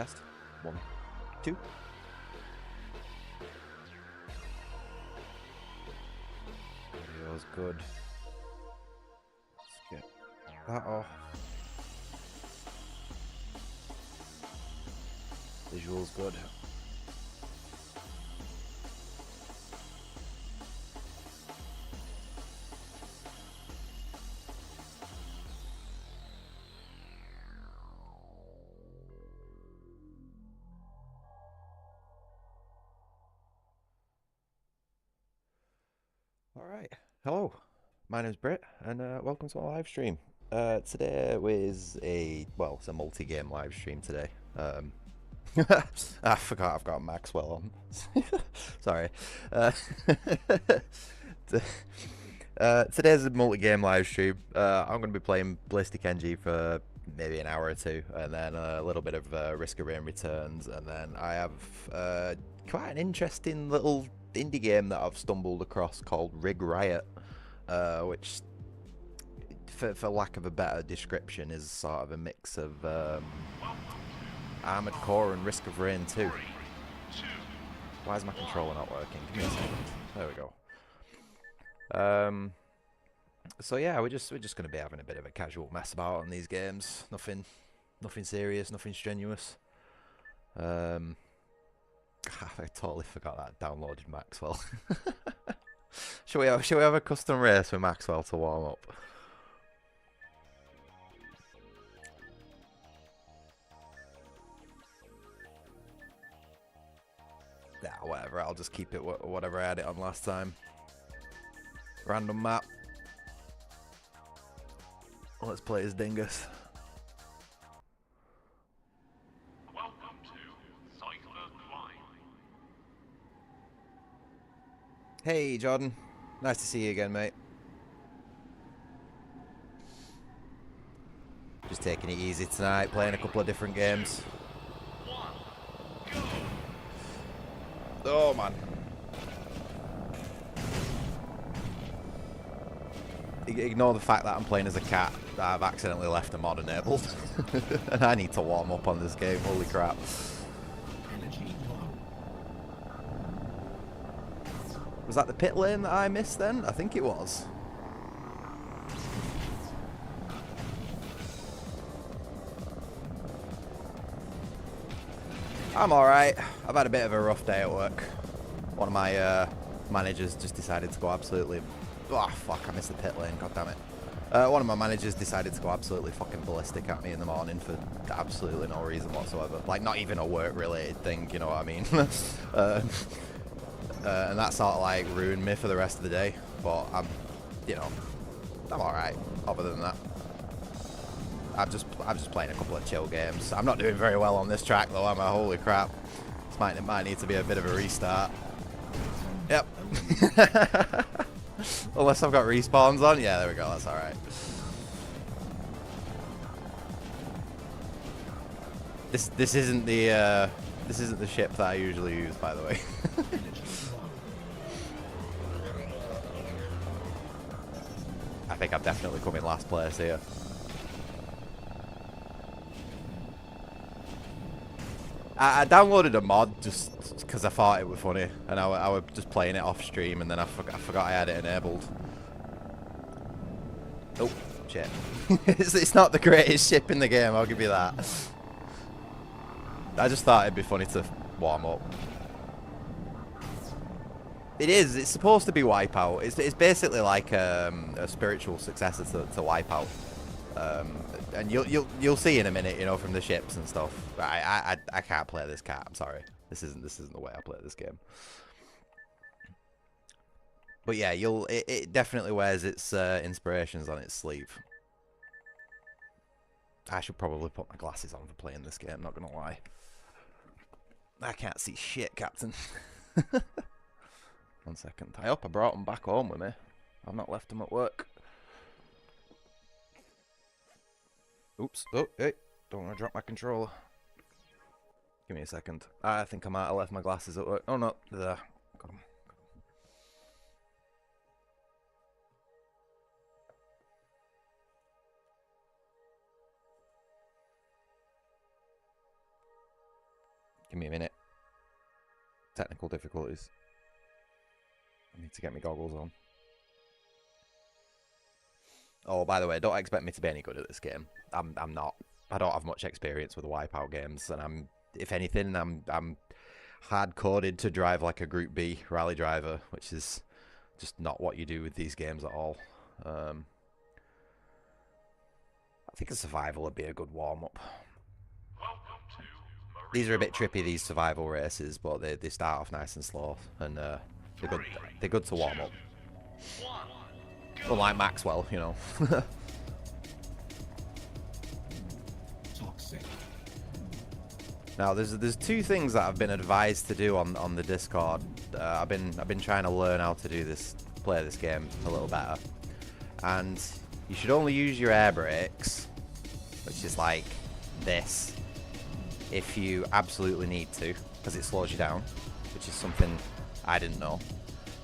Test. 1, 2. Audio's good. Let's get that off. Visual's good. Alright, hello, my name's Brit, and welcome to our live stream. Today is it's a multi-game live stream today. I forgot I've got Maxwell on. Sorry. Today's a multi-game live stream. I'm going to be playing BallisticNG for maybe an hour or two, and then a little bit of Risk of Rain Returns, and then I have quite an interesting little indie game that I've stumbled across called Rig Riot, which, for lack of a better description, is sort of a mix of Armored Core and Risk of Rain 2. Why is my controller not working? Give me a second. There we go. So yeah, we're just going to be having a bit of a casual mess about on these games. Nothing serious, nothing strenuous. I totally forgot that I downloaded Maxwell. Should we have a custom race with Maxwell to warm up? Yeah, whatever. I'll just keep it whatever I had it on last time. Random map. Let's play as Dingus. Welcome to Cycler Climb. Hey, Jordan. Nice to see you again, mate. Just taking it easy tonight, playing a couple of different games. Oh, man. Ignore the fact that I'm playing as a cat. I've accidentally left the mod enabled. And I need to warm up on this game, holy crap. Was that the pit lane that I missed then? I think it was. I'm alright. I've had a bit of a rough day at work. One of my managers just decided to go absolutely... Oh, fuck, I missed the pit lane, god damn it. One of my managers decided to go absolutely fucking ballistic at me in the morning for absolutely no reason whatsoever. Like, not even a work-related thing, you know what I mean? And that sort of, like, ruined me for the rest of the day. But I'm alright, other than that. I'm just playing a couple of chill games. I'm not doing very well on this track, though, am I? Holy crap. This might need to be a bit of a restart. Yep. Unless I've got respawns on. Yeah, there we go. That's alright. This isn't the ship that I usually use, by the way. I think I'm definitely coming last place here. I downloaded a mod just because I thought it was funny, and I was just playing it off stream, and then I forgot I had it enabled. Oh, shit. It's not the greatest ship in the game, I'll give you that. I just thought it'd be funny to warm up. It is, it's supposed to be Wipeout. It's basically like a spiritual successor to Wipeout. And you'll see in a minute, you know, from the ships and stuff. I can't play this cat. I'm sorry. This isn't the way I play this game. But yeah, it definitely wears its inspirations on its sleeve. I should probably put my glasses on for playing this game. Not gonna lie. I can't see shit, Captain. 1 second. I hope I brought them back home with me. I've not left them at work. Oops. Oh, hey. Don't want to drop my controller. Give me a second. I think I might have left my glasses at work. Oh, no. There. Got them. Give me a minute. Technical difficulties. I need to get my goggles on. Oh, by the way, don't expect me to be any good at this game. I'm not. I don't have much experience with the Wipeout games, and if anything, I'm hard-coded to drive like a Group B rally driver, which is just not what you do with these games at all. I think a survival would be a good warm-up. These are a bit trippy, these survival races, but they start off nice and slow, and they're good to warm up. Unlike Maxwell, you know. Now, there's two things that I've been advised to do on the Discord. I've been trying to learn how to do this, play this game a little better, and you should only use your air brakes, which is like this, if you absolutely need to, because it slows you down, which is something I didn't know.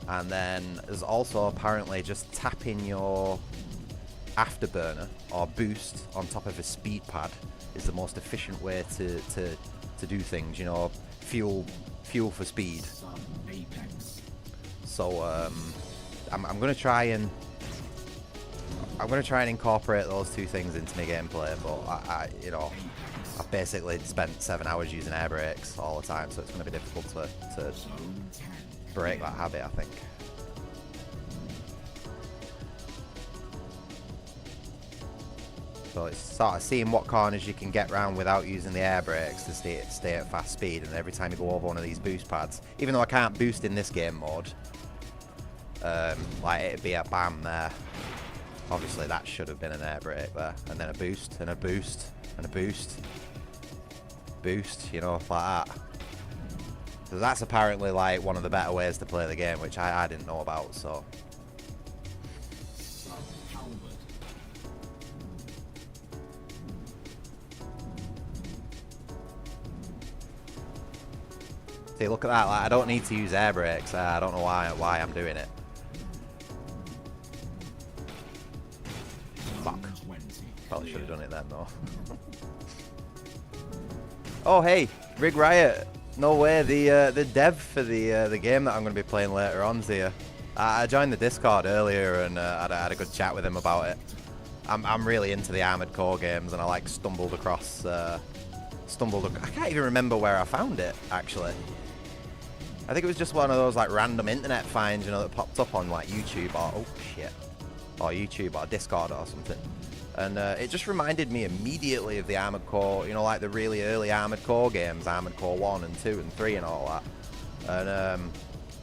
And then there's also apparently just tapping your afterburner or boost on top of a speed pad is the most efficient way to do things, you know, fuel for speed. So I'm gonna try and incorporate those two things into my gameplay, but you know, I've basically spent 7 hours using air brakes all the time, so it's gonna be difficult to break that habit, I think. So it's sort of seeing what corners you can get round without using the air brakes to stay at fast speed, and every time you go over one of these boost pads, even though I can't boost in this game mode, like it'd be a bam there. Obviously that should have been an air brake there, and then a boost, and a boost, and a boost. Boost, you know, like that. So that's apparently like one of the better ways to play the game, which I didn't know about, so. See, look at that, like, I don't need to use air brakes, I don't know why I'm doing it. Fuck. Probably should have done it then, though. Oh, hey, Rig Riot. No way, the dev for the game that I'm going to be playing later on's here. I joined the Discord earlier and had a good chat with him about it. I'm really into the Armored Core games, and I like stumbled across. I can't even remember where I found it actually. I think it was just one of those like random internet finds, you know, that popped up on like YouTube or YouTube or Discord or something. And it just reminded me immediately of the Armored Core, you know, like the really early Armored Core games, Armored Core 1 and 2 and 3 and all that. And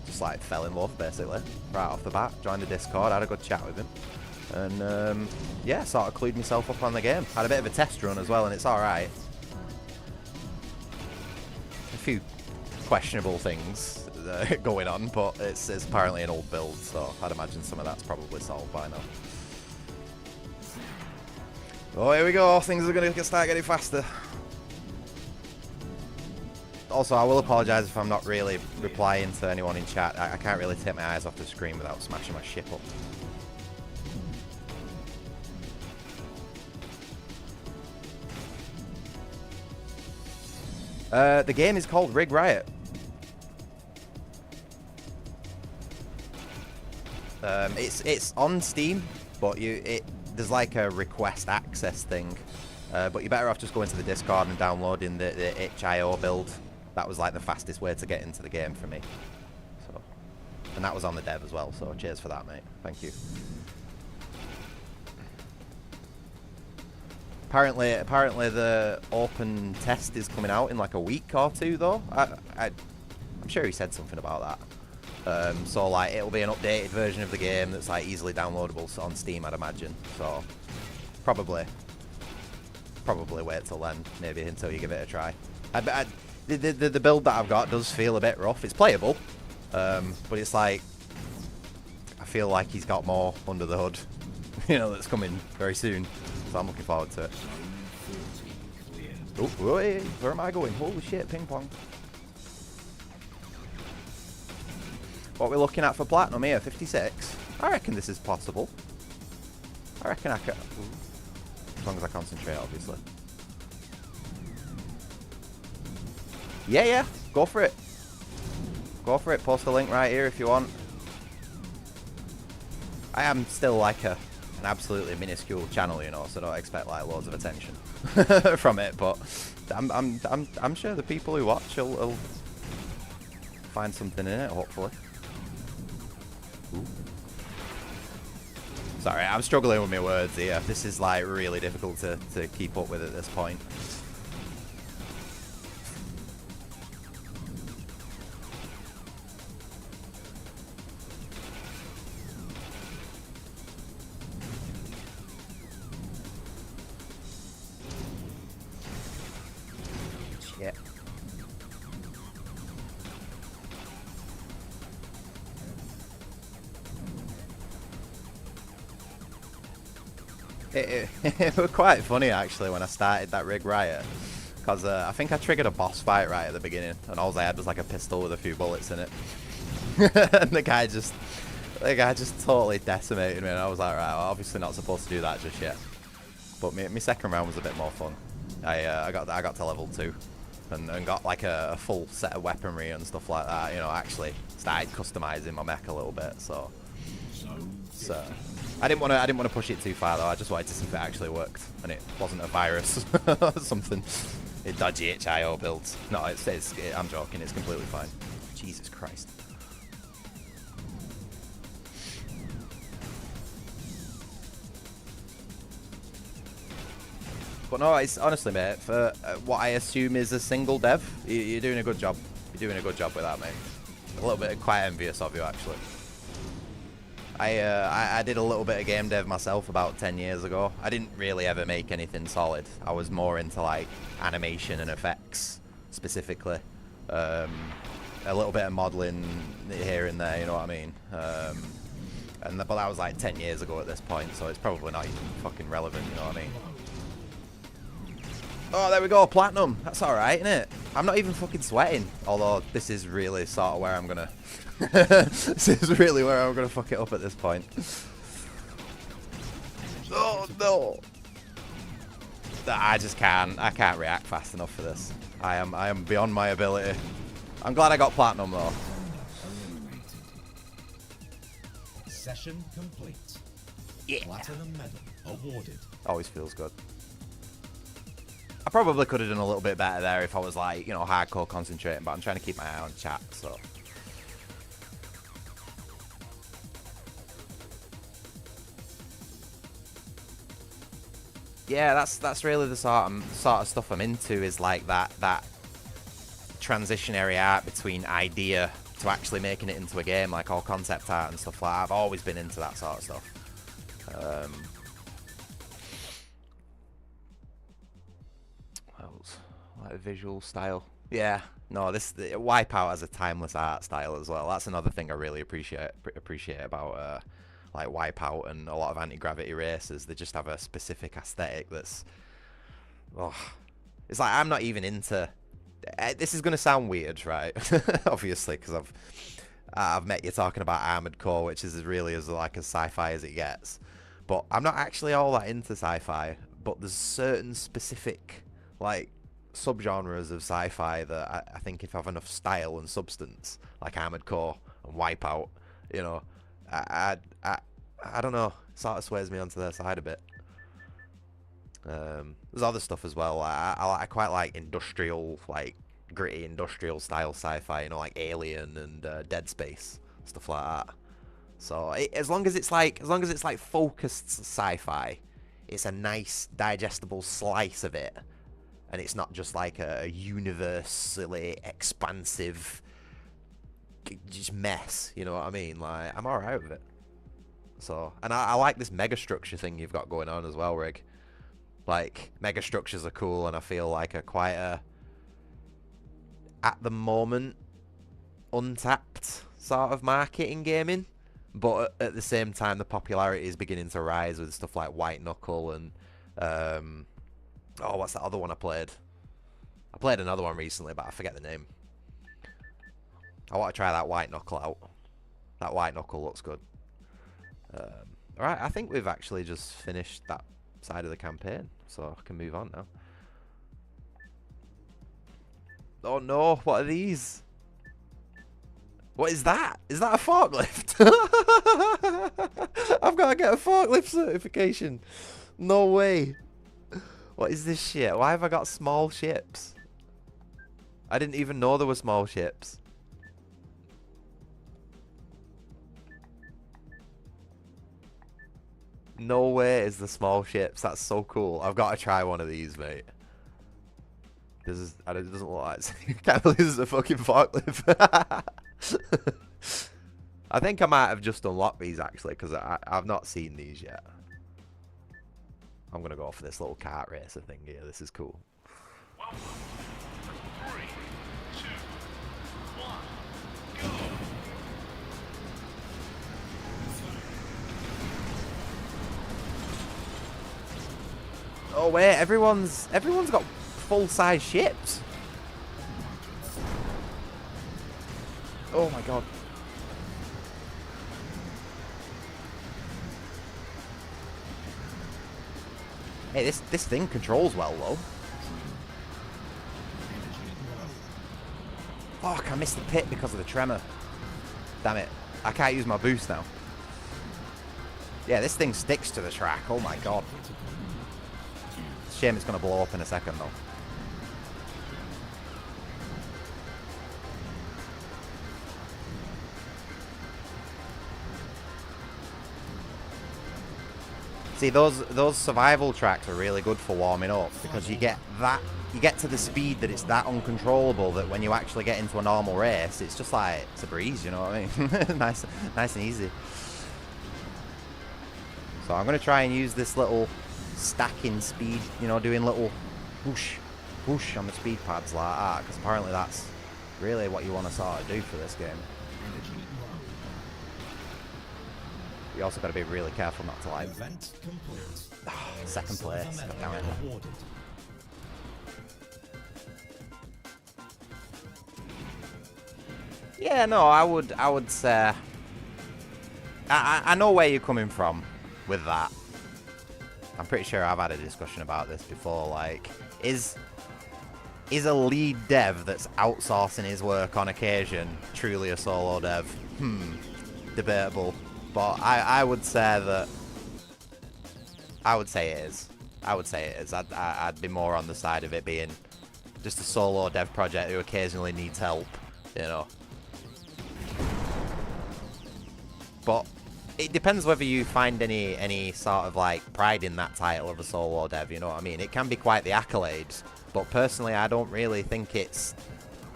just like fell in love basically, right off the bat. Joined the Discord, had a good chat with him. And yeah, sort of clued myself up on the game. Had a bit of a test run as well, and it's alright. A few questionable things going on, but it's apparently an old build, so I'd imagine some of that's probably solved by now. Oh, here we go. Things are going to start getting faster. Also, I will apologise if I'm not really replying to anyone in chat. I can't really take my eyes off the screen without smashing my ship up. The game is called Rig Riot. It's on Steam, but there's like a request access thing, but you're better off just going to the Discord and downloading the itch.io build. That was like the fastest way to get into the game for me. So, and that was on the dev as well, so cheers for that, mate. Thank you. Apparently the open test is coming out in like a week or two, though. I'm sure he said something about that. So like it'll be an updated version of the game that's like easily downloadable on Steam, I'd imagine. So probably wait till then, maybe until you give it a try. The build that I've got does feel a bit rough. It's playable, but it's like I feel like he's got more under the hood, you know, that's coming very soon. So I'm looking forward to it. Oh, wait, where am I going? Holy shit, ping pong. What we're looking at for platinum here, 56. I reckon this is possible. I reckon I can. As long as I concentrate, obviously. Yeah, yeah, go for it. Go for it. Post the link right here if you want. I am still like an absolutely minuscule channel, you know, so don't expect like loads of attention from it. But I'm sure the people who watch will find something in it, hopefully. Ooh. Sorry, I'm struggling with my words here. This is like really difficult to keep up with at this point. Shit. It was quite funny actually when I started that Rig Riot, because I think I triggered a boss fight right at the beginning, and all I had was like a pistol with a few bullets in it, and the guy just totally decimated me, and I was like, right, well, obviously not supposed to do that just yet. But my second round was a bit more fun. I got to level 2, and got like a full set of weaponry and stuff like that. You know, actually started customizing my mech a little bit, so. I didn't want to push it too far though. I just wanted to see if it actually worked, and it wasn't a virus or something. A dodgy HIO builds. No, I'm joking. It's completely fine. Jesus Christ. But no, it's honestly, mate, for what I assume is a single dev, you're doing a good job. You're doing a good job with that, mate. A little bit quite envious of you, actually. I did a little bit of game dev myself about 10 years ago. I didn't really ever make anything solid. I was more into like animation and effects specifically. A little bit of modeling here and there, you know what I mean? But that was like 10 years ago at this point, so it's probably not even fucking relevant, you know what I mean? Oh, there we go, platinum. That's alright, isn't it? I'm not even fucking sweating. Although, this is really sort of where I'm gonna... this is really where I'm gonna fuck it up at this point. Oh, no. I just can't. I can't react fast enough for this. I am beyond my ability. I'm glad I got platinum, though. Session complete. Yeah. Platinum medal awarded. Always feels good. I probably could have done a little bit better there if I was like, you know, hardcore concentrating, but I'm trying to keep my eye on chat, so. Yeah, that's really the sort of stuff I'm into, is like that transitionary art between idea to actually making it into a game, like all concept art and stuff like that. I've always been into that sort of stuff. Like visual style. Yeah, no, the Wipeout has a timeless art style as well. That's another thing I really appreciate about like Wipeout and a lot of anti-gravity races. They just have a specific aesthetic that's, oh, it's like I'm not even into. This is gonna sound weird, right? Obviously, because I've met you talking about Armored Core, which is really as like as sci-fi as it gets. But I'm not actually all that into sci-fi. But there's certain specific like subgenres of sci-fi that I think if I have enough style and substance, like Armored Core and Wipeout, you know, I don't know, it sort of sways me onto their side a bit. There's other stuff as well. I quite like industrial, like gritty industrial style sci-fi, you know, like Alien and Dead Space, stuff like that. So as long as it's like focused sci-fi, it's a nice digestible slice of it, and it's not just like a universally expansive just mess, you know what I mean? Like, I'm alright with it. So, and I like this mega structure thing you've got going on as well, Rig. Like, mega structures are cool, and I feel like quite a, at the moment, untapped sort of market in gaming. But at the same time, the popularity is beginning to rise with stuff like White Knuckle and, oh, what's that other one I played? I played another one recently, but I forget the name. I want to try that White Knuckle out. That White Knuckle looks good. Alright, I think we've actually just finished that side of the campaign, so I can move on now. Oh no, what are these? What is that? Is that a forklift? I've got to get a forklift certification. No way. What is this shit? Why have I got small ships? I didn't even know there were small ships. No way is the small ships. That's so cool. I've got to try one of these, mate. This is, it doesn't look like I can't believe this is a fucking forklift. I think I might have just unlocked these actually, because I've not seen these yet. I'm gonna go for this little kart racer thing here. This is cool. Welcome. 3, 2, 1, go. Oh wait, everyone's got full-size ships. Oh my god. Hey, this thing controls well though. Fuck, I missed the pit because of the tremor. Damn it. I can't use my boost now. Yeah, this thing sticks to the track. Oh my god. Shame it's going to blow up in a second though. See, those survival tracks are really good for warming up because you get to the speed that it's that uncontrollable that when you actually get into a normal race, it's just like it's a breeze, you know what I mean? nice and easy. So I'm gonna try and use this little stacking speed, you know, doing little whoosh, whoosh on the speed pads like that, because apparently that's really what you want to sort of do for this game. You also got to be really careful not to like. Second place. God damn it. Yeah, no, I would say. I know where you're coming from with that. I'm pretty sure I've had a discussion about this before. Like, is a lead dev that's outsourcing his work on occasion truly a solo dev? Debatable. But I would say that. I would say it is. I would say it is. I'd be more on the side of it being just a solo dev project who occasionally needs help, you know. But it depends whether you find any sort of like pride in that title of a solo dev, you know what I mean? It can be quite the accolades, but personally I don't really think it's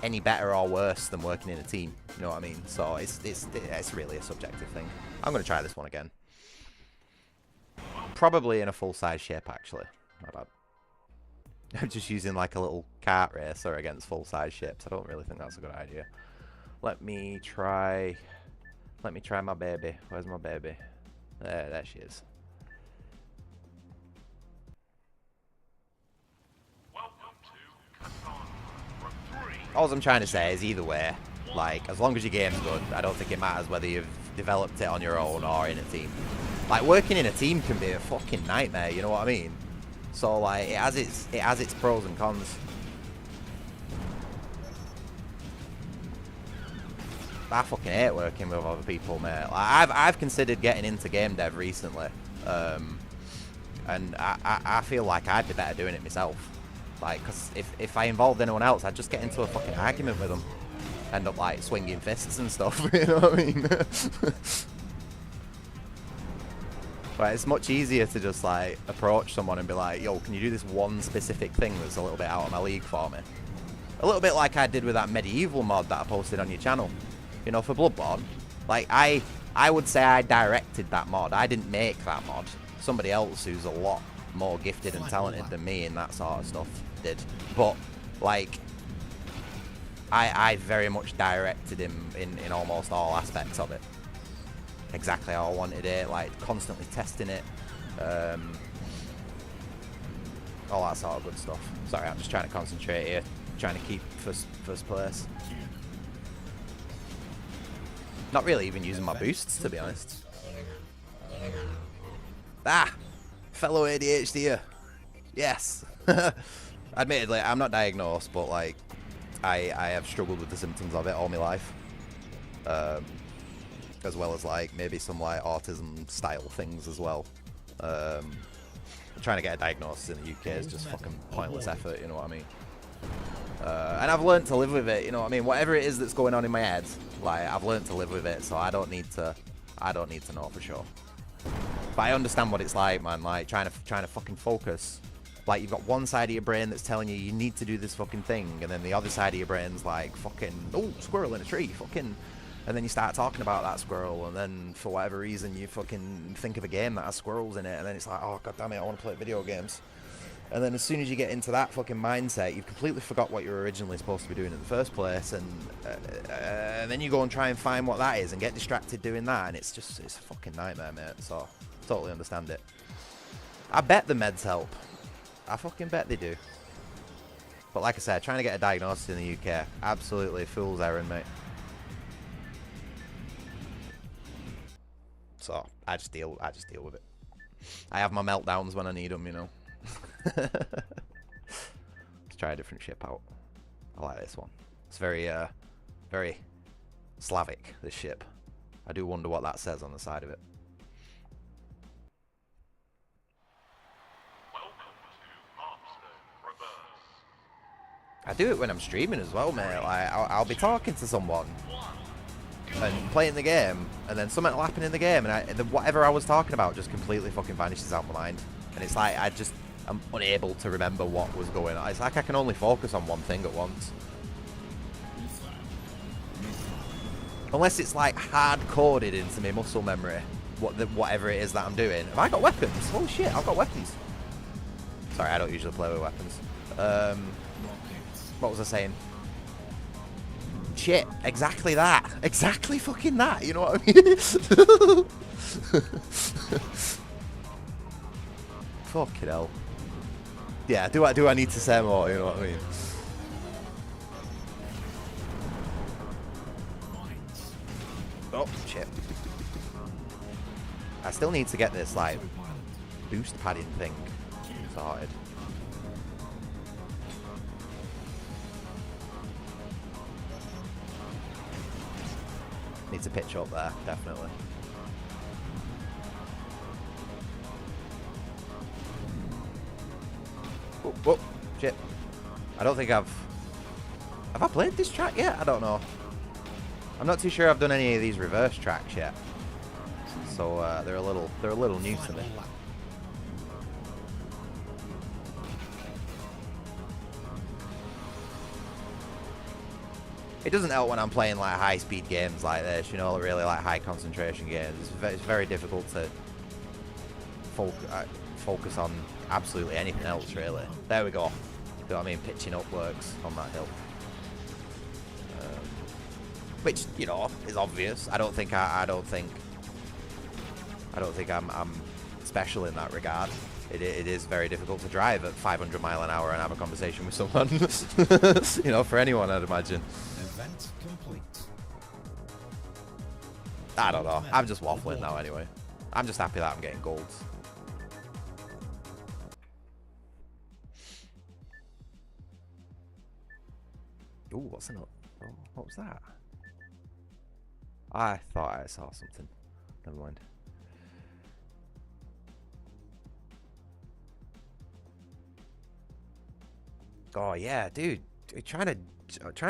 any better or worse than working in a team, you know what I mean? So it's really a subjective thing. I'm going to try this one again. Probably in a full-size shape, actually. Not bad. I'm just using like a little kart racer against full-size ships. I don't really think that's a good idea. Let me try my baby. Where's my baby? There she is. All I'm trying to say is either way, like, as long as your game's good, I don't think it matters whether you've developed it on your own or in a team. Like, working in a team can be a fucking nightmare, you know what I mean? So, like, it has its pros and cons. I fucking hate working with other people, mate. Like, I've considered getting into game dev recently, and I feel like I'd be better doing it myself. Like, because if I involved anyone else, I'd just get into a fucking argument with them. End up, like, swinging fists and stuff, you know what I mean? But it's much easier to just, like, approach someone and be like, yo, can you do this one specific thing that's a little bit out of my league for me? A little bit like I did with that medieval mod that I posted on your channel. You know, for Bloodborne. Like, I would say I directed that mod. I didn't make that mod. Somebody else who's a lot more gifted and talented than me in that sort of stuff did. But, like, I very much directed him in almost all aspects of it. Exactly how I wanted it, like, constantly testing it. All that sort of good stuff. Sorry, I'm just trying to concentrate here. Trying to keep first place. Not really even using my boosts, to be honest. Ah! Fellow ADHD. Yes! Admittedly, I'm not diagnosed, but, like, I have struggled with the symptoms of it all my life, as well as like maybe some like autism style things as well. Trying to get a diagnosis in the UK is just fucking pointless effort, you know what I mean? And I've learned to live with it, you know what I mean? Whatever it is that's going on in my head, like I've learned to live with it, so I don't need to know for sure. But I understand what it's like, man. Like trying to fucking focus. Like you've got one side of your brain that's telling you need to do this fucking thing, and then the other side of your brain's like fucking, oh, squirrel in a tree, fucking. And then you start talking about that squirrel, and then for whatever reason you fucking think of a game that has squirrels in it, and then it's like, oh god damn it, I want to play video games. And then as soon as you get into that fucking mindset, you've completely forgot what you were originally supposed to be doing in the first place, and then you go and try and find what that is and get distracted doing that, and it's a fucking nightmare, mate. So totally understand it. I bet the meds help. I fucking bet they do. But like I said, trying to get a diagnosis in the UK, absolutely fool's errand, mate. So I just deal with it. I have my meltdowns when I need them, you know. Let's try a different ship out. I like this one. It's very very Slavic, this ship. I do wonder what that says on the side of it. I do it when I'm streaming as well, mate. Like I'll be talking to someone and playing the game, and then something will happen in the game, and whatever I was talking about just completely fucking vanishes out of my mind. And it's like I'm unable to remember what was going on. It's like I can only focus on one thing at once. Unless it's like hard-coded into my muscle memory, whatever it is that I'm doing. Have I got weapons? Holy shit, I've got weapons. Sorry, I don't usually play with weapons. What was I saying? Shit, exactly that. Exactly fucking that, you know what I mean? Fucking hell. Yeah, do I need to say more, you know what I mean? Oh, shit. I still need to get this, like, boost padding thing sorted. Need to pitch up there, definitely. Oh, whoa, shit. I don't think Have I played this track yet? I don't know. I'm not too sure I've done any of these reverse tracks yet. So they're a little new to me. It doesn't help when I'm playing like high-speed games like this, you know, really like high concentration games. It's very difficult to focus on absolutely anything else, really. There we go. You know what I mean? Pitching up works on that hill, which, you know, is obvious. I don't think I'm special in that regard. It is very difficult to drive at 500 miles an hour and have a conversation with someone. You know, for anyone, I'd imagine. Event complete. I don't know. I'm just waffling now anyway. I'm just happy that I'm getting golds. Ooh, what's in it? Oh, what was that? I thought I saw something. Never mind. Oh yeah, dude. Trying to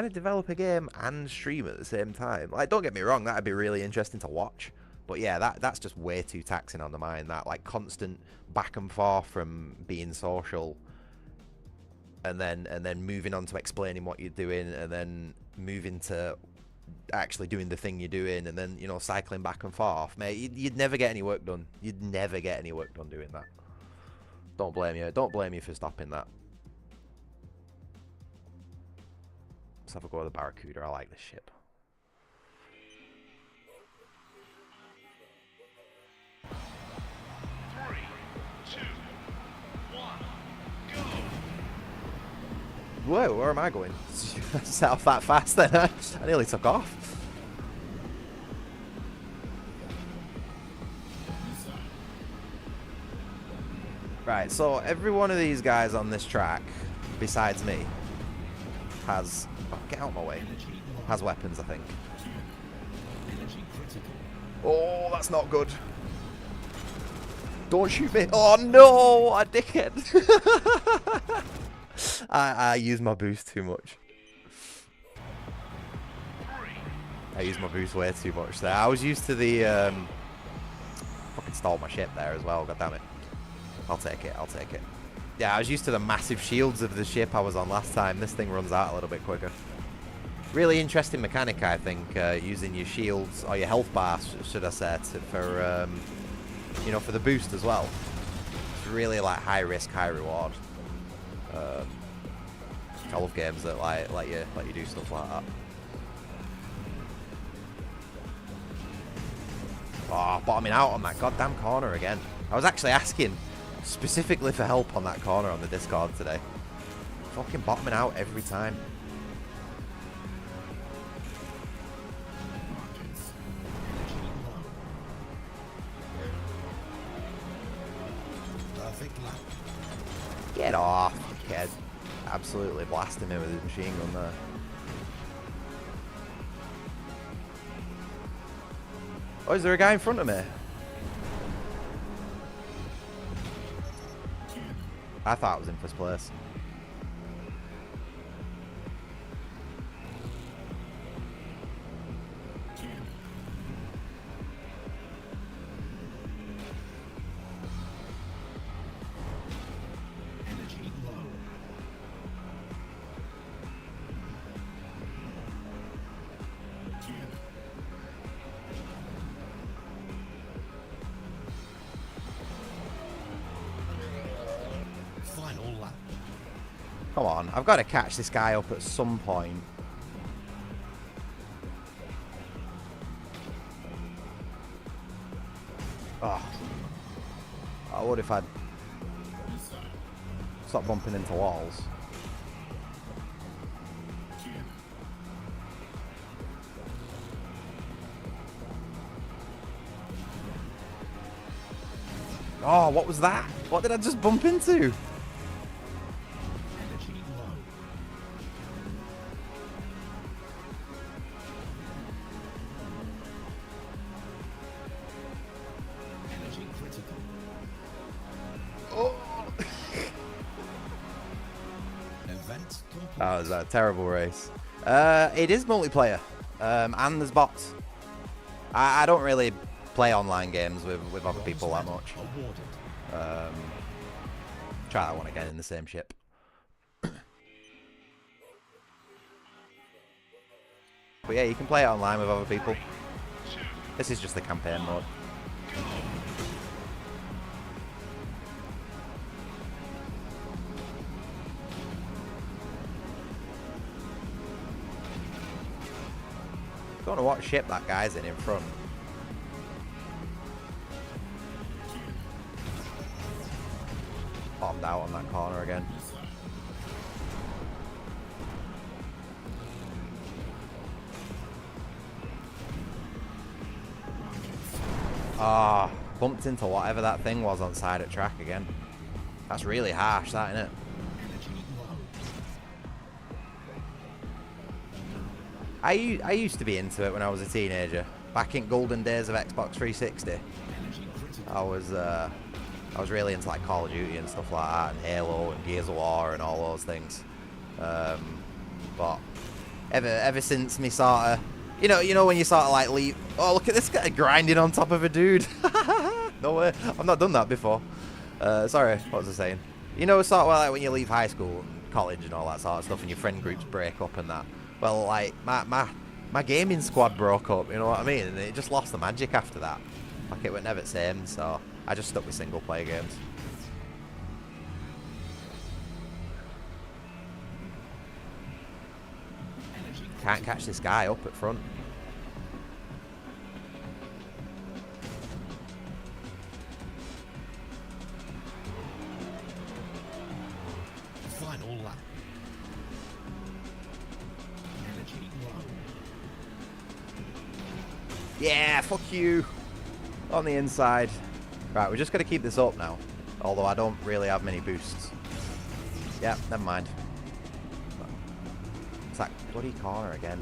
develop a game and stream at the same time. Like, don't get me wrong, that'd be really interesting to watch. But yeah, that's just way too taxing on the mind. That like constant back and forth from being social, and then moving on to explaining what you're doing, and then moving to actually doing the thing you're doing, and then, you know, cycling back and forth. Mate, you'd never get any work done. You'd never get any work done doing that. Don't blame you. Don't blame you for stopping that. Let's have a go at the Barracuda. I like this ship. Three, two, one, go. Whoa, where am I going? Set off that fast then. I nearly took off. Right, so every one of these guys on this track, besides me, has... Oh, get out of my way. Has weapons, I think. Oh, that's not good. Don't shoot me. Oh, no! A dickhead. I use my boost too much. I use my boost way too much there. I was used to the... Fucking stalled my ship there as well, god damn it. I'll take it, I'll take it. Yeah, I was used to the massive shields of the ship I was on last time. This thing runs out a little bit quicker. Really interesting mechanic, I think, using your shields, or your health bar, should I say, for, you know, for the boost as well. It's really, like, high risk, high reward. I love games that, like, let you do stuff like that. Oh, bottoming out on that goddamn corner again. I was actually asking specifically for help on that corner on the Discord today. Fucking bottoming out every time. Get off, kid. Absolutely blasting me with his machine gun there. Oh, is there a guy in front of me? I thought I was in first place. Come on, I've got to catch this guy up at some point. Oh. I would if I'd stopped bumping into walls. Oh, what was that? What did I just bump into? That was a terrible race. It is multiplayer, and there's bots. I don't really play online games with other people that much. Try that one again in the same ship. But yeah, you can play it online with other people. This is just the campaign mode. Don't know what ship that guy's in front. Bombed out on that corner again. Ah, bumped into whatever that thing was on side of track again. That's really harsh, that, isn't it? I used to be into it when I was a teenager. Back in golden days of Xbox 360. I was really into like Call of Duty and stuff like that, and Halo and Gears of War and all those things. But ever since me sort of, you know when you sort of like leave. Oh, look at this guy grinding on top of a dude. No way, I've not done that before. Sorry, what was I saying? You know, sort of like when you leave high school, and college, and all that sort of stuff, and your friend groups break up and that. Well, like my gaming squad broke up. You know what I mean? And it just lost the magic after that. Like it was never the same. So I just stuck with single player games. Can't catch this guy up at front. Final lap. Yeah, fuck you. On the inside. Right, we're just going to keep this up now. Although I don't really have many boosts. Yeah, never mind. It's that bloody corner again.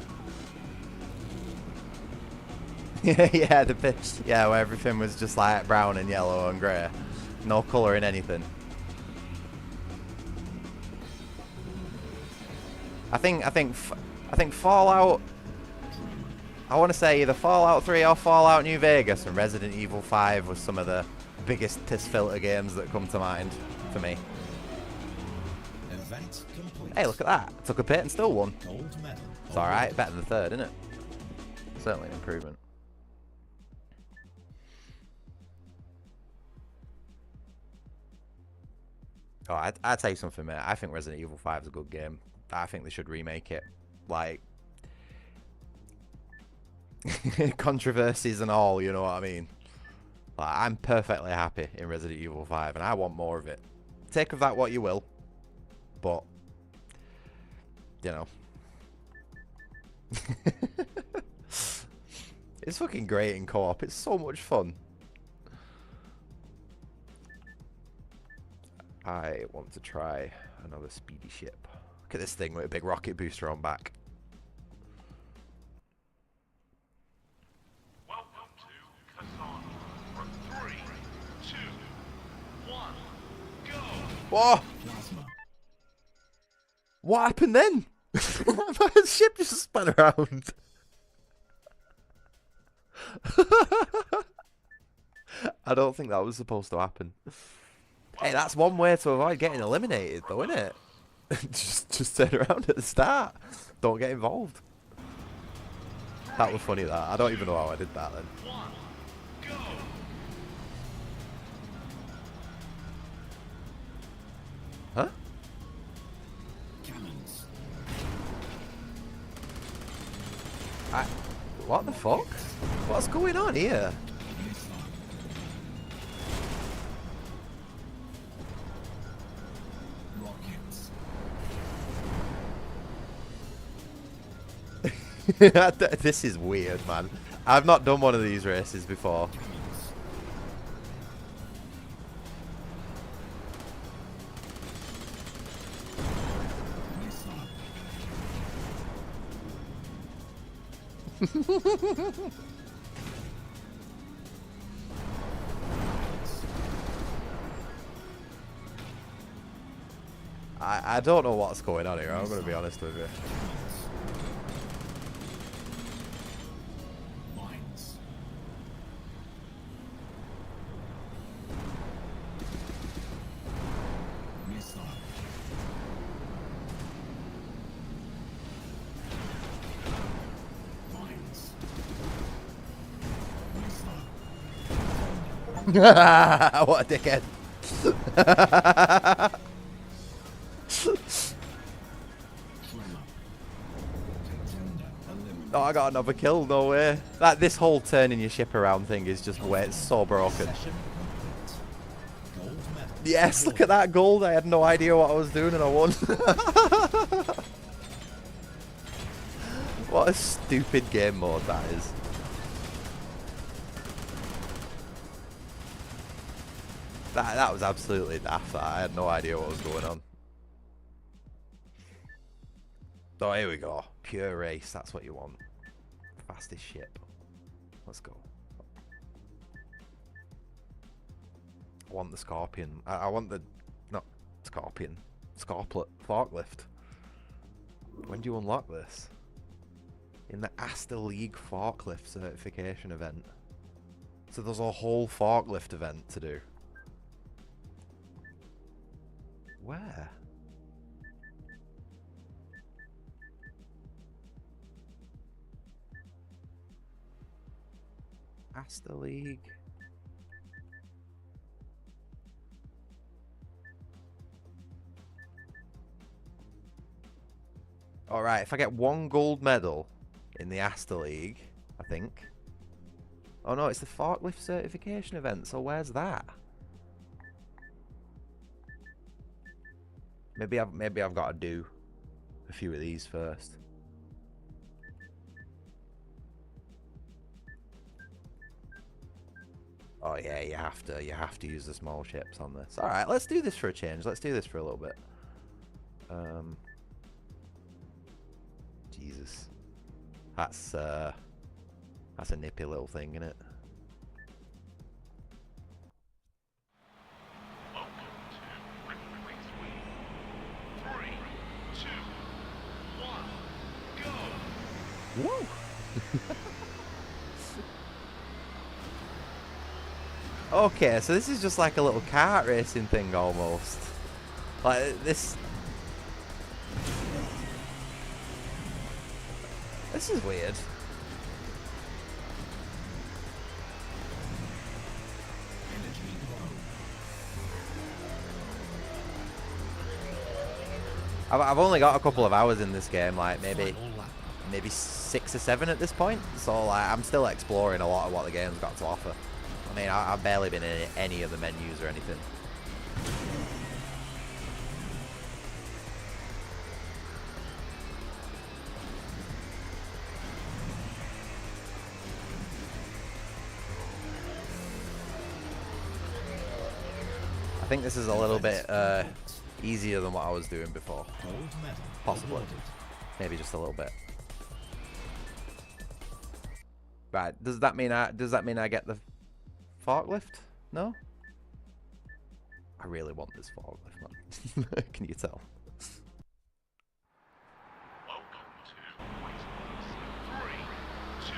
Yeah, the pitch. Yeah, where everything was just like brown and yellow and grey. No colour in anything. I think Fallout. I want to say either Fallout 3 or Fallout New Vegas and Resident Evil 5 was some of the biggest piss filter games that come to mind for me. Event complete. Hey, look at that! I took a pit and still won. Gold medal. It's all right, better than the third, isn't it? Certainly an improvement. Oh, I'd say something, mate. I think Resident Evil 5 is a good game. I think they should remake it. Like, controversies and all, you know what I mean? Like, I'm perfectly happy in Resident Evil 5, and I want more of it. Take of that what you will, but, you know. It's fucking great in co-op. It's so much fun. I want to try another speedy ship. Look at this thing with a big rocket booster on back. Welcome to Kazan. For 3, 2, 1, go! Whoa! Plasma. What happened then? My ship just spun around. I don't think that was supposed to happen. Hey, that's one way to avoid getting eliminated, though, isn't it? just turn around at the start. Don't get involved. That was funny, that. I don't even know how I did that then. 1, go! Huh? Cannons. What the fuck? What's going on here? Missile. Rockets. This is weird, man. I've not done one of these races before. Cannons. Missile. I don't know what's going on here, I'm going to be honest with you. Mines. Missile. Mines. Missile. What a dickhead. Tremor. Contender eliminated. Oh, I got another kill, no way. This whole turning your ship around thing is just way, it's so broken. Session complete. Gold medal. Yes, look at that gold. I had no idea what I was doing and I won. What a stupid game mode that is. That was absolutely daft. I had no idea what was going on. Oh, here we go. Pure race. That's what you want. Fastest ship. Let's go. I want the Scorpion. I want the... Not Scorpion. Scorplet. Forklift. When do you unlock this? In the Asta League Forklift certification event. So there's a whole forklift event to do. Where? Asta League. Alright, if I get one gold medal in the Asta League, I think. Oh no, it's the forklift certification event, so where's that? Maybe I've got to do a few of these first. Oh yeah, you have to use the small ships on this. All right, let's do this for a change. Let's do this for a little bit. Jesus. That's a nippy little thing, isn't it? Welcome to Rig Riot. 3, 2, 1, go! Woo! Okay, so this is just like a little kart racing thing almost. Like this. This is weird. Energy low. I've only got a couple of hours in this game, like maybe Final lap. 6 or 7 at this point. So like I'm still exploring a lot of what the game's got to offer. I mean, I've barely been in any of the menus or anything. I think this is a little bit easier than what I was doing before. Gold medal. Possibly. awarded. Maybe just a little bit. Right, does that mean I get the forklift? No? I really want this forklift, man. Can you tell? Welcome to Race 3, 2,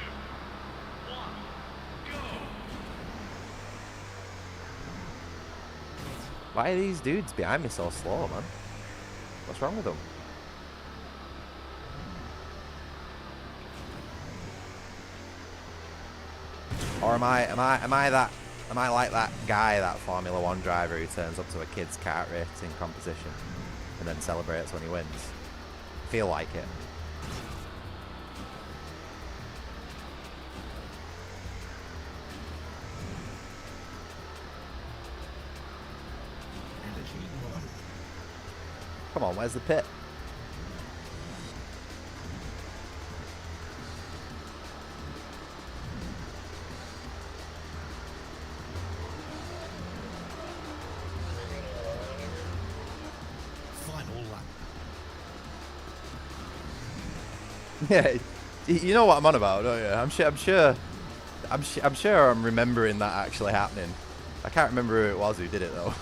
1, go! Why are these dudes behind me so slow, man? What's wrong with them? Or am I like that guy, that Formula 1 driver who turns up to a kid's kart racing competition and then celebrates when he wins? I feel like it. Energy low. Come on, where's the pit? Final lap. Yeah, you know what I'm on about, don't you? I'm sure I'm remembering that actually happening. I can't remember who it was who did it though.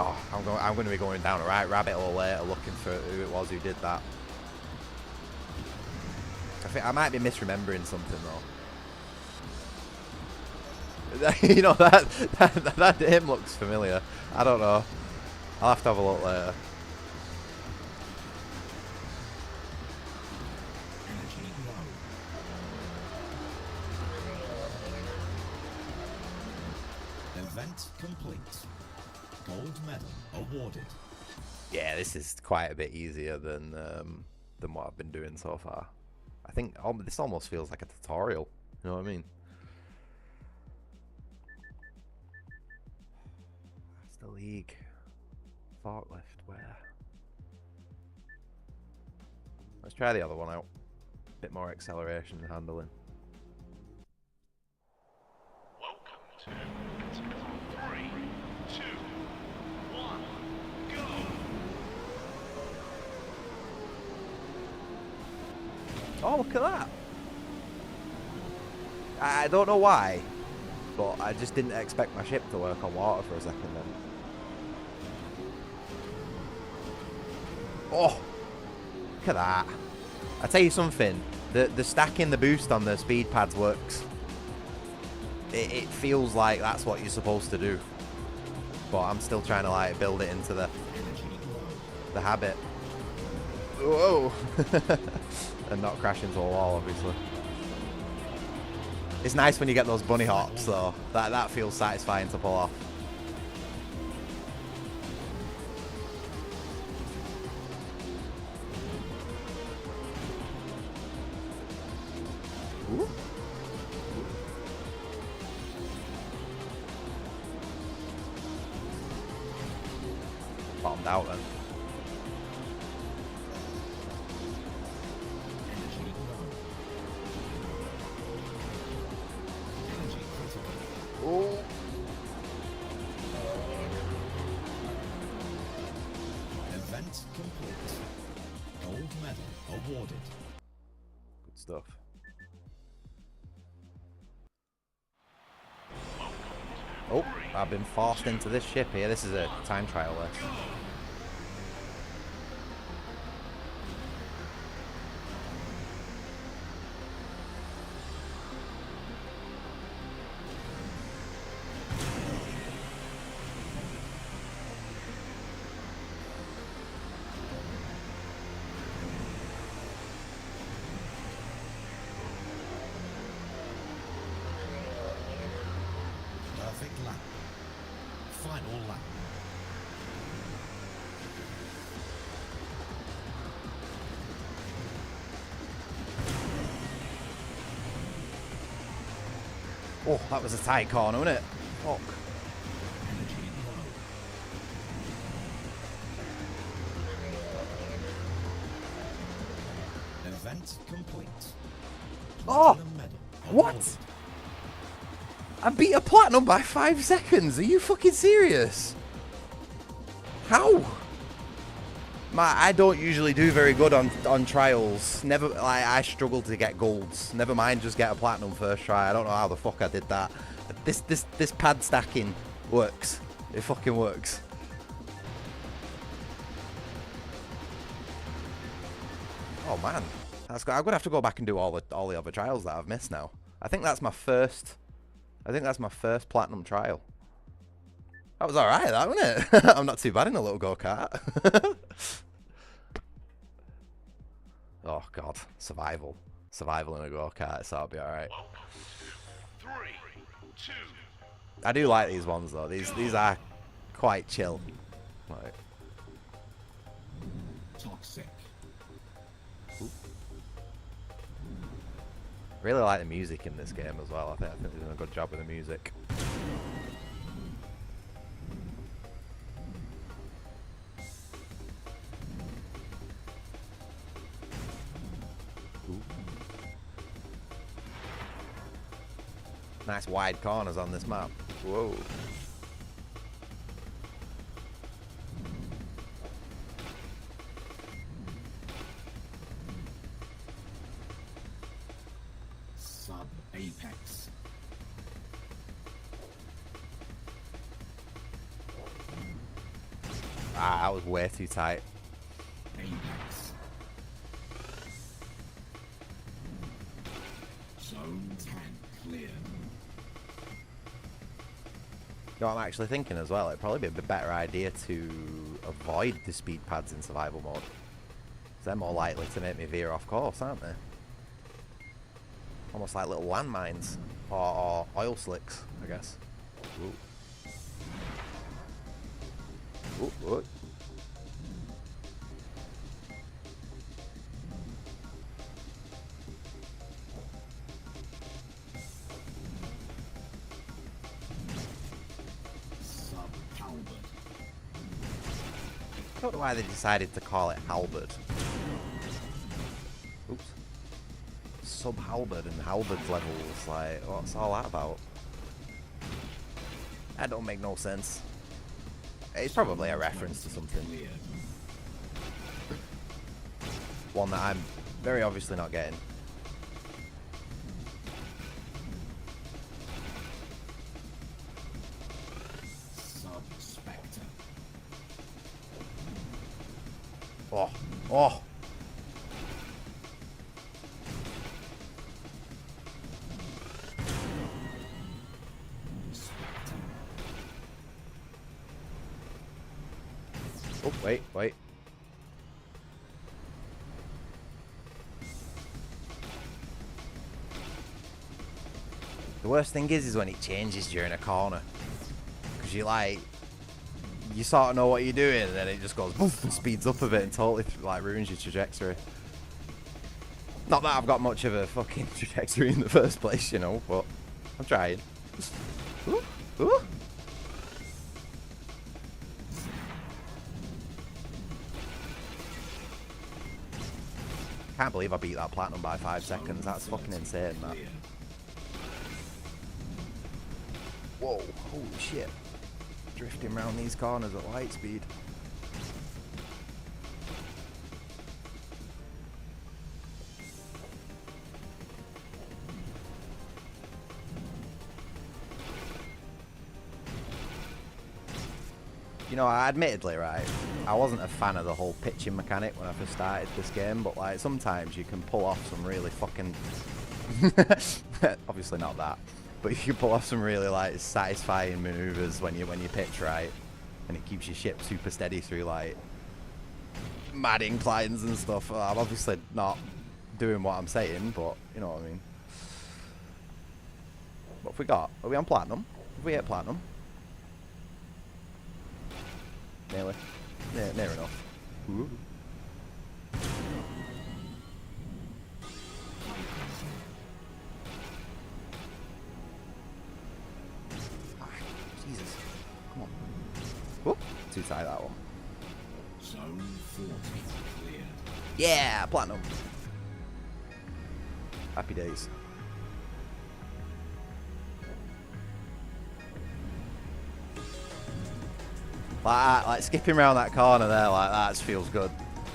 Oh, I'm going to be going down a right rabbit hole later looking for who it was who did that. I think I might be misremembering something though. You know, that name looks familiar. I don't know. I'll have to have a look later. Energy low. Event complete. Gold medal awarded. Yeah, this is quite a bit easier than what I've been doing so far. I think this almost feels like a tutorial. You know what I mean? That's the league. Forklift, where? Let's try the other one out. Bit more acceleration and handling. Welcome to 3, 2, 1, go! Oh, look at that! I don't know why, but I just didn't expect my ship to work on water for a second then. Oh, look at that. I tell you something, the stacking the boost on the speed pads works. It feels like that's what you're supposed to do. But I'm still trying to like build it into the habit. Whoa! And not crash into a wall, obviously. It's nice when you get those bunny hops though. That feels satisfying to pull off. Ooh. Bottomed out then. Energy low. Energy critical. Oh. stuff. Oh, I've been forced into this ship here. This is a time trial list. Perfect lap. Final lap. Oh, that was a tight corner, wasn't it? Fuck. Energy low. Event complete. Oh! Platinum medal What? awarded. I beat a platinum by 5 seconds. Are you fucking serious? How? I don't usually do very good on trials. Never, like, I struggle to get golds. Never mind, just get a platinum first try. I don't know how the fuck I did that. This pad stacking works. It fucking works. Oh man, I'm gonna have to go back and do all the other trials that I've missed now. I think that's my first platinum trial. That was alright, that wasn't it? I'm not too bad in a little go-kart. Oh god, survival in a go-kart, so I'll be alright. Welcome to 3, 2, I do like these ones though. These are quite chill. Like, Toxic. really like the music in this game as well. I think they're doing a good job with the music. Ooh. Nice wide corners on this map. Whoa. Sub-apex. Ah, that was way too tight. Apex. Zone 10 clear. You know what I'm actually thinking as well? It'd probably be a bit better idea to avoid the speed pads in survival mode. 'Cause they're more likely to make me veer off course, aren't they? Almost like little landmines. Or oil slicks, I guess. Ooh. Ooh, ooh. Sub-halberd. I don't know why they decided to call it halberd. Oops. Sub-halberd and halberd levels, like, what's all that about? That don't make no sense. It's probably a reference to something. Clear. One that I'm very obviously not getting. Sub-spectre. Oh, oh. Spectre. Oh, wait, wait. The worst thing is when it changes during a corner. Because you sort of know what you're doing, and then it just goes boof and speeds up a bit and totally like ruins your trajectory. Not that I've got much of a fucking trajectory in the first place, you know, but I'm trying. Ooh, ooh. Can't believe I beat that platinum by 5 seconds. That's fucking insane, that. Clear. Whoa, holy shit. Drifting around these corners at light speed. You know, admittedly, right, I wasn't a fan of the whole pitching mechanic when I first started this game, but like sometimes you can pull off some really fucking obviously not that, but you can pull off some really like satisfying maneuvers when you pitch right, and it keeps your ship super steady through like mad inclines and stuff. I'm obviously not doing what I'm saying, but you know what I mean. What have we got? Are we on platinum? Have we hit platinum? Nearly. Near enough. Ooh. Jesus. Come on. Whoop. Too tight, that one. Zone 40 cleared. Yeah, platinum. Happy days. Like skipping around that corner there like that feels good.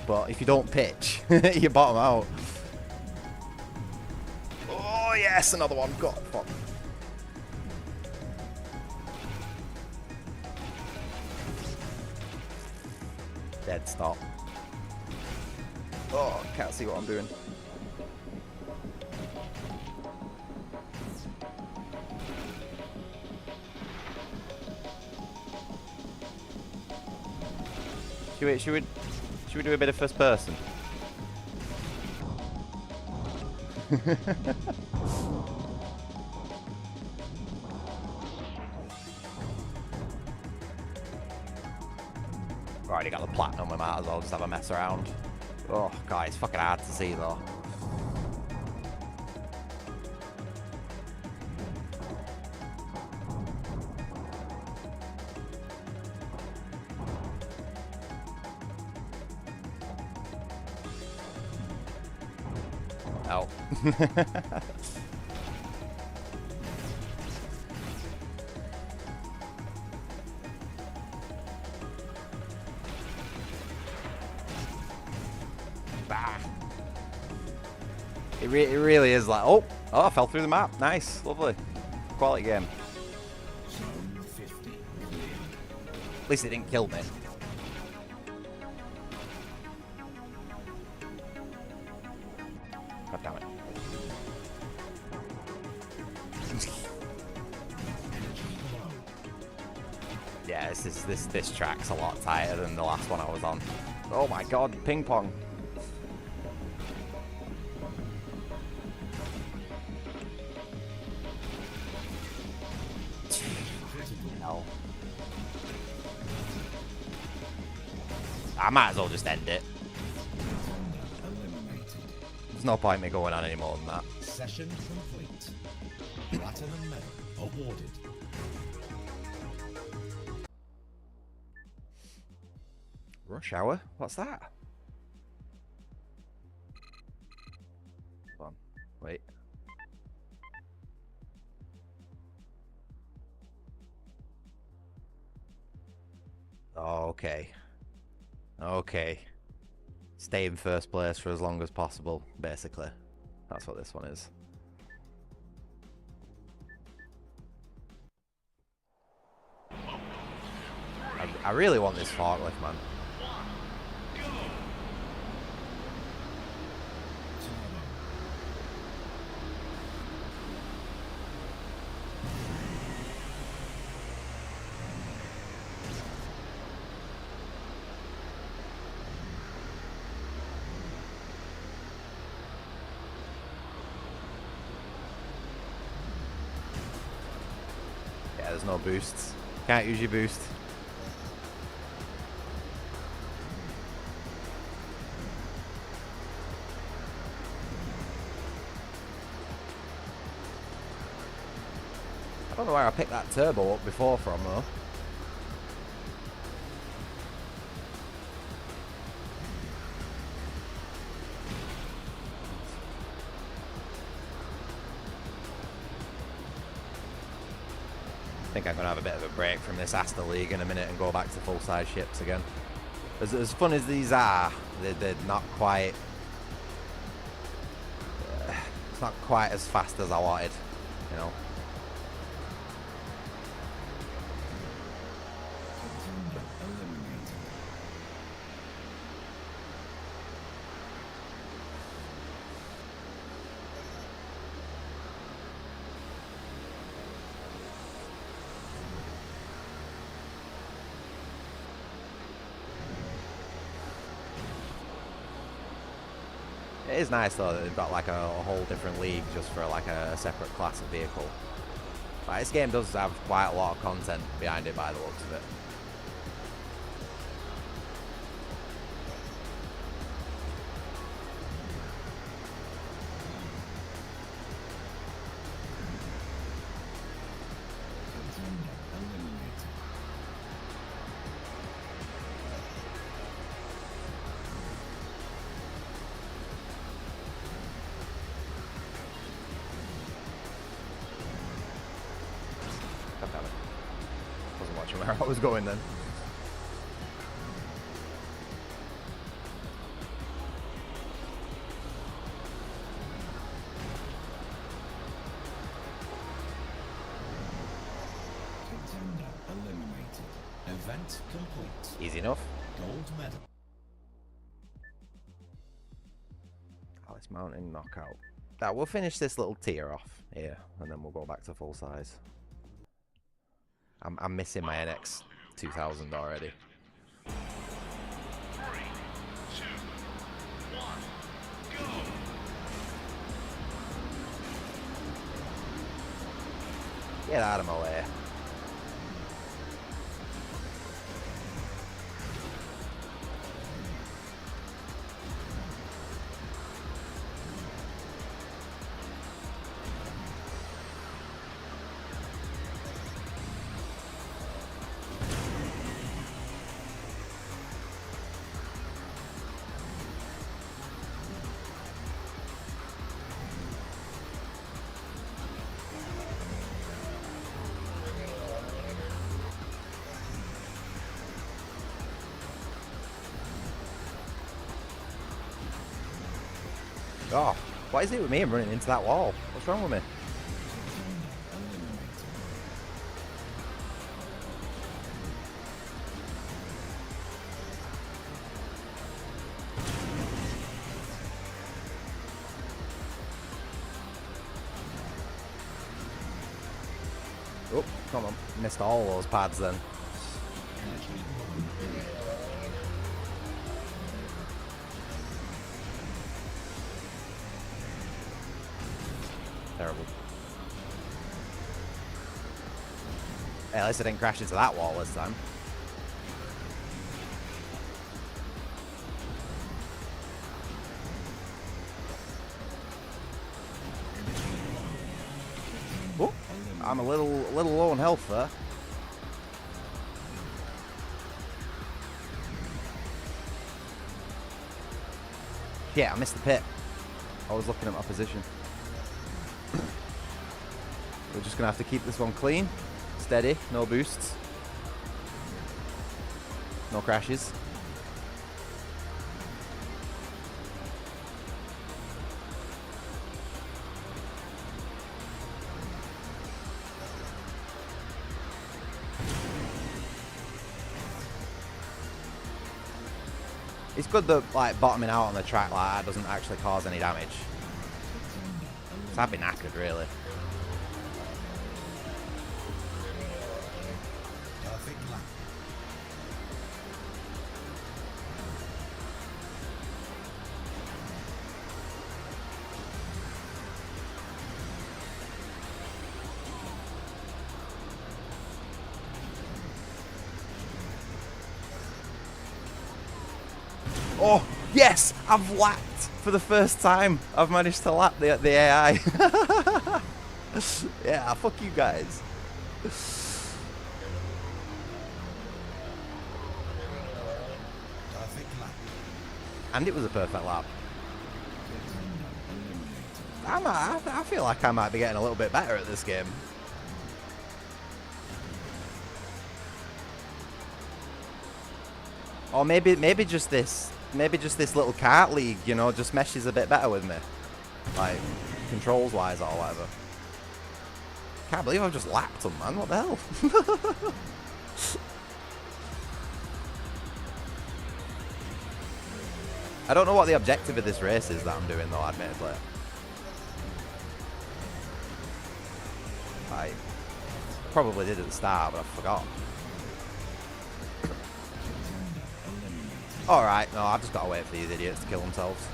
But if you don't pitch, you bottom out. Oh yes, another one. God, fuck. Dead stop. Oh, can't see what I'm doing. Should we do a bit of first person? Already got the platinum, we might as well just have a mess around. Oh god, it's fucking hard to see though. Oh. Bah. It really is like, oh, I fell through the map. Nice, lovely. Quality game. Zone 50 cleared. At least it didn't kill me. God damn it. Yeah, this track's a lot tighter than the last one I was on. Oh my god, ping pong. Hell. I might as well just end it. Eliminated. There's no point in me going on any more than that. Session complete. Platinum medal awarded. Rush hour? What's that? Hold on. Wait. Oh, okay. Okay. Stay in first place for as long as possible, basically. That's what this one is. I really want this forklift, man. Yeah, there's no boosts. Can't use your boost. I don't know where I picked that turbo up before from though. I think I'm going to have a bit of a break from this Asta League in a minute and go back to full-size ships again. As fun as these are, they're not quite... it's not quite as fast as I wanted, you know. It is nice though that they've got like a whole different league just for like a separate class of vehicle. But this game does have quite a lot of content behind it by the looks of it. God damn it. Wasn't watching where I was going then. Contender eliminated. Event complete. Easy enough. Gold medal. Alice Mountain knockout. That we'll finish this little tier off here, and then we'll go back to full size. I'm missing my NX 2000 already. 3, 2, 1, go! Get out of my way. Oh, what is it with me? I'm running into that wall. What's wrong with me? Oh, come on. Missed all those pads then. Terrible. Hey, at least I didn't crash into that wall this time. Oh, I'm a little low on health there. Yeah, I missed the pit. I was looking at my position. We're just gonna have to keep this one clean, steady, no boosts, no crashes. It's good that like bottoming out on the track like that doesn't actually cause any damage. So I'd be knackered really. Perfect lap. Oh, yes! I've lapped for the first time. I've managed to lap the AI. Yeah, fuck you guys. Perfect lap. And it was a perfect lap. I feel like I might be getting a little bit better at this game. Or maybe just this little kart league, you know, just meshes a bit better with me. Like, controls wise or whatever. Can't believe I've just lapped them, man. What the hell? I don't know what the objective of this race is that I'm doing though, admittedly. I probably did at the start, but I forgot. Alright, no, I've just got to wait for these idiots to kill themselves.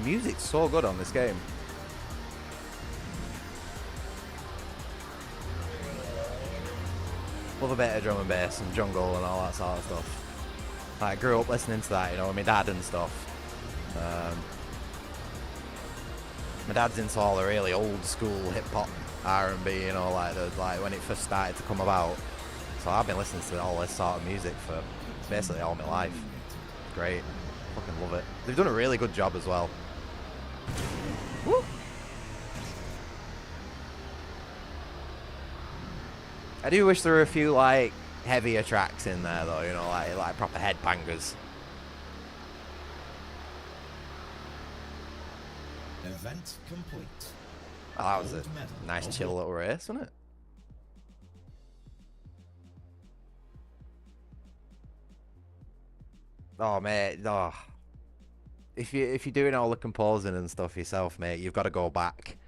music's so good on this game. Love a bit of drum and bass and jungle and all that sort of stuff. I grew up listening to that, you know, with my dad and stuff. My dad's into all the really old school hip hop, R&B, you know, like when it first started to come about. So I've been listening to all this sort of music for basically all my life. Great, fucking love it. They've done a really good job as well. Woo! I do wish there were a few like heavier tracks in there though, you know, like proper headbangers. Event complete. Oh, that was a nice chill little race, wasn't it? Oh mate, oh. If you're doing all the composing and stuff yourself, mate, you've got to go back.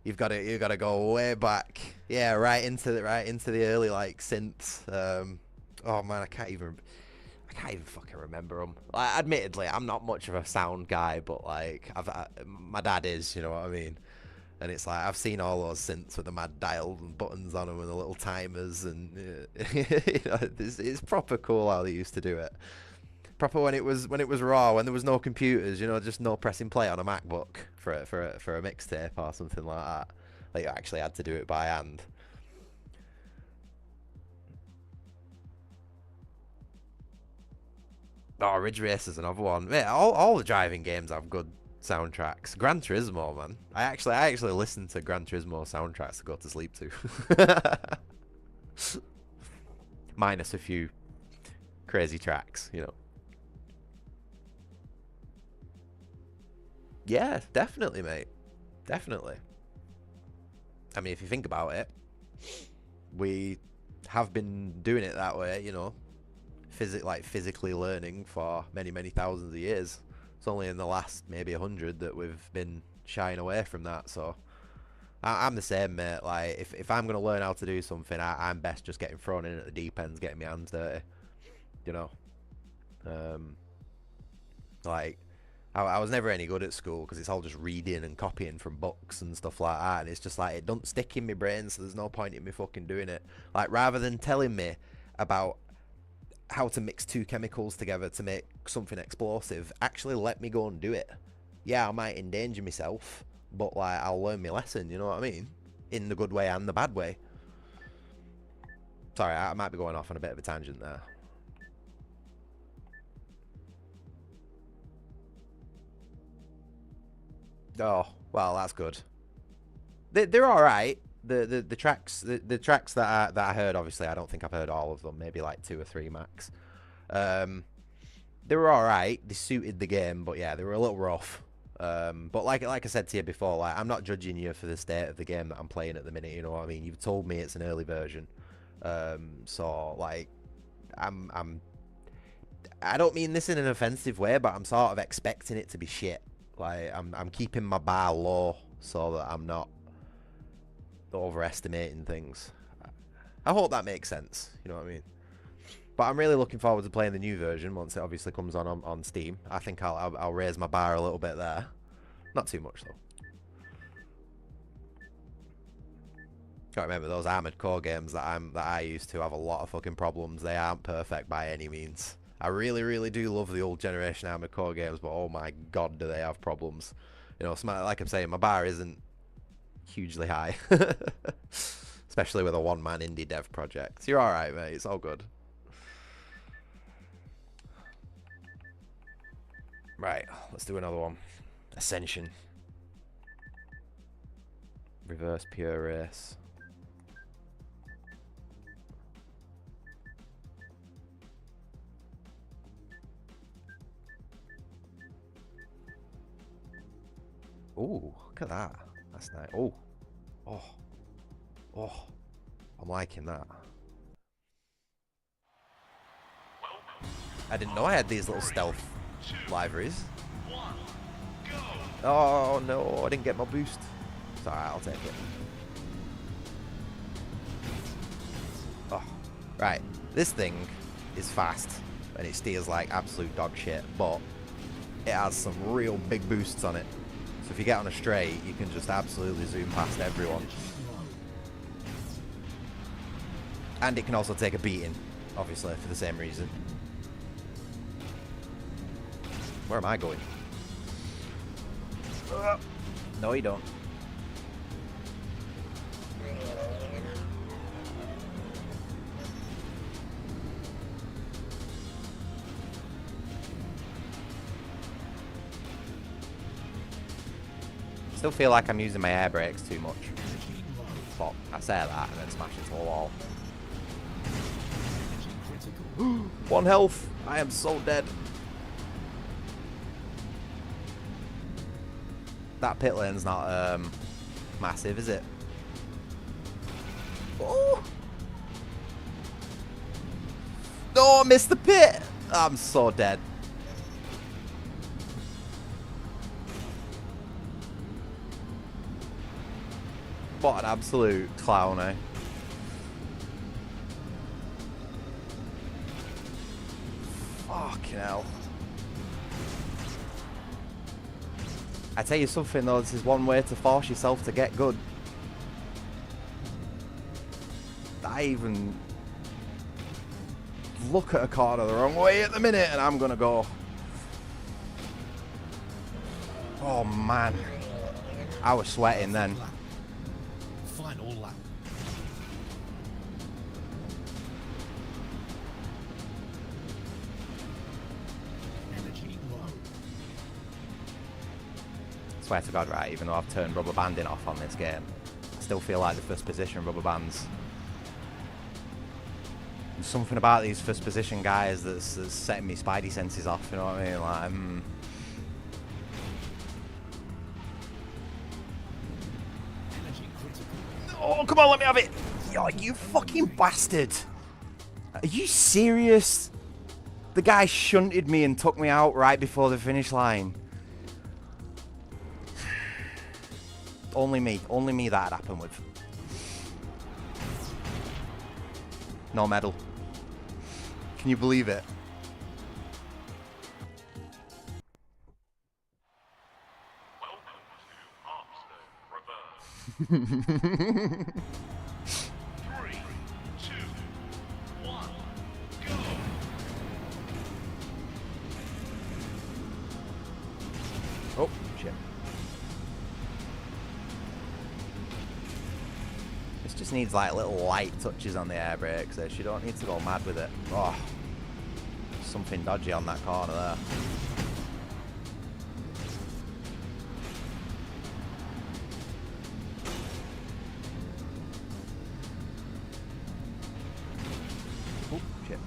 You've got to go way back. Yeah, right into the early like synths. Oh man, I can't even fucking remember them. Like, admittedly, I'm not much of a sound guy, but like my dad is, you know what I mean. And it's like I've seen all those synths with the mad dials and buttons on them and the little timers, and you know, it's proper cool how they used to do it. Proper when it was raw, when there was no computers, you know, just no pressing play on a MacBook for a mixtape or something like that. Like you actually had to do it by hand. Oh, Ridge Race is another one. Yeah, all the driving games have good soundtracks. Gran Turismo, man. I actually listen to Gran Turismo soundtracks to go to sleep to. Minus a few crazy tracks, you know. Yeah, definitely, mate. Definitely. I mean, if you think about it, we have been doing it that way, you know, physically learning for many, many thousands of years. It's only in the last maybe 100 that we've been shying away from that. So I'm the same, mate. Like, if I'm going to learn how to do something, I'm best just getting thrown in at the deep end, getting my hands dirty, you know. Like, I was never any good at school because it's all just reading and copying from books and stuff like that, and it's just like it don't stick in my brain, so there's no point in me fucking doing it. Like, rather than telling me about how to mix two chemicals together to make something explosive, actually let me go and do it. Yeah, I might endanger myself, but like I'll learn my lesson, you know what I mean? In the good way and the bad way. Sorry, I might be going off on a bit of a tangent there. Oh, well, that's good. They're all right. The tracks that I heard, obviously, I don't think I've heard all of them. Maybe like 2 or 3 max. They were all right. They suited the game, but yeah, they were a little rough. But like I said to you before, like I'm not judging you for the state of the game that I'm playing at the minute. You know what I mean? You've told me it's an early version, so like I don't mean this in an offensive way, but I'm sort of expecting it to be shit. Like I'm keeping my bar low so that I'm not overestimating things. I hope that makes sense. You know what I mean? But I'm really looking forward to playing the new version once it obviously comes on Steam. I think I'll raise my bar a little bit there. Not too much though. Can't remember those Armored Core games that I used to have a lot of fucking problems. They aren't perfect by any means. I really, really do love the old generation Armored Core games, but oh my god, do they have problems. You know, like I'm saying, my bar isn't hugely high. Especially with a one-man indie dev project. You're alright, mate. It's all good. Right, let's do another one. Ascension. Reverse pure race. Ooh, look at that. That's nice. Oh. Oh. Oh. I'm liking that. I didn't know I had these little stealth libraries. Oh no, I didn't get my boost. It's alright, I'll take it. Oh. Right. This thing is fast and it steers like absolute dog shit, but it has some real big boosts on it. So if you get on a straight, you can just absolutely zoom past everyone. And it can also take a beating, obviously, for the same reason. Where am I going? No, you don't. Still feel like I'm using my air brakes too much. But I say that and then smash into the wall. 1 health. I am so dead. That pit lane's not massive, is it? Oh! No, I missed the pit. I'm so dead. What an absolute clown, eh? Fucking hell. I tell you something though, this is one way to force yourself to get good. I even look at a corner the wrong way at the minute and I'm gonna go. Oh man. I was sweating then. Final lap. Energy low. Swear to God, right, even though I've turned rubber banding off on this game, I still feel like the first position rubber bands. There's something about these first position guys that's setting me spidey senses off, you know what I mean? Like, oh, come on, let me have it! Yo, you fucking bastard! Are you serious? The guy shunted me and took me out right before the finish line. Only me that'd happen with. No medal. Can you believe it? Welcome to Harpstone Reverse. 3, 2, 1, go! Oh, shit. This just needs like little light touches on the air brakes. You don't need to go mad with it. Oh, something dodgy on that corner there. Oh, shit.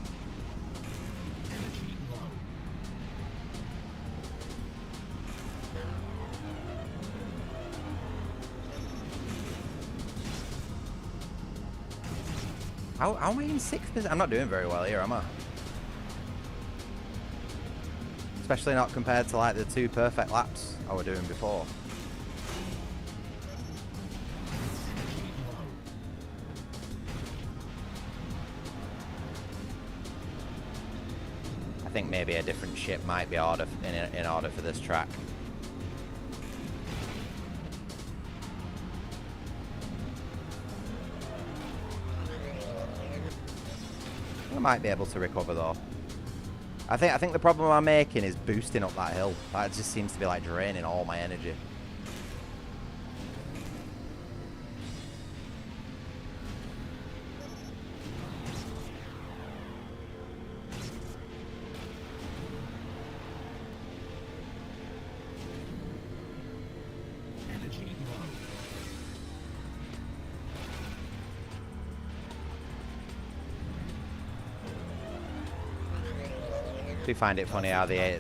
Energy low. How am I in 6th position? I'm not doing very well here, am I? Especially not compared to like the 2 perfect laps I were doing before. I think maybe a different ship might be in order for this track. I might be able to recover though. I think the problem I'm making is boosting up that hill. That just seems to be like draining all my energy. Energy low. I do find it funny how the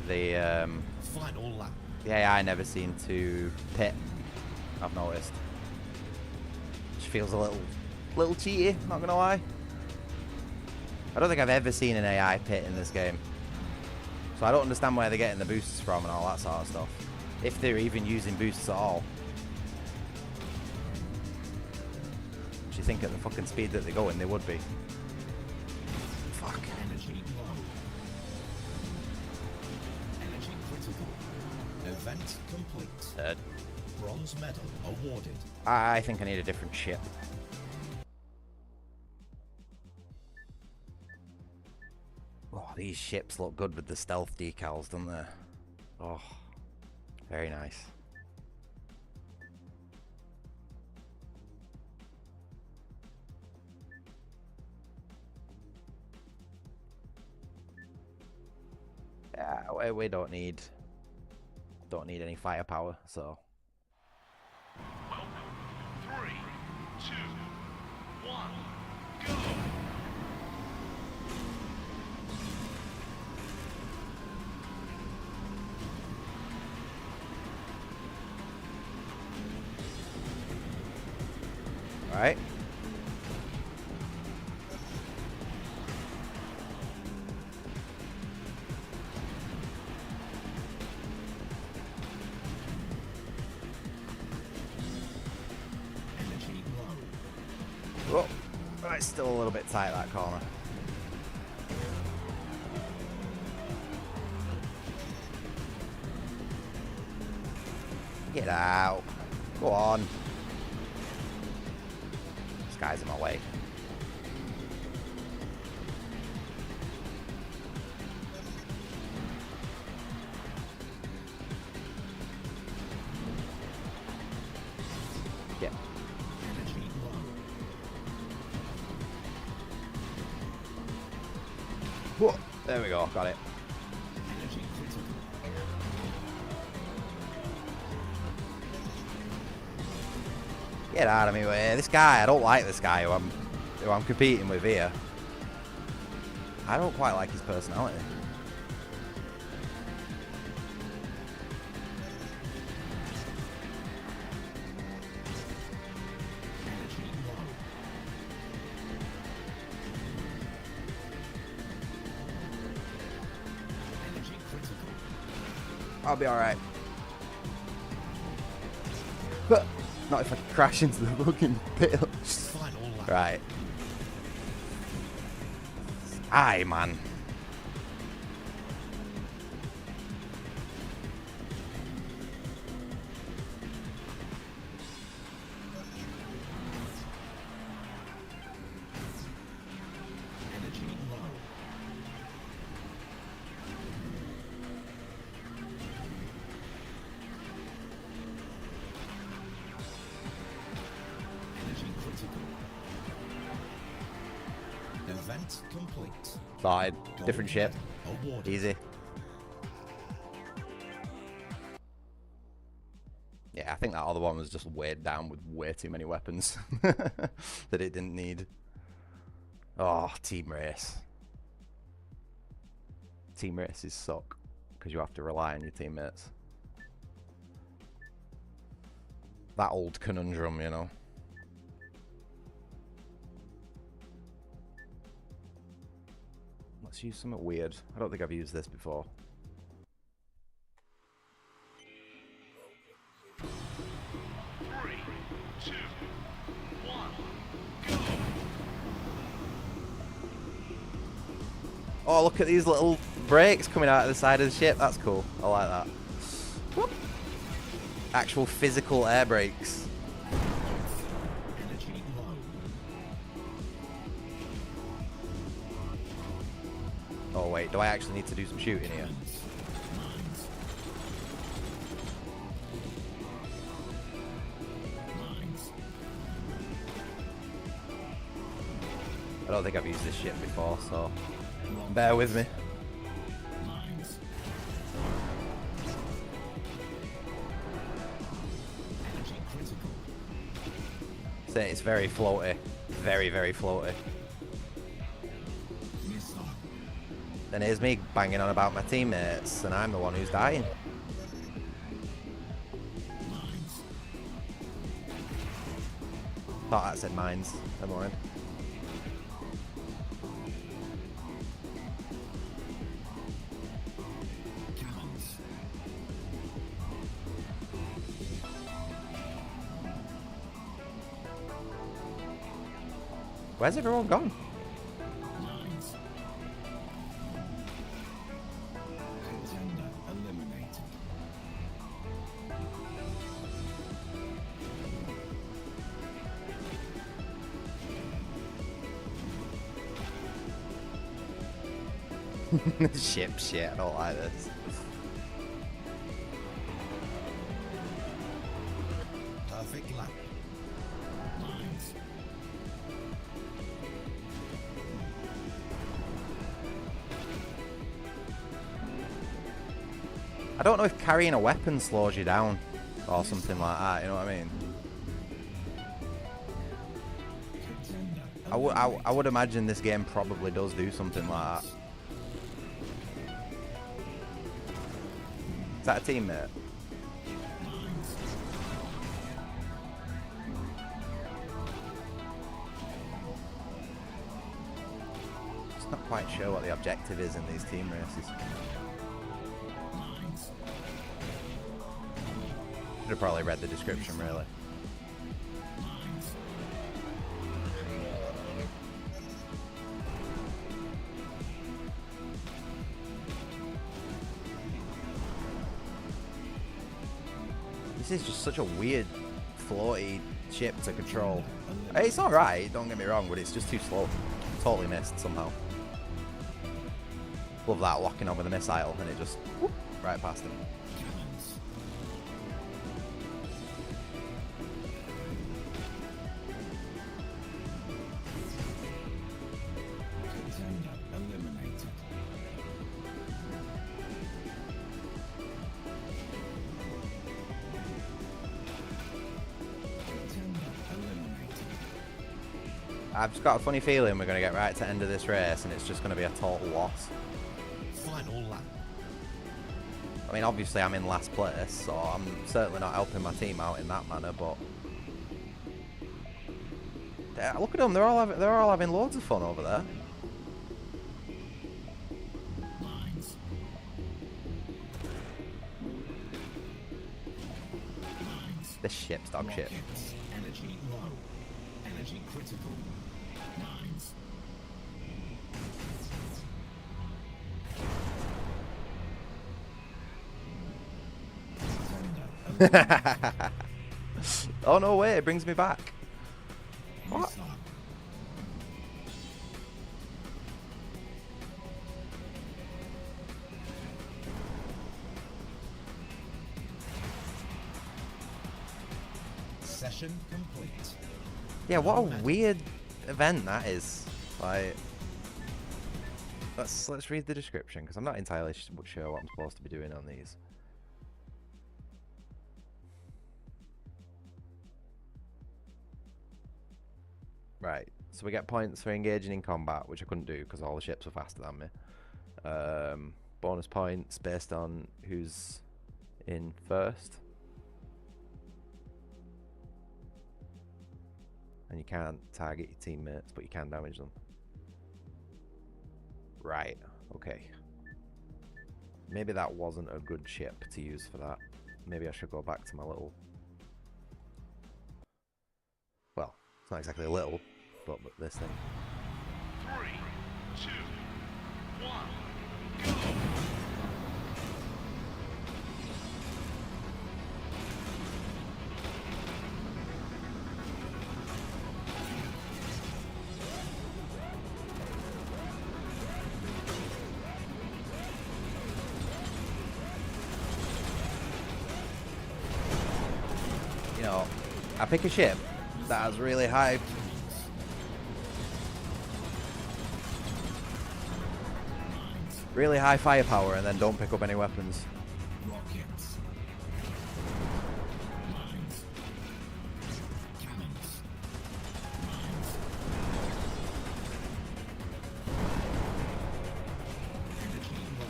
Final lap. AI never seem to pit. I've noticed. Which feels a little cheaty, not gonna lie. I don't think I've ever seen an AI pit in this game. So I don't understand where they're getting the boosts from and all that sort of stuff. If they're even using boosts at all. Do you think at the fucking speed that they're going, they would be? Fuck. Energy low. Energy critical. Event complete. Third. Bronze medal awarded. I think I need a different ship. Oh, these ships look good with the stealth decals, don't they? Oh, very nice. Yeah, we don't need any firepower, so. Welcome. 3, 2, 1, go! All right. Energy low. Oh, it's still a little bit tight, that corner. Get out. Go on. This guy's in my way. Yeah. Energy low. Whoa. There we go. Got it. Energy critical. Get out of my way. This guy, I don't like this guy who I'm competing with here. I don't quite like his personality. Energy low. Energy critical. I'll be alright. But not if I crash into the fucking pit. Final lap. Right. Aye, man. Energy low. Energy critical. Event complete. Side. Gold Different ship. medal awarded. Easy. Yeah, I think that other one was just weighed down with way too many weapons that it didn't need. Oh, team race. Team races suck because you have to rely on your teammates. That old conundrum, you know. Let's use something weird. I don't think I've used this before. 3, 2, 1, go! Oh, look at these little brakes coming out of the side of the ship. That's cool. I like that. Whoop. Actual physical air brakes. Energy low. Oh wait, do I actually need to do some shooting here? Mines. Mines. I don't think I've used this ship before, so bear with me. Mines. Energy critical. Say it's very floaty. Very, very floaty. Missile. Then here's me banging on about my teammates, and I'm the one who's dying. Mines. Thought that said mines. Never mind. Cannons. Where's everyone gone? Mines. Contender eliminated. Ship shit, I don't like this. Perfect lap. Lines. I don't know if carrying a weapon slows you down or something like that, you know what I mean? I would imagine this game probably does do something like that. Is that a teammate? Just not quite sure what the objective is in these team races. Should have probably read the description, really. This is just such a weird, floaty ship to control. It's alright, don't get me wrong, but it's just too slow. Totally missed somehow. Love that, locking on with a missile, and it just whoop, right past him. I've just got a funny feeling we're going to get right to the end of this race and it's just going to be a total loss. Final lap. I mean, obviously I'm in last place, so I'm certainly not helping my team out in that manner, but... look at them, they're all having loads of fun over there. Lines. Lines. This ship's dog shit. Rockets. Energy low. Energy critical. Lines. Oh no way, it brings me back. What? Missile. Session complete. Yeah, what a weird event that is. Like, let's read the description because I'm not entirely sure what I'm supposed to be doing on these. Right, so we get points for engaging in combat, which I couldn't do because all the ships were faster than me. Bonus points based on who's in first. And you can't target your teammates, but you can damage them. Right, okay. Maybe that wasn't a good ship to use for that. Maybe I should go back to my little... Well, it's not exactly a little, but this thing. 3, 2, 1, go! You know, I pick a ship that has really high... really high firepower and then don't pick up any weapons. Rockets. Lines. Cannons. Lines. Energy low.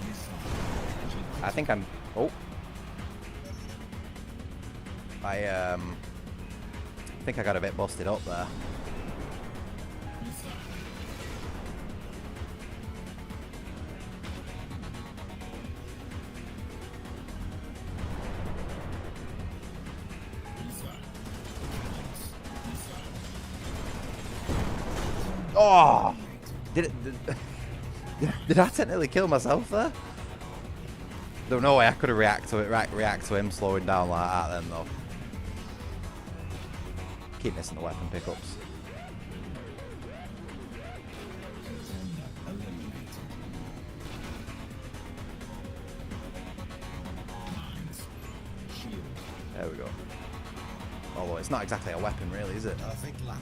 Missile. Energy I think I'm... Oh. I think I got a bit busted up there. missile. Missile. Cannons. Missile. Oh! Did I technically kill myself there? There's no way I could have react to him slowing down like that then though. Keep missing the weapon pickups. but it's not exactly a weapon, really, is it? Perfect lap.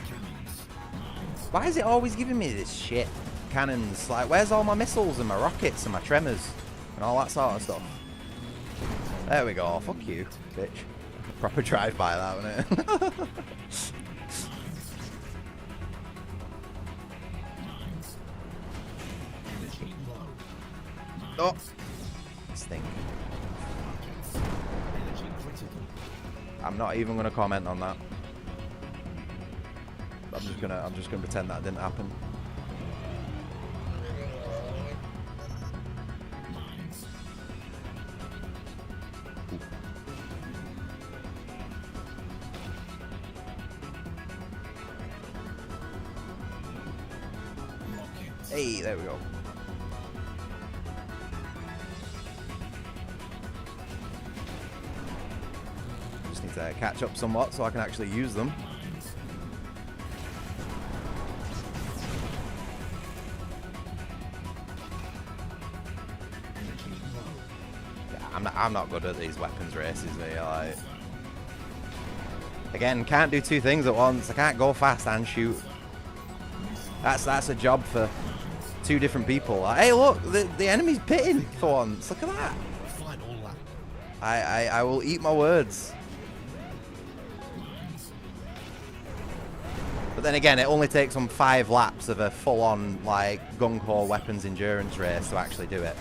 Cannons. Mines. Why is it always giving me this shit? Cannons. Like, where's all my missiles and my rockets and my tremors and all that sort of stuff? There we go. Fuck you, bitch. Proper drive-by that, wasn't it? Mines. Energy low. Oh, stink. Rockets. Energy critical. I'm not even gonna comment on that. I'm just gonna pretend that didn't happen. Mines. Rockets. Hey, there we go. Just need to catch up somewhat so I can actually use them. Mines. Energy low. Yeah, I'm not good at these weapons races. Like, again, can't do two things at once. I can't go fast and shoot. That's a job for two different people. Like, hey, look, the enemy's pitting for once. Look at that. Final lap. I will eat my words. Mines. But then again, it only takes them 5 laps of a full-on, like, gung-ho weapons endurance race to actually do it.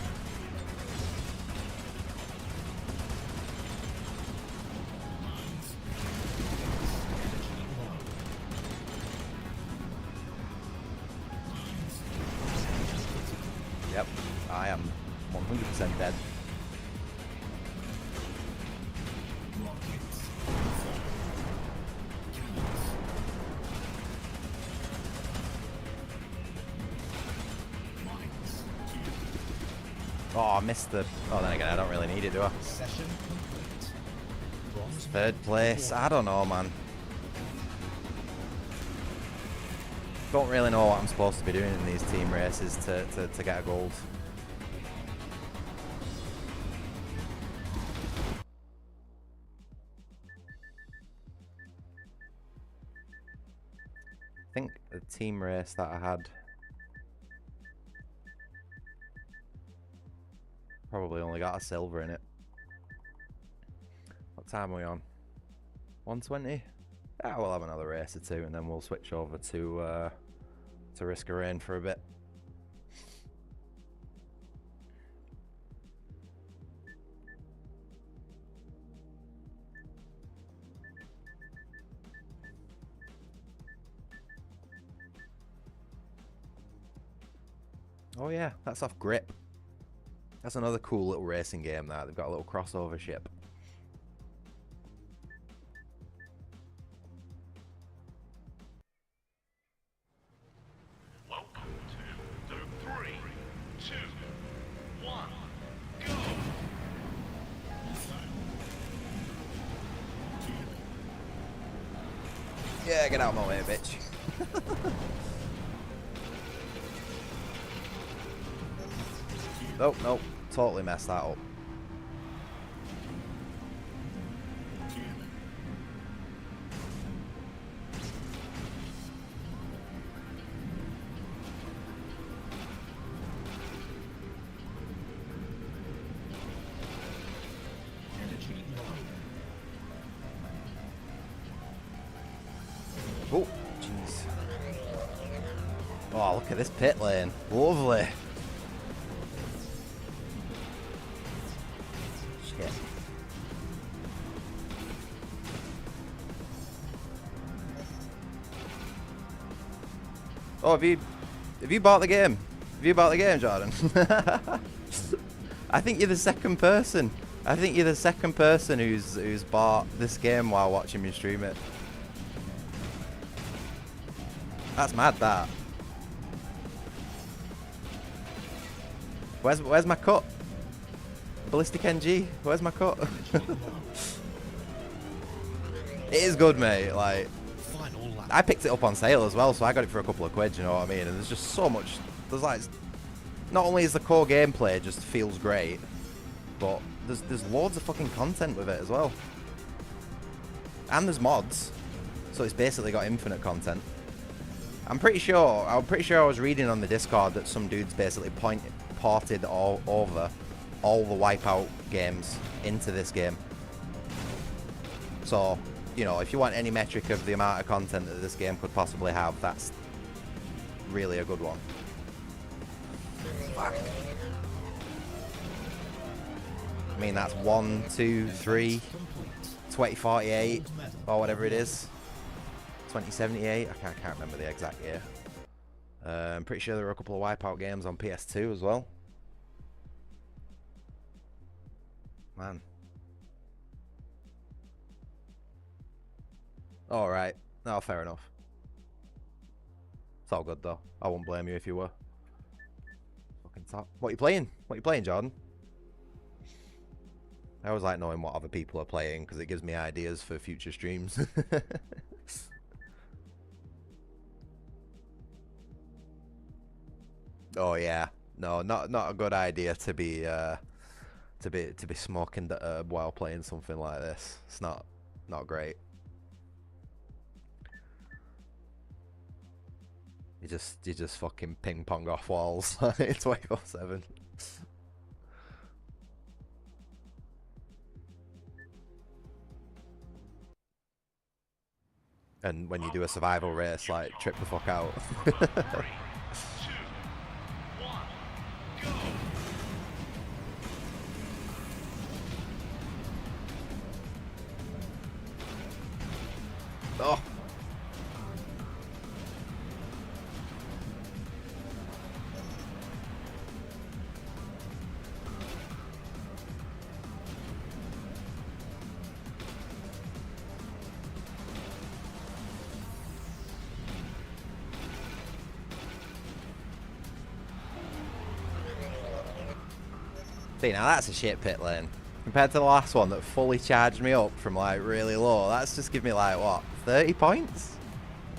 Yep, I am 100% dead. Rockets. Cannons. Mines. Oh, I missed the... Oh, then again, I don't really need it, do I? Session complete. Bronze 3rd place. I don't know, man. Don't really know what I'm supposed to be doing in these team races to get a gold. I think the team race that I had probably only got a silver in it. What time are we on? 120? Yeah, we'll have another race or two and then we'll switch over to Risk of Rain for a bit. Oh yeah, that's off Grip. That's another cool little racing game there. They've got a little crossover ship. Welcome to the 3, 2, 1, go! Yeah, get out of my way, bitch. Nope, nope. Totally messed that up. energy low. Oh, jeez. Oh, look at this pit lane. Lovely. Shit. Oh, have you bought the game? Have you bought the game, Jordan? I think you're the second person. I think you're the second person who's bought this game while watching me stream it. That's mad, that. Where's my cut? BallisticNG, where's my cut? Energy low. It is good, mate. Like, Final lap. I picked it up on sale as well, so I got it for a couple of quid, you know what I mean? And there's just so much, there's like, not only is the core gameplay just feels great, but there's loads of fucking content with it as well. And there's mods, so it's basically got infinite content. I'm pretty sure I was reading on the Discord that some dudes basically ported over all the Wipeout games into this game. So, you know, if you want any metric of the amount of content that this game could possibly have, that's really a good one. Fuck. I mean, that's 1, 2, 3, 2048, or whatever it is. 2078, I can't remember the exact year. I'm pretty sure there were a couple of Wipeout games on PS2 as well. Man. Alright. No, fair enough. It's all good though. I won't blame you if you were. Fucking top. What are you playing? What are you playing, Jordan? I always like knowing what other people are playing because it gives me ideas for future streams. Oh yeah, no, not a good idea to be smoking the herb while playing something like this. It's not great. You just fucking ping pong off walls 24/7. And when you do a survival race, like trip the fuck out. 3, 2, 1, go! Oh. See, now that's a shit pit lane. Compared to the last one that fully charged me up from like really low, that's just give me like, what, 30 points?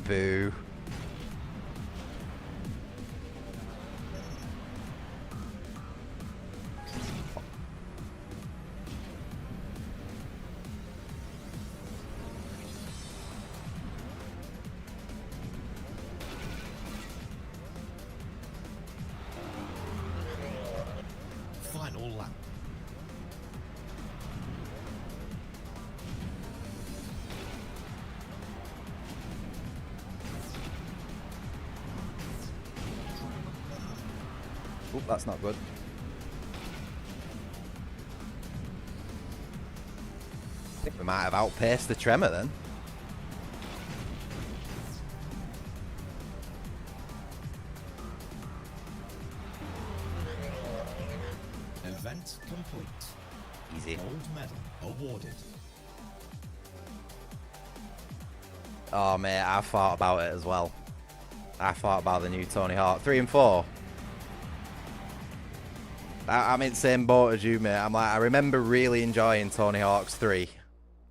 Boo. Final lap. Oop, that's not good. I think we might have outpaced the tremor then. Event complete. Easy. Gold medal awarded. Oh mate, I thought about it as well. I thought about the new Tony Hawk 3 and 4. I'm in the same boat as you, mate. I'm like, I remember really enjoying Tony Hawk's 3.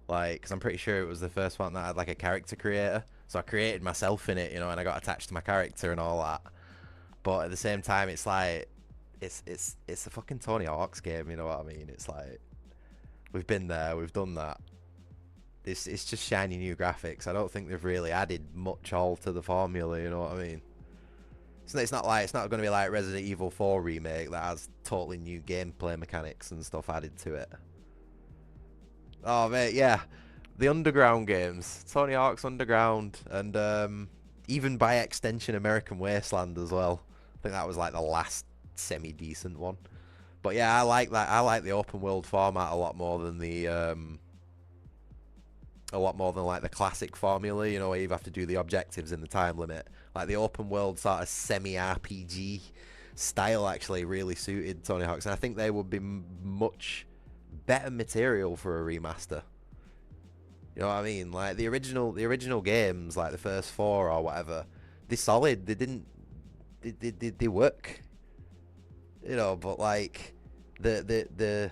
Like, because I'm pretty sure it was the first one that had like a character creator. So I created myself in it, you know, and I got attached to my character and all that. But at the same time, it's like, it's a fucking Tony Hawk's game, you know what I mean? It's like, we've been there, we've done that. It's just shiny new graphics. I don't think they've really added much all to the formula, you know what I mean? It's not going to be like Resident Evil 4 remake that has totally new gameplay mechanics and stuff added to it. Oh mate, yeah, the Underground games, Tony Hawk's Underground, and even by extension American Wasteland as well. I think that was like the last semi-decent one. But yeah, I like that. I like the open world format a lot more than like the classic formula, you know, where you have to do the objectives in the time limit. Like the open world sort of semi-RPG style actually really suited Tony Hawk's, and I think they would be much better material for a remaster. You know what I mean? Like the original games, like the first 4 or whatever, they're solid. They work. You know, but like the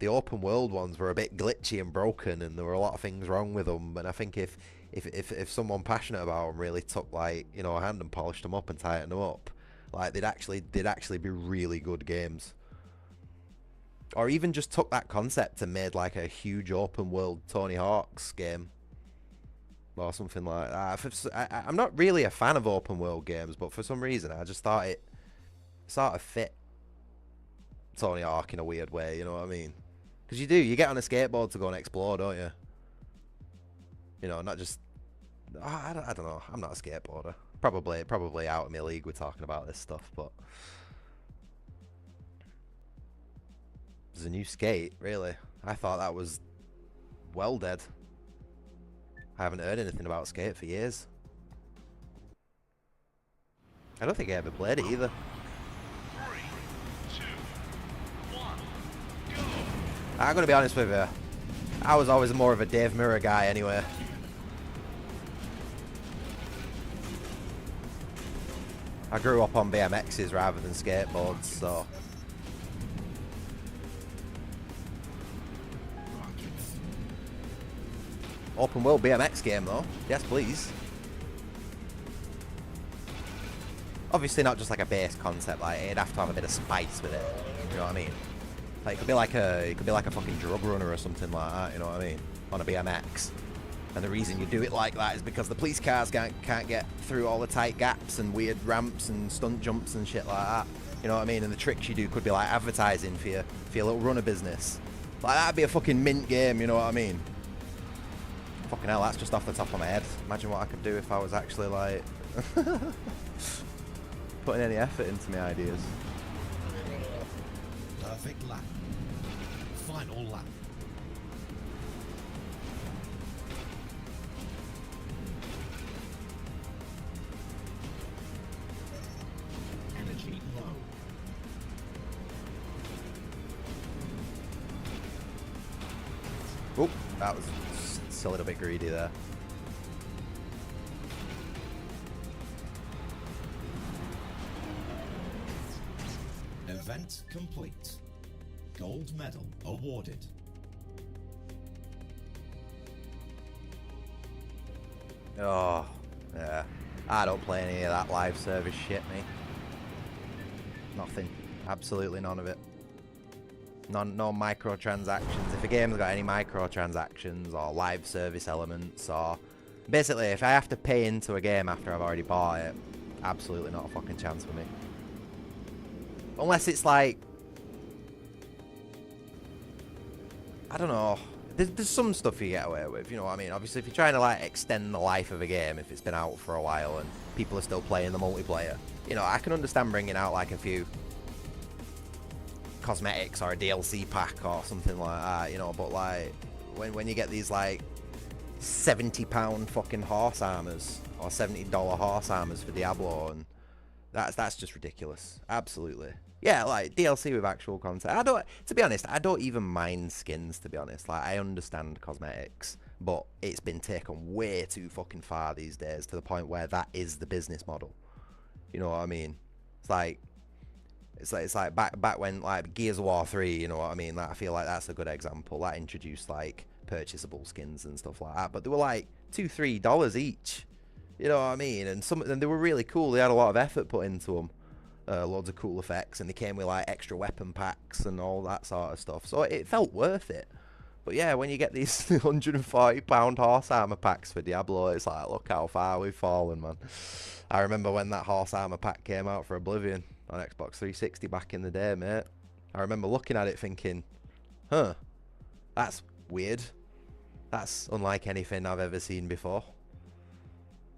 open world ones were a bit glitchy and broken, and there were a lot of things wrong with them. And I think if if someone passionate about them really took like, you know, a hand and polished them up and tightened them up, like they'd actually be really good games. Or even just took that concept and made like a huge open world Tony Hawk's game or something like that. I'm not really a fan of open world games, but for some reason I just thought it sort of fit Tony Hawk in a weird way, you know what I mean? Because you get on a skateboard to go and explore, don't you? You know, not just... I don't know, I'm not a skateboarder. Probably out of my league with talking about this stuff, but... There's a new skate, really. I thought that was well dead. I haven't heard anything about skate for years. I don't think I ever played it either. 3, 2, 1, go! I'm gonna be honest with you. I was always more of a Dave Mirra guy anyway. I grew up on BMXs rather than skateboards, so... Open world BMX game though. Yes, please. Obviously not just like a base concept, like it'd have to have a bit of spice with it. You know what I mean? Like it could be like a fucking drug runner or something like that, you know what I mean? On a BMX. And the reason you do it like that is because the police cars can't get through all the tight gaps and weird ramps and stunt jumps and shit like that. You know what I mean? And the tricks you do could be like advertising for your little runner business. Like that'd be a fucking mint game, you know what I mean? Fucking hell, that's just off the top of my head. Imagine what I could do if I was actually like putting any effort into my ideas. Perfect lap. Final lap. Energy low. Oh, that was a little bit greedy there. Event complete. Gold medal awarded. Oh, yeah. I don't play any of that live service shit, mate. Nothing. Absolutely none of it. No microtransactions. If a game's got any microtransactions or live service elements, or basically if I have to pay into a game after I've already bought it, absolutely not a fucking chance for me. Unless it's like, I don't know, there's some stuff you get away with, you know what I mean? Obviously if you're trying to like extend the life of a game, if it's been out for a while and people are still playing the multiplayer, you know, I can understand bringing out like a few cosmetics or a DLC pack or something like that, you know, but like when you get these like £70 fucking horse armors or $70 horse armors for Diablo, and that's just ridiculous. Absolutely. Yeah, like DLC with actual content. To be honest, I don't even mind skins, to be honest. Like I understand cosmetics, but it's been taken way too fucking far these days to the point where that is the business model. You know what I mean? It's like back when like Gears of War 3, you know what I mean? Like I feel like that's a good example. That introduced like purchasable skins and stuff like that, but they were like $2-3 each. You know what I mean? And some of them, they were really cool. They had a lot of effort put into them. Loads of cool effects, and they came with like extra weapon packs and all that sort of stuff. So it felt worth it. But yeah, when you get these £140 horse armor packs for Diablo, it's like, look how far we've fallen, man. I remember when that horse armor pack came out for Oblivion on Xbox 360 back in the day, mate. I remember looking at it thinking, huh, that's weird. That's unlike anything I've ever seen before.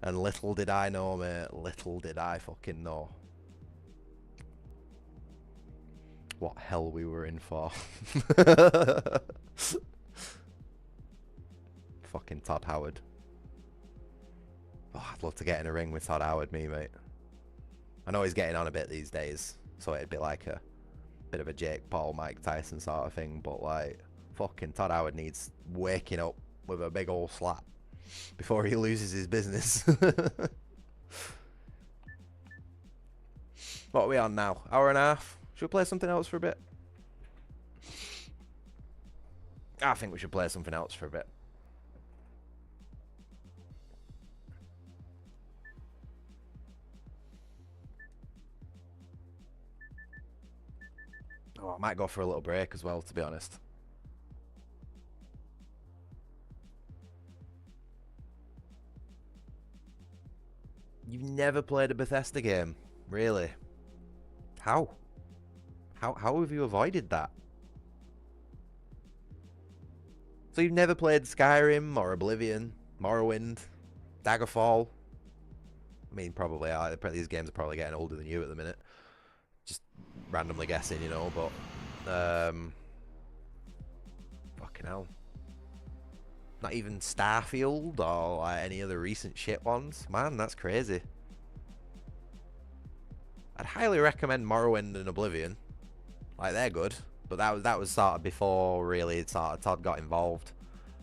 And little did I know, mate. Little did I fucking know what hell we were in for. Fucking Todd Howard. Oh, I'd love to get in a ring with Todd Howard, me, mate. I know he's getting on a bit these days, so it'd be like a bit of a Jake Paul, Mike Tyson sort of thing, but like, fucking Todd Howard needs waking up with a big old slap before he loses his business. What are we on now? Hour and a half? Should we play something else for a bit? I think we should play something else for a bit. Oh, I might go for a little break as well, to be honest. You've never played a Bethesda game? Really? How? How have you avoided that? So you've never played Skyrim or Oblivion, Morrowind, Daggerfall? I mean, probably are. These games are probably getting older than you at the minute. Just randomly guessing, you know, but... fucking hell. Not even Starfield or like, any other recent shit ones? Man, that's crazy. I'd highly recommend Morrowind and Oblivion. Like, they're good. But that was sort of before, really, sort of Todd got involved.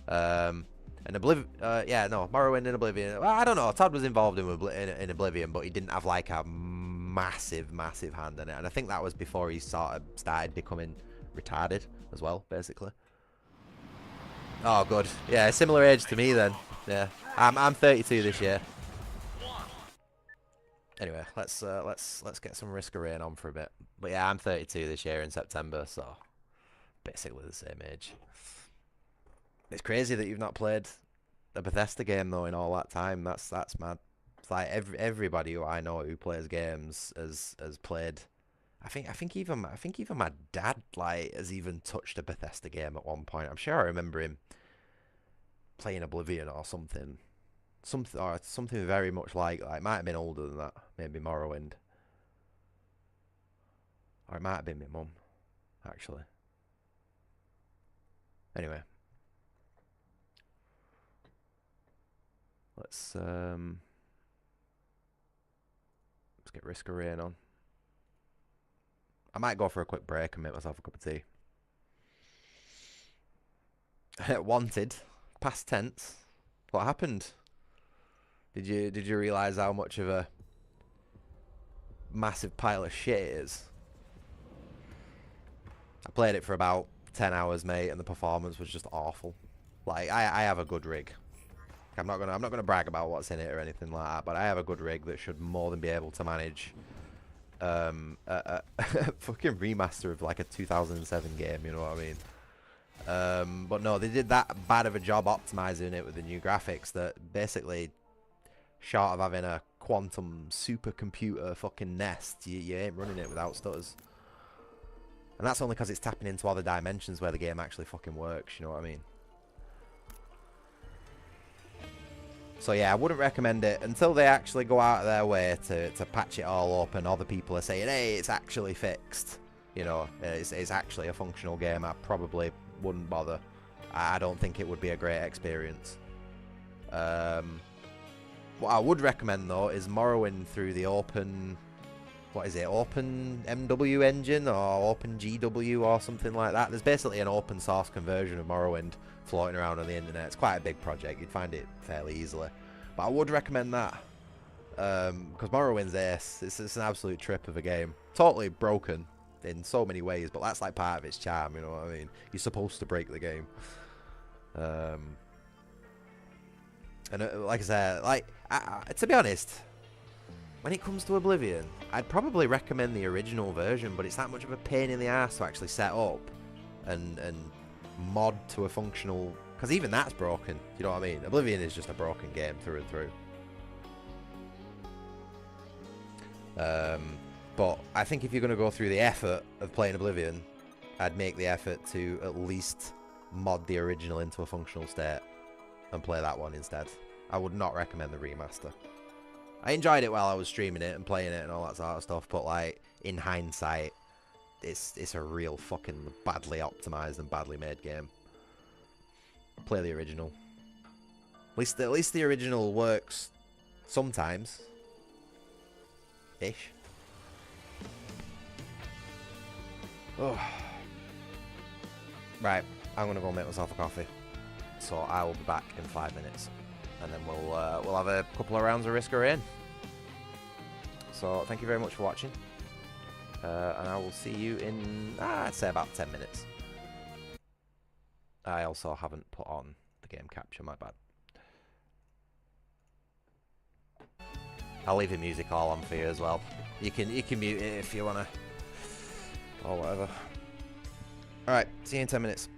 And Morrowind and Oblivion. Well, I don't know. Todd was involved in Oblivion, but he didn't have like a massive hand in it. And I think that was before he sort of started becoming retarded as well, basically. Oh, good. Yeah, similar age to me then. Yeah, I'm 32 this year. Anyway, let's get some Risk of Rain on for a bit. But yeah, I'm 32 this year in September, so basically the same age. It's crazy that you've not played a Bethesda game though in all that time. That's mad. It's like everybody who I know who plays games has played. I think even my dad like has even touched a Bethesda game at one point. I'm sure I remember him playing Oblivion or something. Something very much like might have been older than that, maybe Morrowind. Or it might have been my mum, actually. Anyway. Let's get Risk of Rain on. I might go for a quick break and make myself a cup of tea. Wanted. Past tense. What happened? Did you realise how much of a massive pile of shit it is? I played it for about 10 hours, mate, and the performance was just awful. Like I have a good rig. I'm not gonna brag about what's in it or anything like that, but I have a good rig that should more than be able to manage a fucking remaster of like a 2007 game, you know what I mean? But no, they did that bad of a job optimizing it with the new graphics that basically, short of having a quantum supercomputer fucking nest, you ain't running it without stutters. And that's only because it's tapping into other dimensions where the game actually fucking works, you know what I mean? So yeah, I wouldn't recommend it until they actually go out of their way to patch it all up and other people are saying, hey, it's actually fixed. You know, it's actually a functional game. I probably wouldn't bother. I don't think it would be a great experience. What I would recommend though is Morrowind through the open... What is it? Open MW engine or Open GW or something like that. There's basically an open source conversion of Morrowind floating around on the internet. It's quite a big project. You'd find it fairly easily. But I would recommend that. Because Morrowind's ace. It's an absolute trip of a game. Totally broken in so many ways, but that's like part of its charm, you know what I mean? You're supposed to break the game. And like I said, to be honest, when it comes to Oblivion, I'd probably recommend the original version, but it's that much of a pain in the ass to actually set up and mod to a functional... Because even that's broken, you know what I mean? Oblivion is just a broken game through and through. But I think if you're going to go through the effort of playing Oblivion, I'd make the effort to at least mod the original into a functional state and play that one instead. I would not recommend the remaster. I enjoyed it while I was streaming it and playing it and all that sort of stuff, but like in hindsight, it's a real fucking badly optimized and badly made game. Play the original. At least the original works sometimes. Ish. Oh. Right, I'm gonna go make myself a coffee. So I will be back in 5 minutes. And then we'll have a couple of rounds of Risk of Rain. So thank you very much for watching. And I will see you in, I'd say about 10 minutes. I also haven't put on the game capture, my bad. I'll leave the music all on for you as well. You can mute it if you wanna, or whatever. Alright, see you in 10 minutes.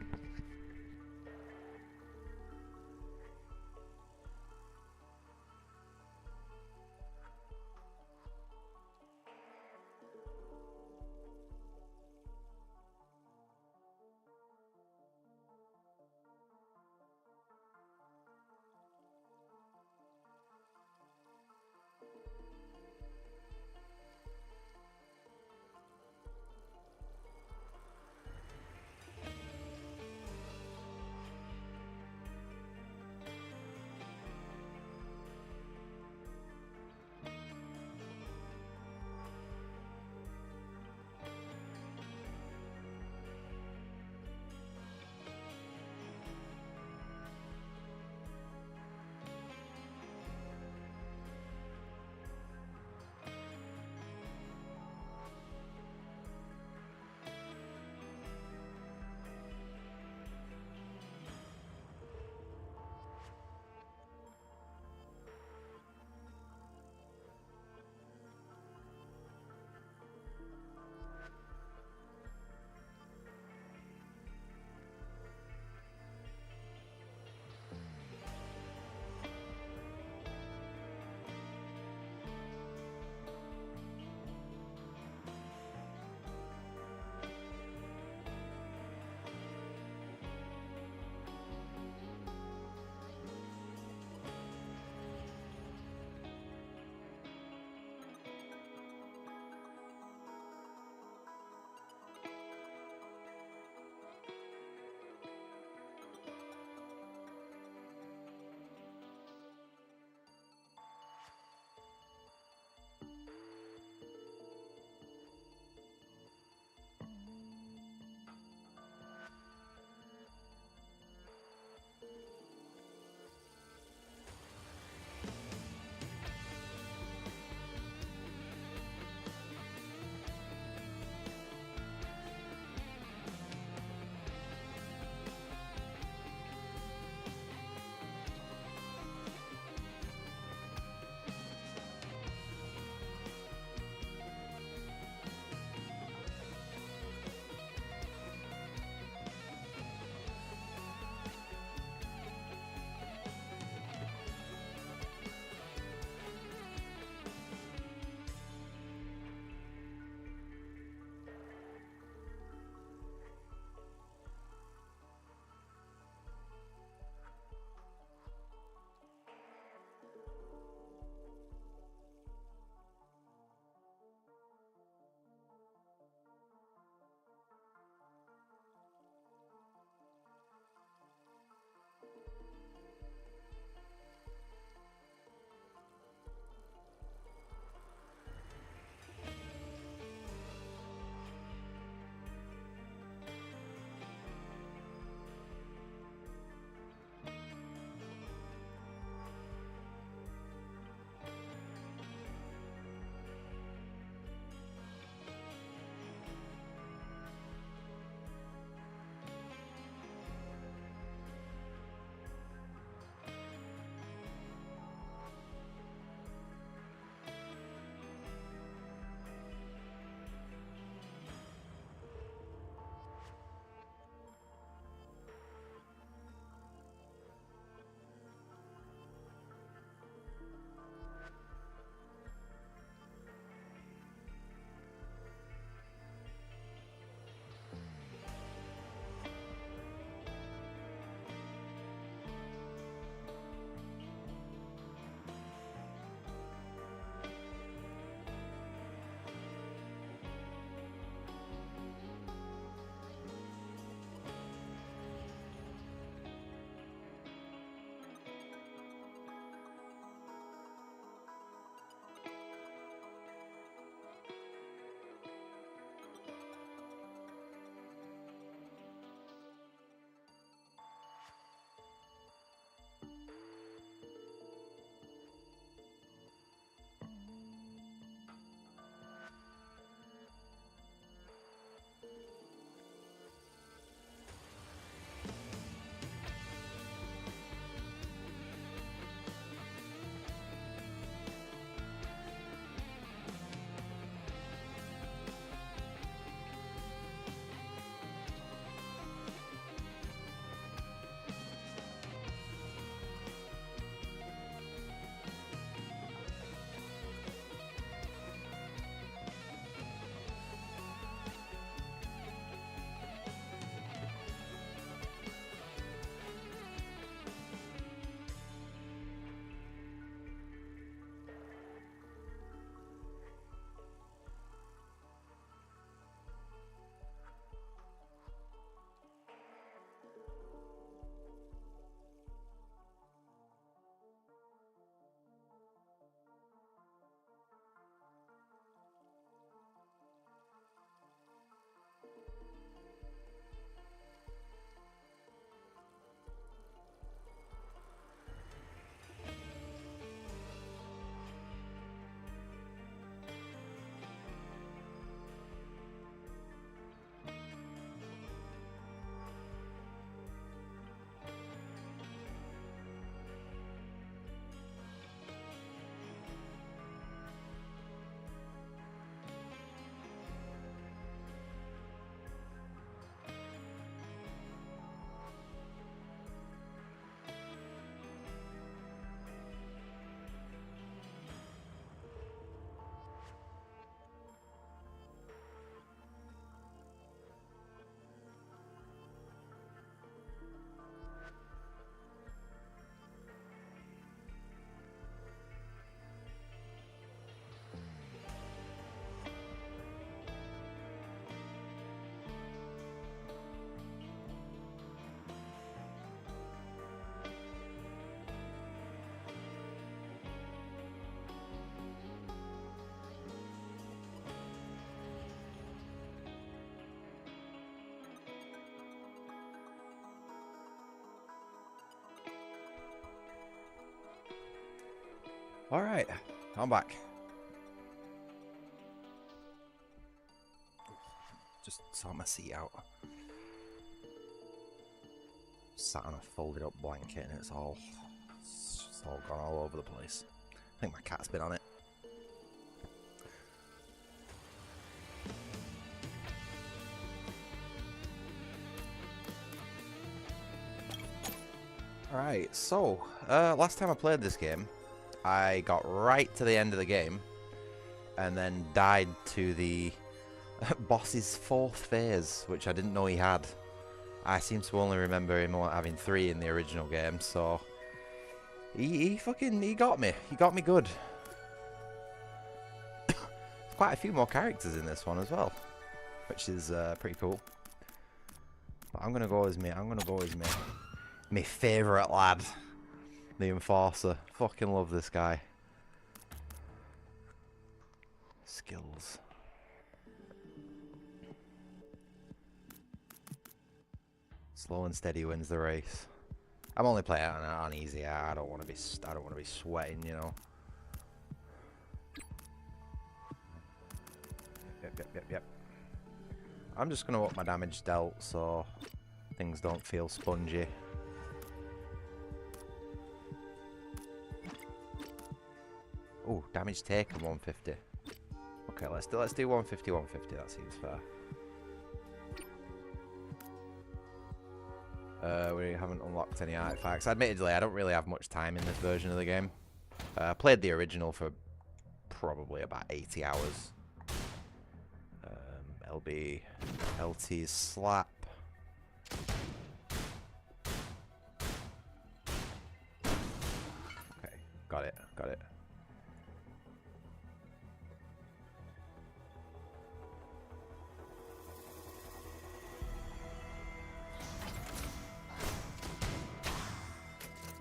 Alright, I'm back. Just sort my seat out. Sat on a folded up blanket and it's all gone all over the place. I think my cat's been on it. Alright, so, last time I played this game, I got right to the end of the game, and then died to the boss's 4th phase, which I didn't know he had. I seem to only remember him having 3 in the original game, so he got me. He got me good. There's quite a few more characters in this one as well, which is pretty cool. But I'm gonna go as me. My favourite lad, the Enforcer. Fucking love this guy. Skills. Slow and steady wins the race. I'm only playing on easy. I don't want to be sweating, you know. Yep. I'm just gonna up my damage dealt so things don't feel spongy. Oh, damage taken 150. Okay, let's do 150, 150. That seems fair. We haven't unlocked any artifacts. Admittedly, I don't really have much time in this version of the game. I played the original for probably about 80 hours. LB, LT slap. Okay, got it.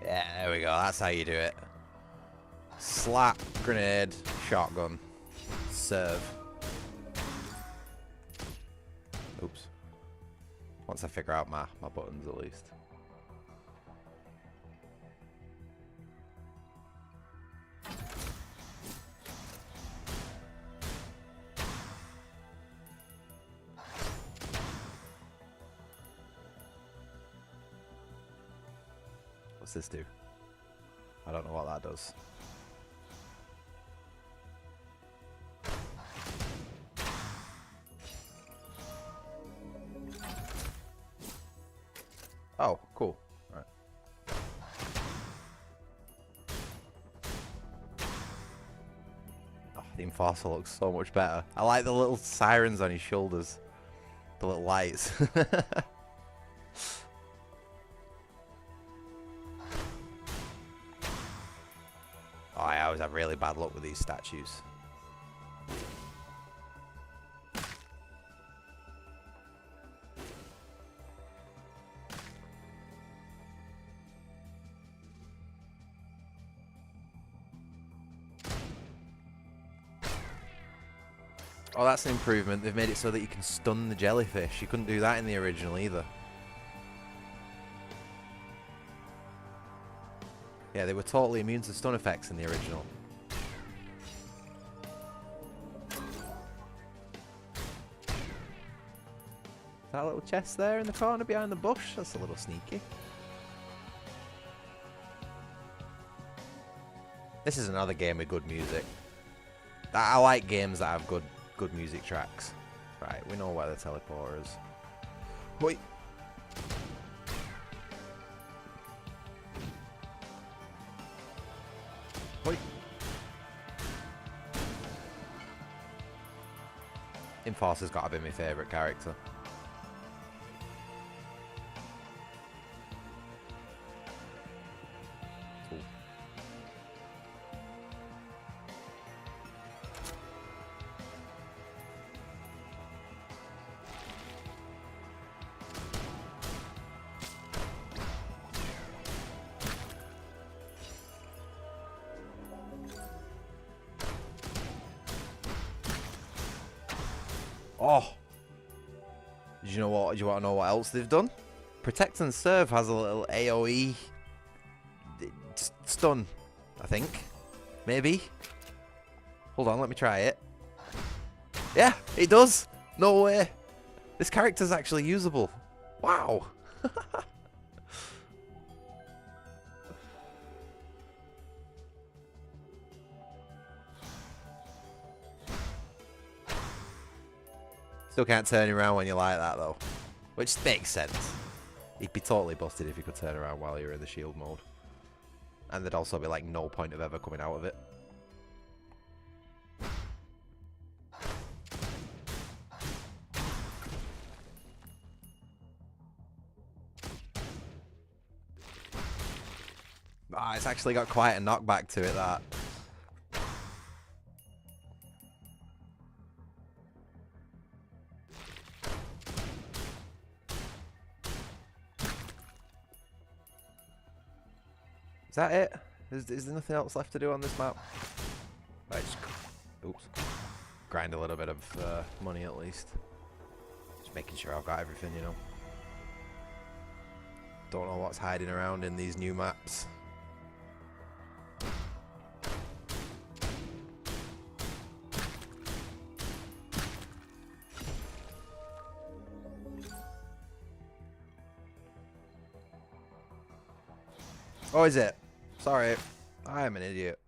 Yeah, there we go. That's how you do it. Slap, grenade, shotgun, serve. Oops. Once I figure out my buttons at least. What's this do? I don't know what that does. Oh, cool. Right. Oh, the Enforcer looks so much better. I like the little sirens on his shoulders. The little lights. Oh, I always have really bad luck with these statues. Oh, that's an improvement. They've made it so that you can stun the jellyfish. You couldn't do that in the original either. Yeah, they were totally immune to stun effects in the original. That little chest there in the corner behind the bush, that's a little sneaky. This is another game with good music. I like games that have good music tracks. Right, we know where the teleporter is. Wait. Wait. Enforcer's gotta be my favourite character. Cool. Oh! Do you know what? Do you want to know what else they've done? Protect and Serve has a little AoE stun, I think. Maybe. Hold on, let me try it. Yeah, it does. No way. This character's actually usable. Wow. Still can't turn him around when you like that though. Which makes sense. He'd be totally busted if he could turn around while you're in the shield mode. And there'd also be like no point of ever coming out of it. Ah, it's actually got quite a knockback to it, that. Is that it? Is there nothing else left to do on this map? Right, just, oops. Grind a little bit of money at least. Just making sure I've got everything, you know. Don't know what's hiding around in these new maps. Oh, is it? Sorry. I am an idiot.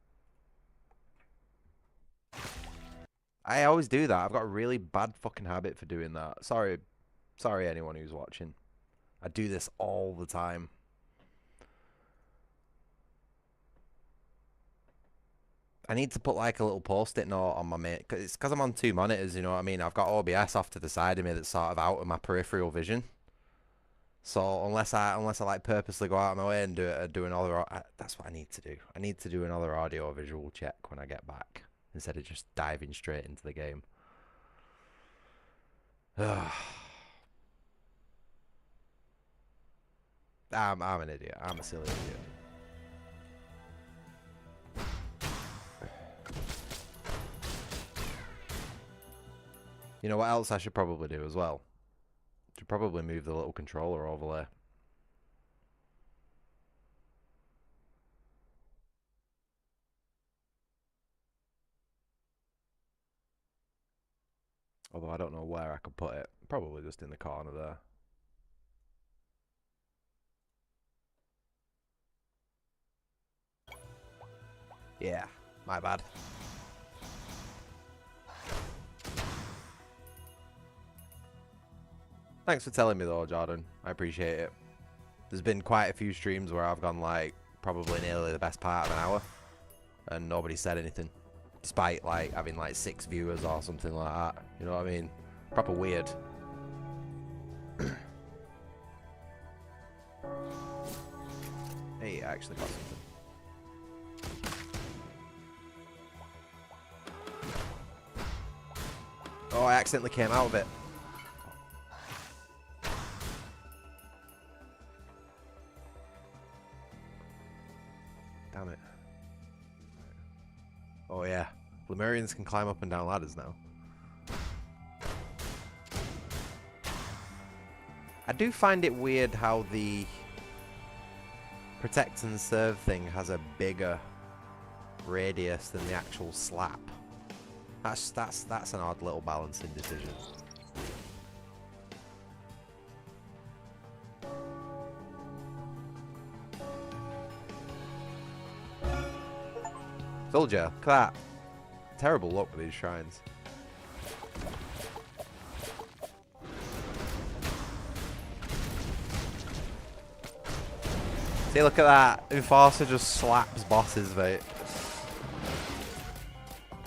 I always do that. I've got a really bad fucking habit for doing that. Sorry. Sorry, anyone who's watching. I do this all the time. I need to put like a little post-it note on my mate. It's because I'm on two monitors, you know what I mean? I've got OBS off to the side of me that's sort of out of my peripheral vision. So unless I like purposely go out of my way and do another, that's what I need to do. I need to do another audio visual check when I get back instead of just diving straight into the game. I'm an idiot. I'm a silly idiot. You know what else I should probably do as well? Should probably move the little controller over there. Although I don't know where I could put it. Probably just in the corner there. Yeah, my bad. Thanks for telling me though, Jordan. I appreciate it. There's been quite a few streams where I've gone like probably nearly the best part of an hour and nobody said anything. Despite like having like 6 viewers or something like that. You know what I mean? Proper weird. Hey, I actually got something. Oh, I accidentally came out of it. Damn it. Oh yeah. Lemurians can climb up and down ladders now. I do find it weird how the protect and serve thing has a bigger radius than the actual slap. That's an odd little balancing decision. Told ya, look at that. Terrible luck with these shrines. See, look at that. Enforcer just slaps bosses, mate.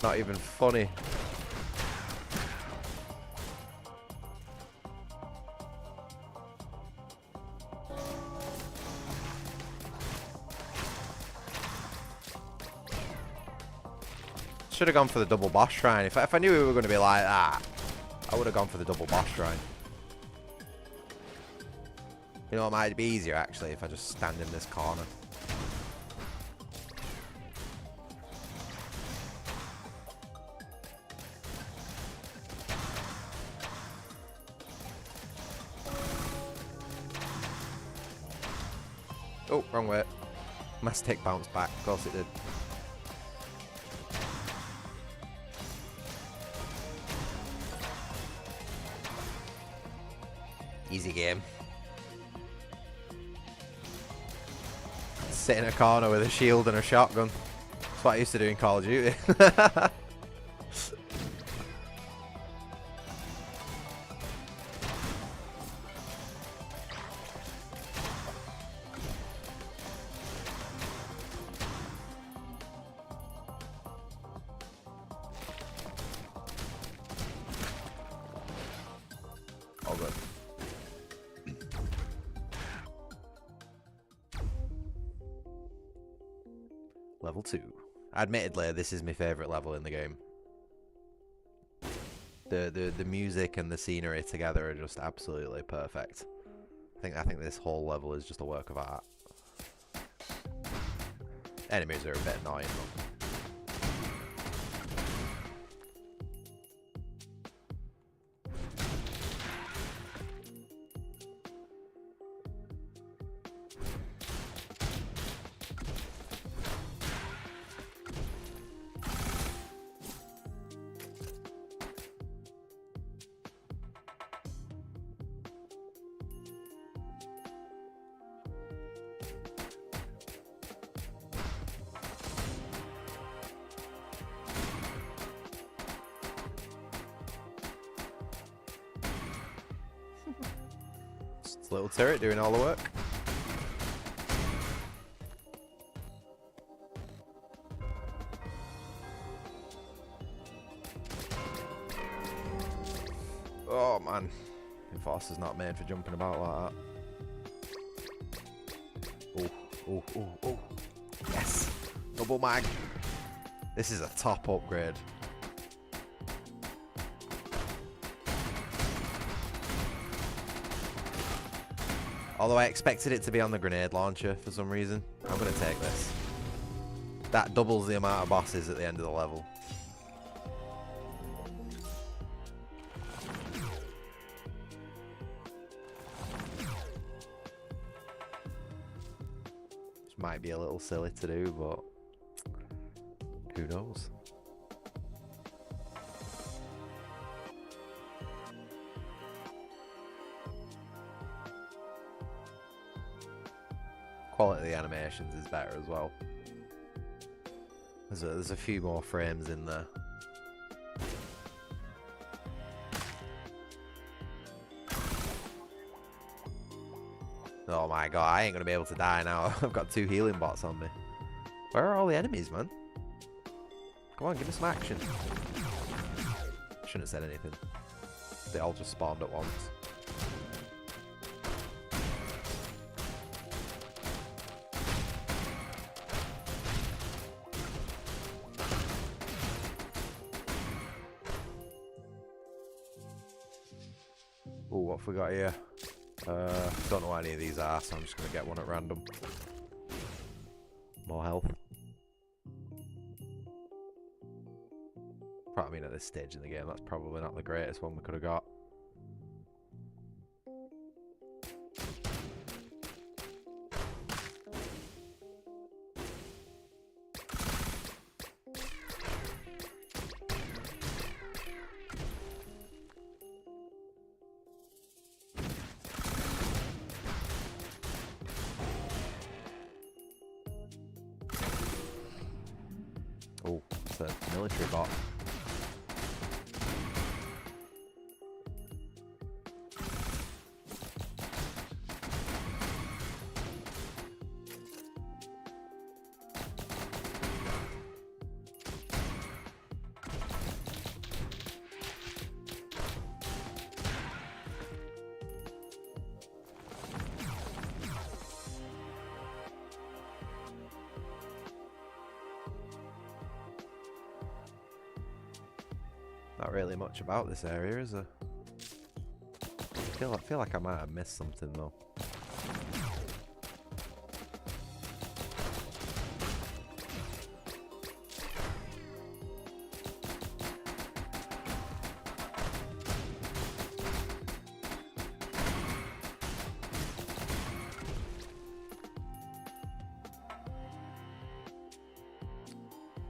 Not even funny. Should have gone for the double boss shrine. If I knew we were going to be like that, I would have gone for the double boss shrine. You know, it might be easier actually if I just stand in this corner. Oh, wrong way. Mass tick bounced back. Of course it did. Easy game. Sit in a corner with a shield and a shotgun. That's what I used to do in Call of Duty. All good. Level 2. Admittedly, this is my favourite level in the game. The music and the scenery together are just absolutely perfect. I think this whole level is just a work of art. Enemies are a bit annoying though. Just a little turret doing all the work. Oh man, Enforcer's not made for jumping about like that. Oh, oh, oh, oh. Yes! Double mag! This is a top upgrade. Although I expected it to be on the grenade launcher for some reason. I'm going to take this. That doubles the amount of bosses at the end of the level. Which might be a little silly to do, but who knows? Quality of the animations is better as well. There's a few more frames in there. Oh my god, I ain't gonna be able to die now. I've got 2 healing bots on me. Where are all the enemies, man? Come on, give me some action. Shouldn't have said anything. They all just spawned at once. Oh, what have we got here? Don't know what any of these are, so I'm just going to get one at random. More health. I mean, at this stage in the game, that's probably not the greatest one we could have got. Oh, it's a military bot. Not really much about this area, is there? I feel like I might have missed something though.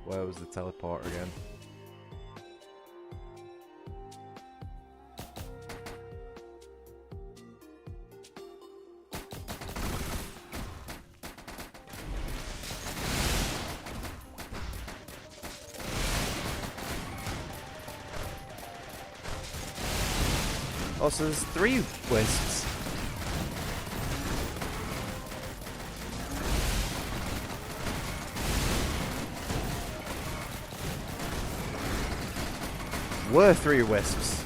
Where was the teleporter again? Oh, so there's 3 wisps. Were 3 wisps.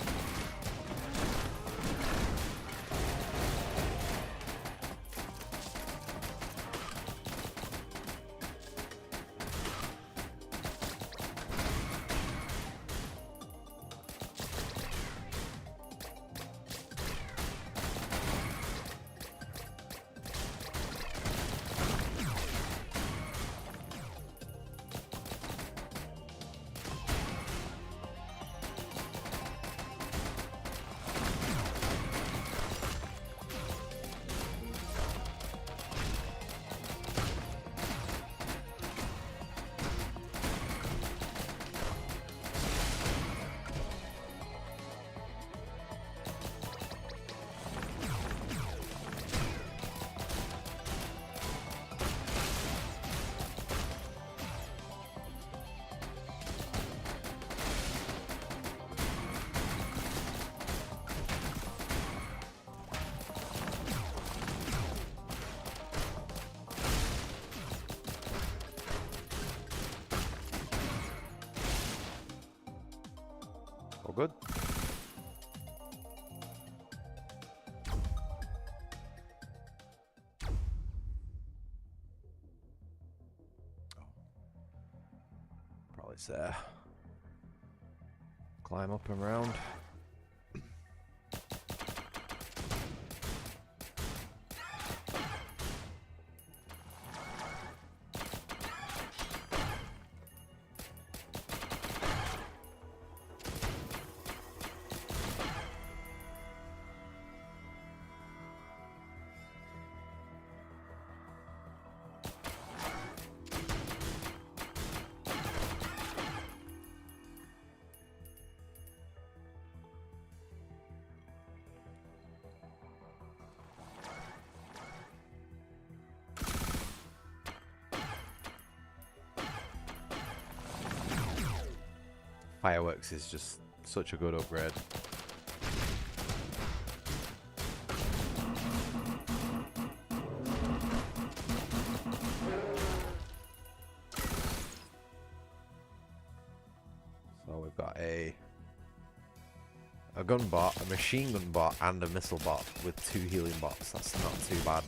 All good. Probably climb up and around. Fireworks is just such a good upgrade. So we've got a gun bot, a machine gun bot, and a missile bot with 2 healing bots. That's not too bad.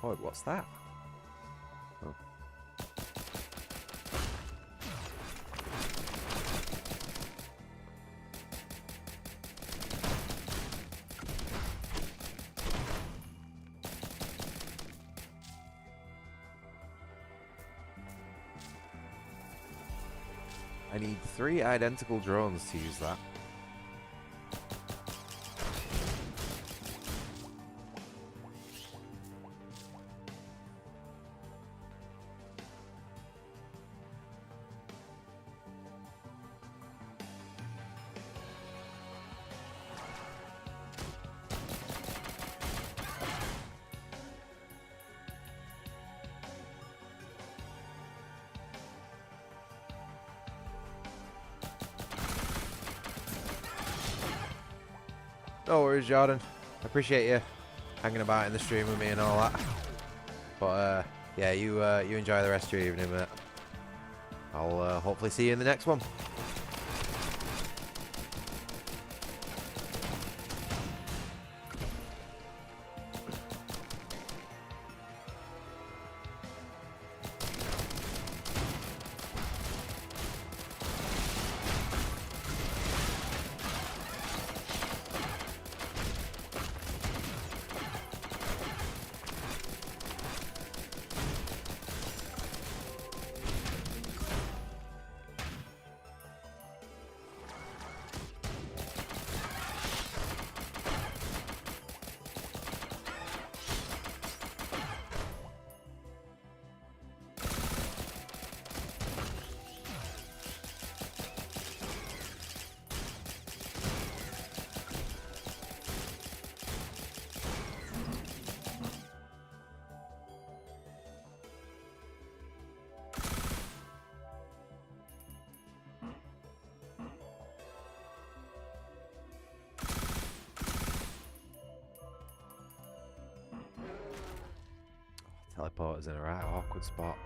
Oh, what's that? Oh. I need 3 identical drones to use that. No worries, Jordan. I appreciate you hanging about in the stream with me and all that. But yeah, you enjoy the rest of your evening, mate. I'll hopefully see you in the next one. Teleporter's in a right awkward spot.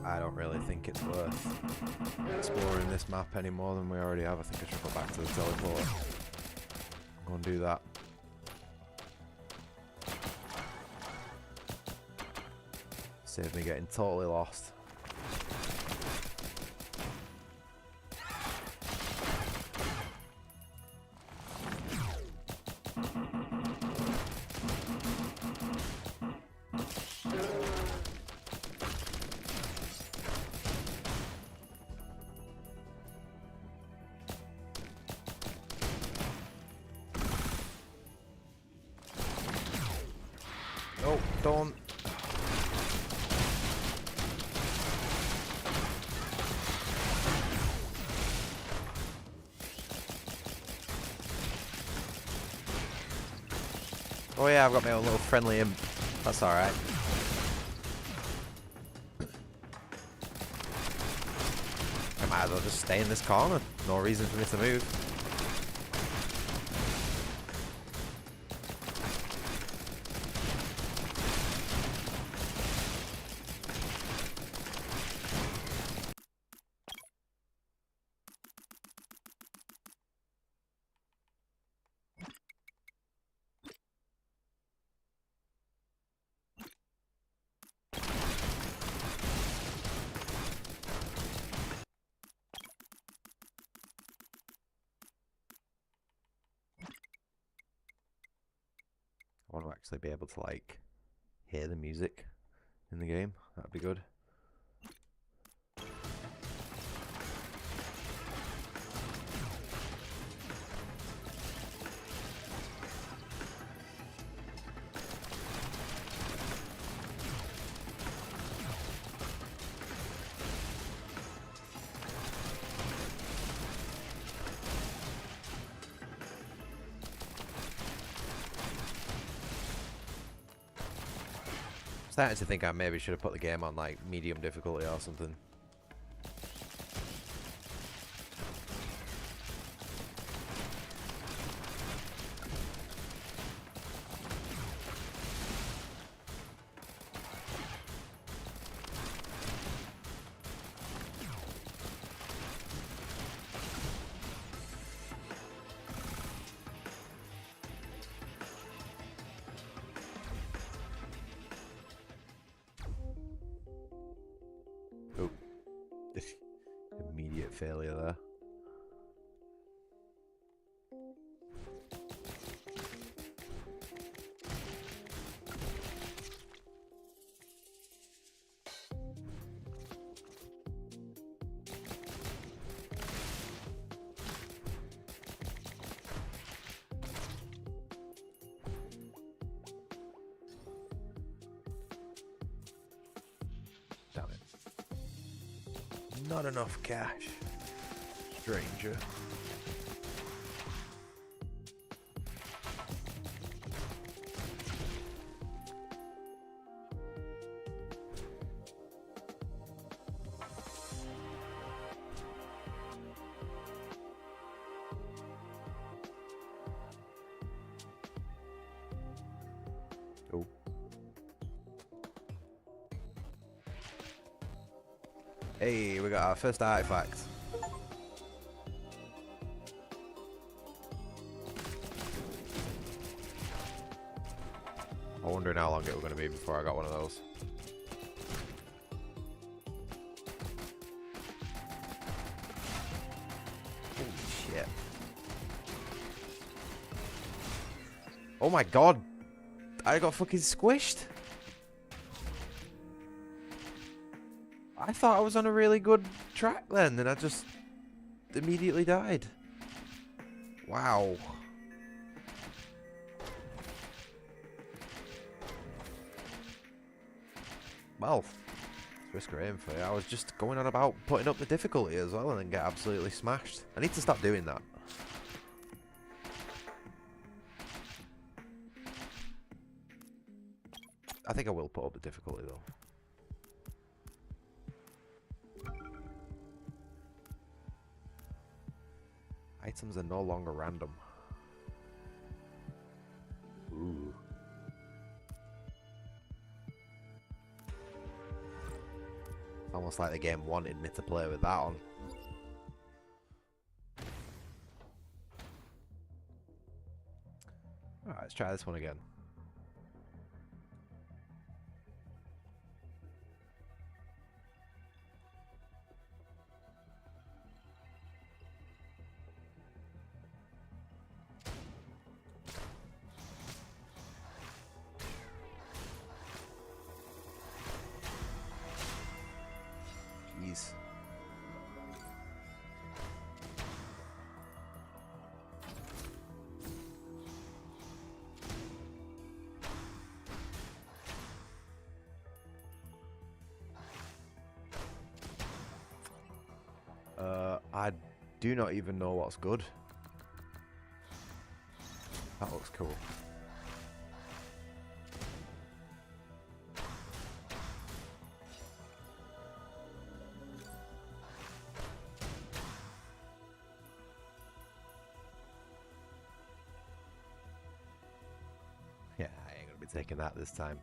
I don't really think it's worth exploring this map any more than we already have. I think I should go back to the teleporter. Go and do that. Save me getting totally lost. Oh, don't. Oh yeah, I've got my own little friendly imp. That's alright. I might as well just stay in this corner. No reason for me to move. I want to actually be able to like hear the music in the game. That'd be good. Starting to think I maybe should have put the game on like medium difficulty or something. Oh, immediate failure there. Damn it. Not enough cash, stranger. Oh. Hey, we got our first artifact. I'm wondering how long it was going to be before I got one of those. Holy shit. Yeah. Oh my god! I got fucking squished! I thought I was on a really good track then, and I just immediately died. Wow. Well, risk of aim for you. I was just going on about putting up the difficulty as well and then get absolutely smashed. I need to stop doing that. I think I will put up the difficulty though. Items are no longer random. Ooh. Almost like the game wanted me to play with that on. Alright, let's try this one again. Jeez. I do not even know what's good. That looks cool. Yeah, I ain't gonna be taking that this time.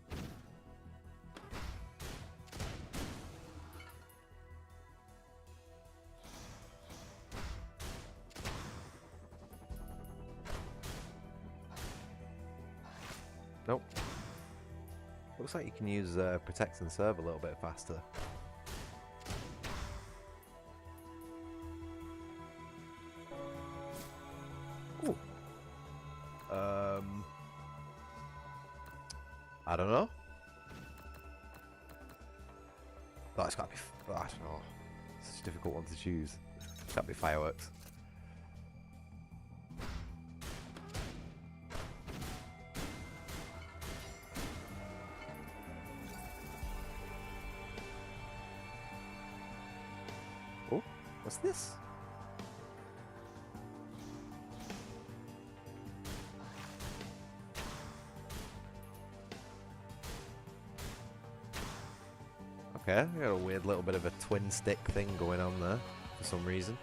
Nope. Looks like you can use protect and serve a little bit faster. Ooh. I don't know. Oh, it's gotta be. I don't know. It's such a difficult one to choose. It's gotta be fireworks. Oh, what's this? Okay, we got a weird little bit of a twin stick thing going on there for some reason.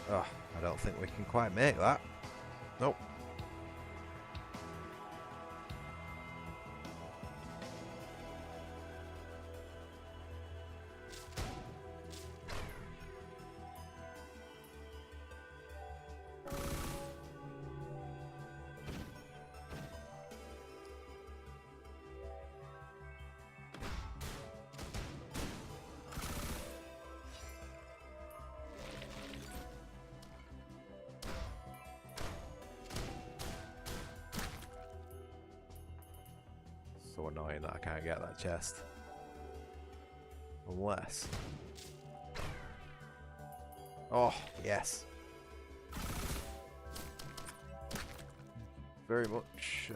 Oh, I don't think we can quite make that. Nope. So annoying that I can't get that chest. Unless... Oh, yes. Very much.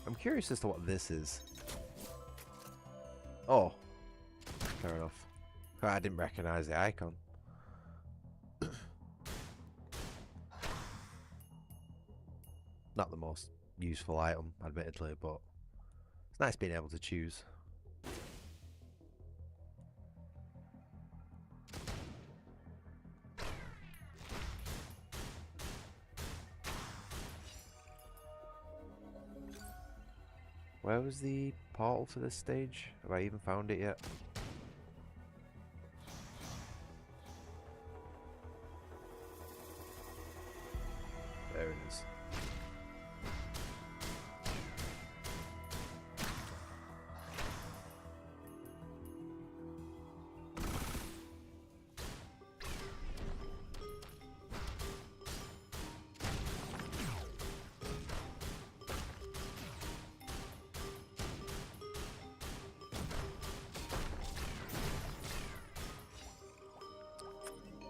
I'm curious as to what this is. Oh. Fair enough. I didn't recognize the icon. Not the most useful item, admittedly, but It's nice being able to choose. Where was the portal for this stage? Have I even found it yet? There it is.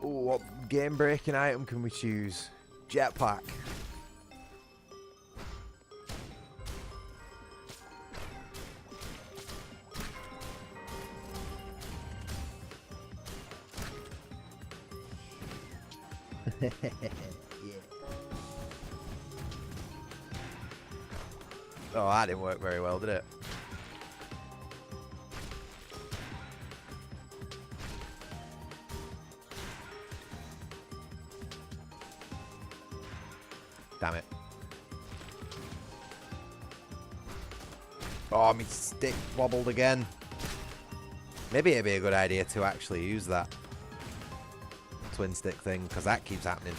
Ooh, what game-breaking item can we choose? Jetpack. Yeah. Oh, that didn't work very well, did it? Damn it. Oh, my stick wobbled again. Maybe it'd be a good idea to actually use that twin stick thing, because that keeps happening.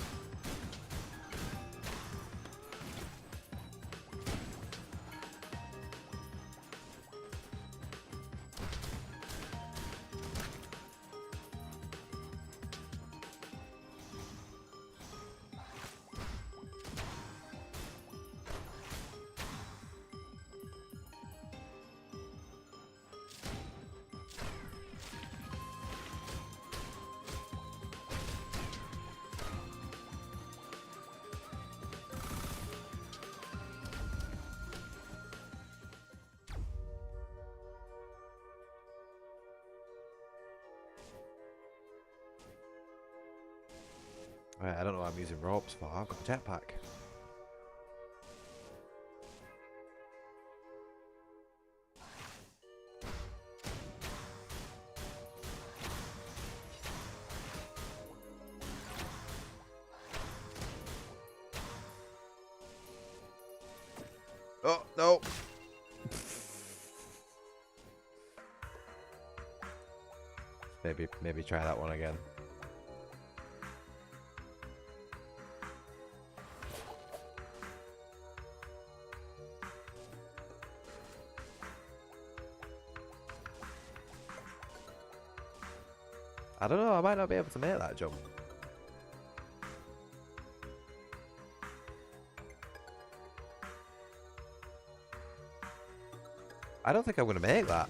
Right, I don't know what I'm using ropes for. I've got a jetpack. Oh, no. Maybe try that one again. I don't know, I might not be able to make that jump. I don't think I'm going to make that.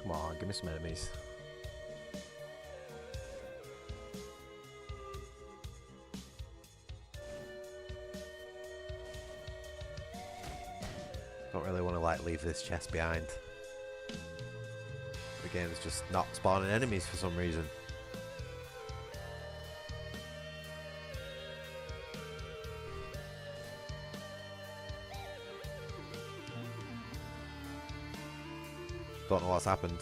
Come on, give me some enemies. Don't really want to like leave this chest behind. The game's just not spawning enemies for some reason. Don't know what's happened.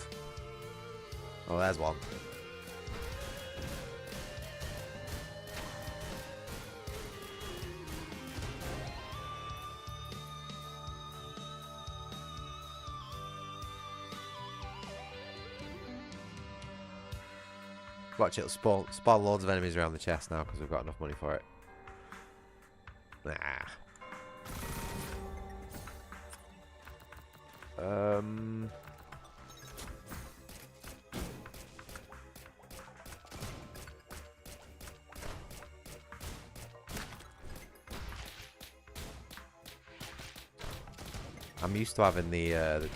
Oh, there's one. Watch, it'll spawn loads of enemies around the chest now because we've got enough money for it. Nah. I'm used to having the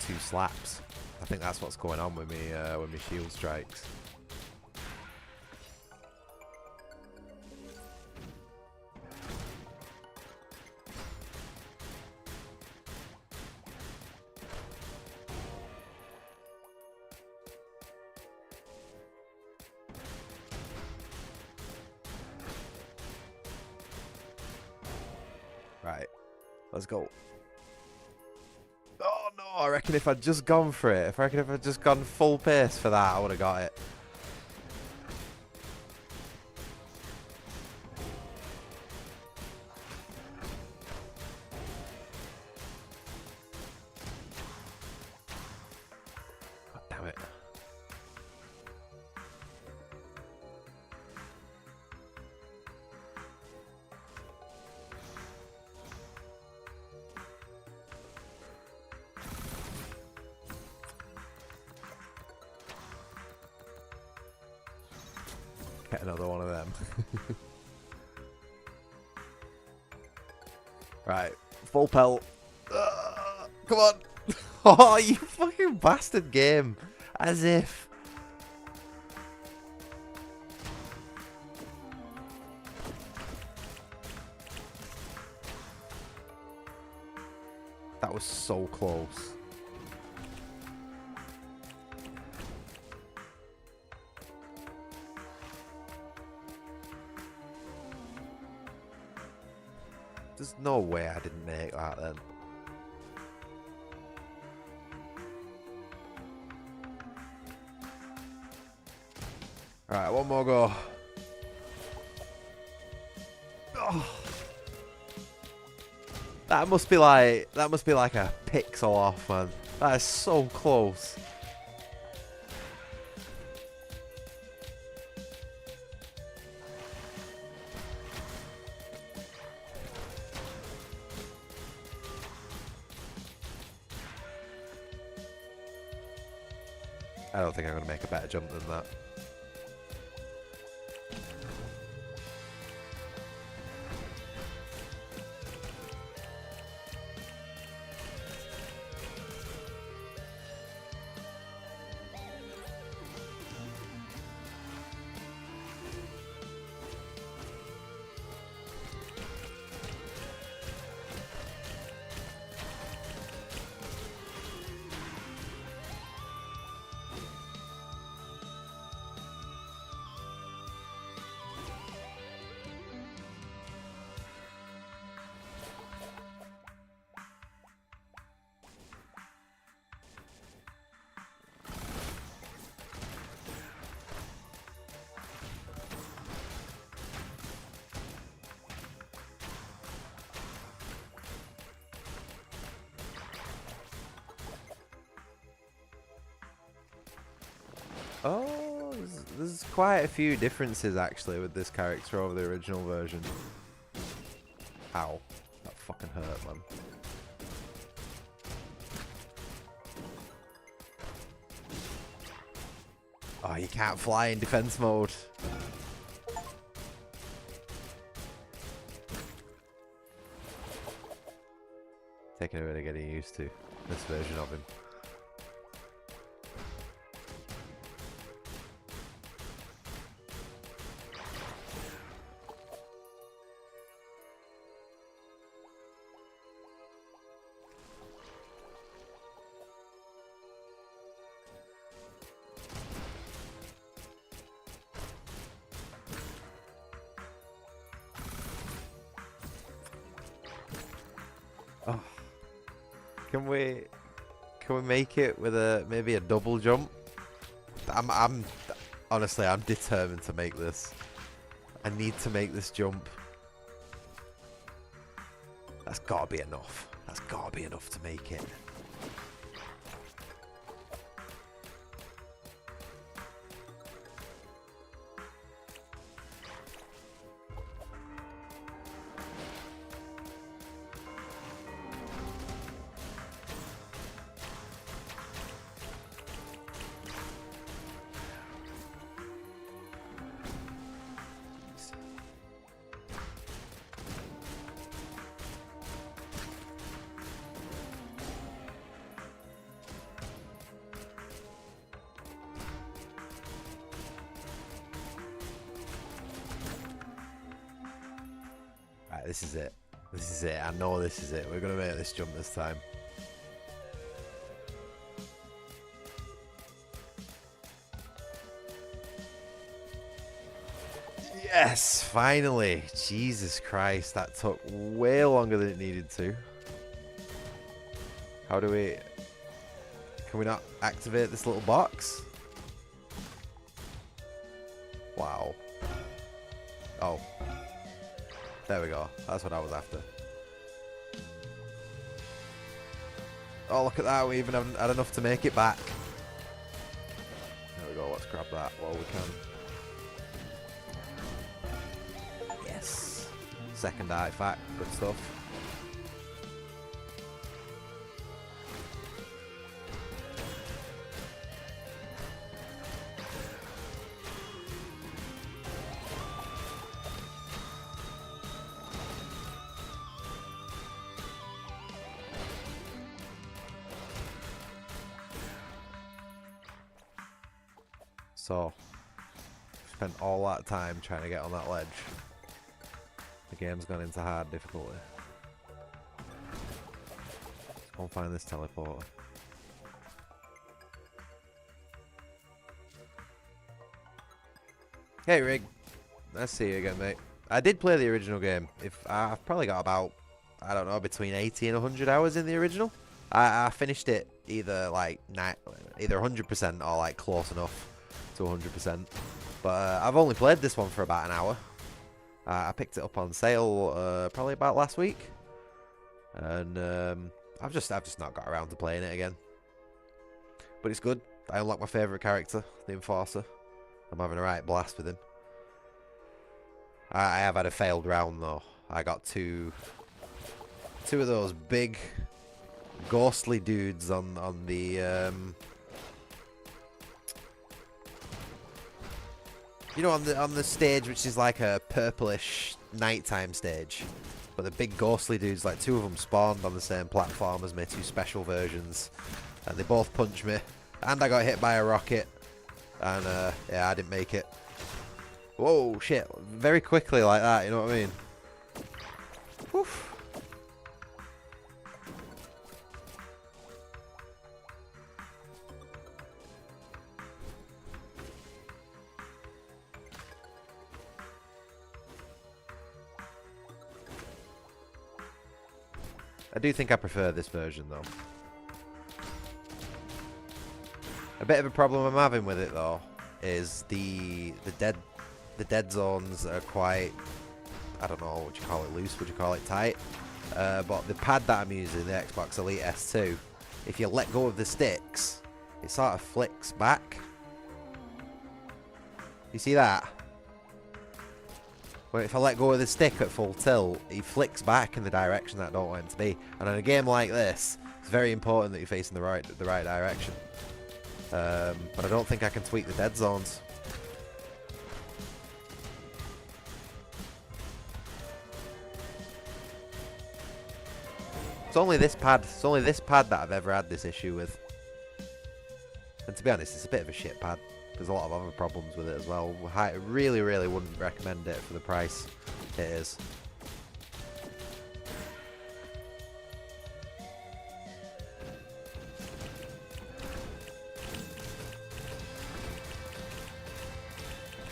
2 slaps. I think that's what's going on with me when my shield strikes. Right, let's go. Oh no, I reckon if I'd just gone for it, if I'd just gone full pace for that, I would have got it. God damn it. Get another one of them. Right, full pelt. Come on. Oh, you fucking bastard game. As if. That was so close. There's no way I didn't make that then. Alright, one more go. Oh. That must be like a pixel off, man. That is so close. I don't think I'm going to make a better jump than that. Oh, there's quite a few differences actually with this character over the original version. Ow. That fucking hurt, man. Oh, you can't fly in defense mode. Taking a bit of getting used to this version of him. Oh, can we make it with maybe a double jump? I'm honestly, I'm determined to make this. I need to make this jump. That's gotta be enough. That's gotta be enough to make it. this is it. This is it. I know this is it. We're going to make this jump this time. Yes, finally. Jesus Christ, that took way longer than it needed to. How do we... Can we not activate this little box? Wow. Oh. There we go. That's what I was after. Oh, look at that. We even haven't had enough to make it back. There we go. Let's grab that while we can. Yes. Second artifact. Good stuff. So, spent all that time trying to get on that ledge. The game's gone into hard difficulty. Let's go and find this teleporter. Hey Rig, nice to see you again, mate. I did play the original game. I've probably got about, I don't know, between 80 and 100 hours in the original. I finished it either like either 100% or like close enough to 100%, but I've only played this one for about an hour. I picked it up on sale probably about last week, and I've just not got around to playing it again. But it's good. I unlocked my favourite character, the Enforcer. I'm having a right blast with him. I have had a failed round though. I got two of those big ghostly dudes on the you know, on the stage, which is like a purplish nighttime stage. But the big ghostly dudes, like two of them spawned on the same platform as me, two special versions. And they both punched me. And I got hit by a rocket. And yeah, I didn't make it. Whoa, shit. Very quickly like that, you know what I mean? Woof. I do think I prefer this version though. A bit of a problem I'm having with it though is the dead zones are quite, I don't know, would you call it loose, would you call it tight? But the pad that I'm using, the Xbox Elite S2, if you let go of the sticks, it sort of flicks back. You see that? But if I let go of the stick at full tilt, he flicks back in the direction that I don't want him to be. And in a game like this, it's very important that you're facing the right direction. But I don't think I can tweak the dead zones. It's only this pad that I've ever had this issue with. And to be honest, it's a bit of a shit pad. There's a lot of other problems with it as well. I really wouldn't recommend it for the price it is.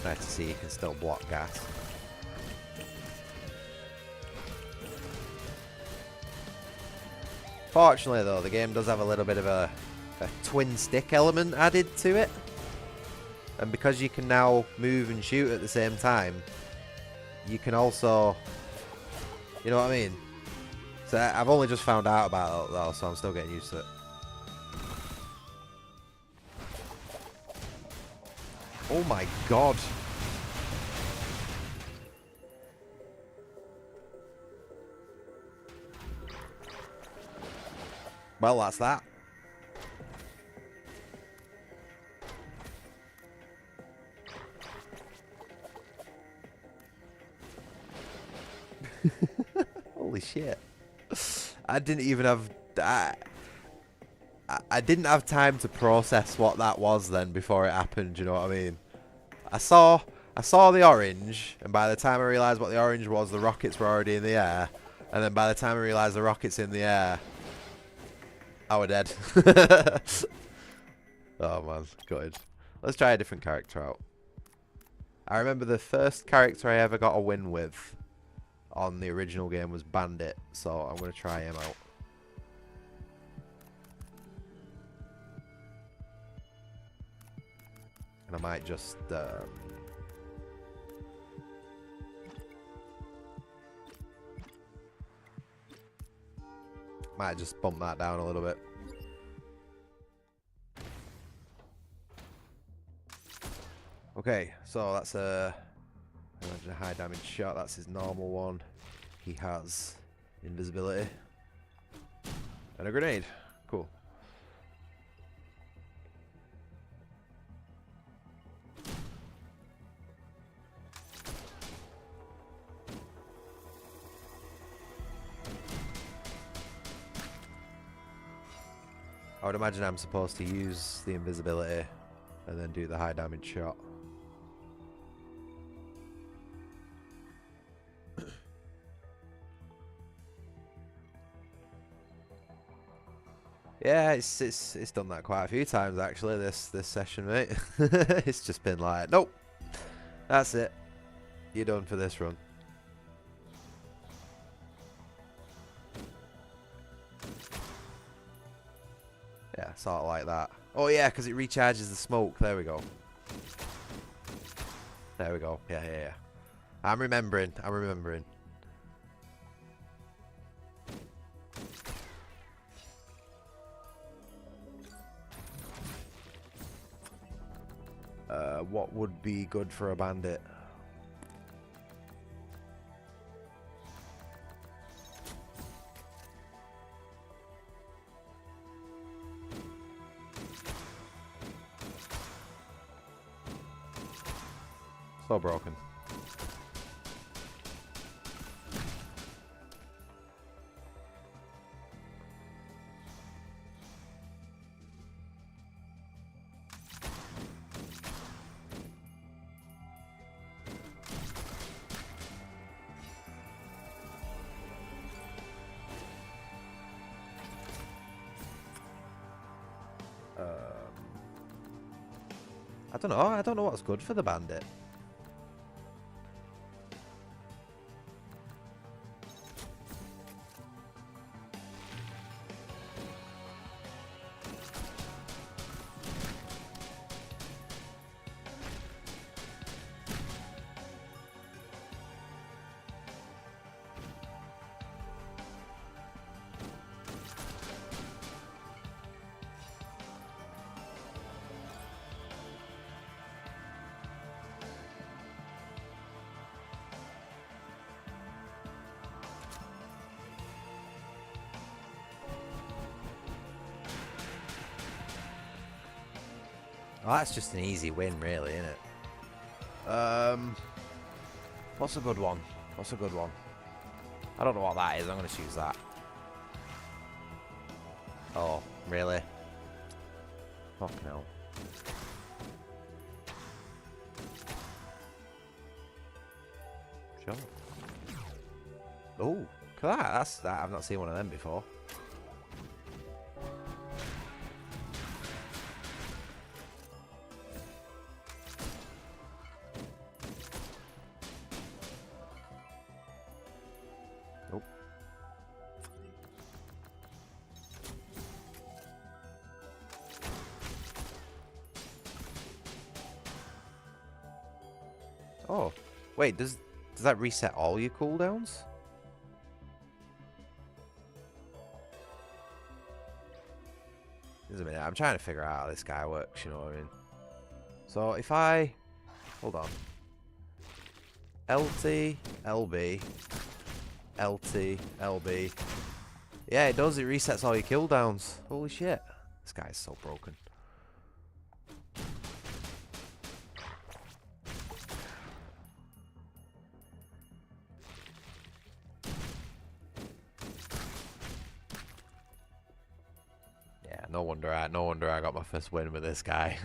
Nice to see you can still block gas. Fortunately though, the game does have a little bit of a twin stick element added to it. And because you can now move and shoot at the same time, you can also, you know what I mean? So I've only just found out about it though, so I'm still getting used to it. Oh my god. Well, that's that. Holy shit. I didn't even have... I didn't have time to process what that was then before it happened, you know what I mean? I saw I saw the orange, and by the time I realised what the orange was, the rockets were already in the air. And then by the time I realised the rockets in the air, I were dead. Oh man, gutted. Let's try a different character out. I remember the first character I ever got a win with on the original game was Bandit, so I'm going to try him out. And I might just... might just bump that down a little bit. Okay, so that's a high damage shot. That's his normal one. He has invisibility and a grenade. Cool. I would imagine I'm supposed to use the invisibility and then do the high damage shot. Yeah, it's done that quite a few times actually this session, mate. It's just been like, nope, that's it. You're done for this run. Yeah, sort of like that. Oh yeah, because it recharges the smoke. There we go. There we go. Yeah, yeah, yeah. I'm remembering. I'm remembering. What would be good for a bandit? So broken. I don't know. I don't know what's good for the bandit. Oh, that's just an easy win, really, isn't it? What's a good one? What's a good one? I don't know what that is. I'm going to choose that. Oh, really? Fuck no. Sure. Oh, look at that. That's that. I've not seen one of them before. Nope. Oh, wait. Does that reset all your cooldowns? Just a minute. I'm trying to figure out how this guy works. You know what I mean? So if I hold on. LT, LB, LT, LB. Yeah, it does. It resets all your cooldowns. Holy shit. This guy's so broken. Yeah, no wonder I got my first win with this guy.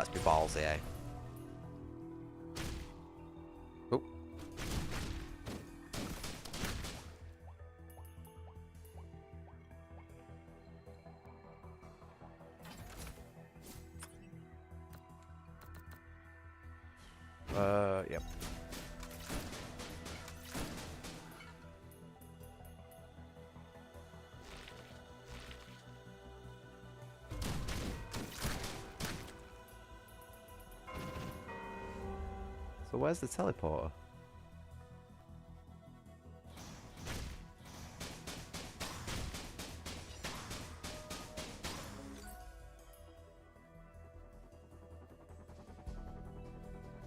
let's be ballsy, eh? Oh. Yep. So where's the teleporter?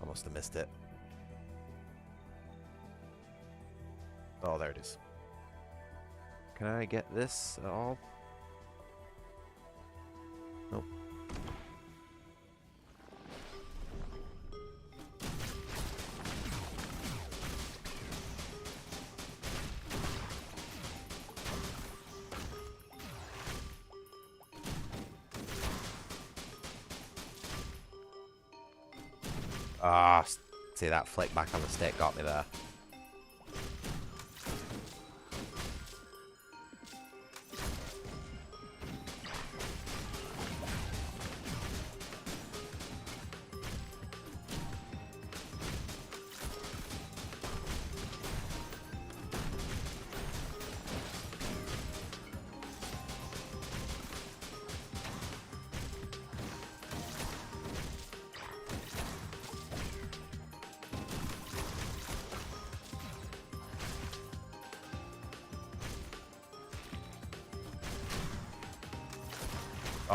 I must have missed it. Oh, there it is. Can I get this at all? Nope. Ah, see that flick back on the stick got me there.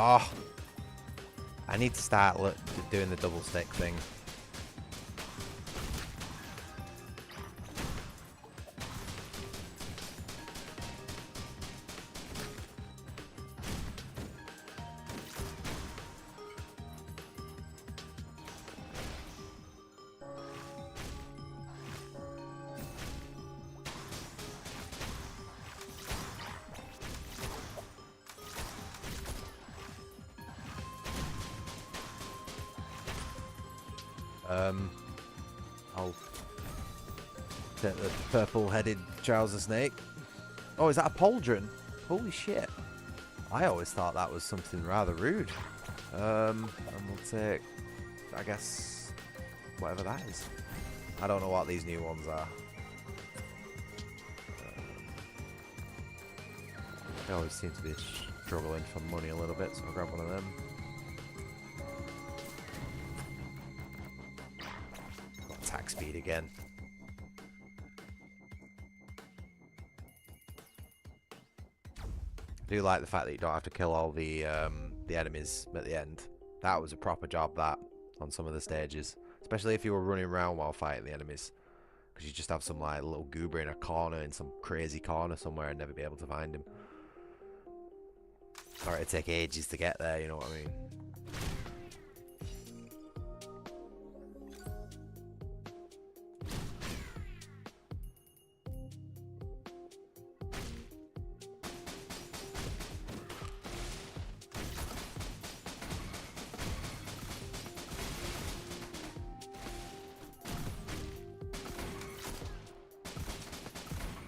Oh, I need to start doing the double stick thing. I'll take the purple-headed trouser snake. Oh, is that a pauldron? Holy shit. I always thought that was something rather rude. And we'll take, I guess, whatever that is. I don't know what these new ones are. They always seem to be struggling for money a little bit, so I'll grab one of them. Attack speed again. I do like the fact that you don't have to kill all the enemies at the end. That was a proper job, that, on some of the stages. Especially if you were running around while fighting the enemies. Because you just have some like little goober in a corner, in some crazy corner somewhere, and never be able to find him. Or it'd take ages to get there, you know what I mean?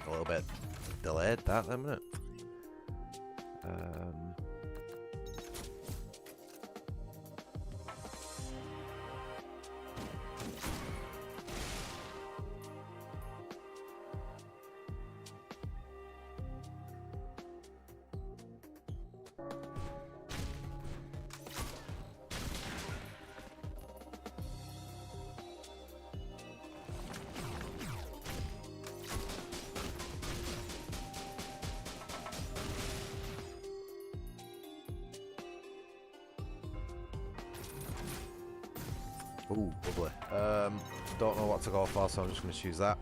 A little bit delayed that, then, isn't it? Ooh, lovely. Don't know what to go for, so I'm just going to choose that.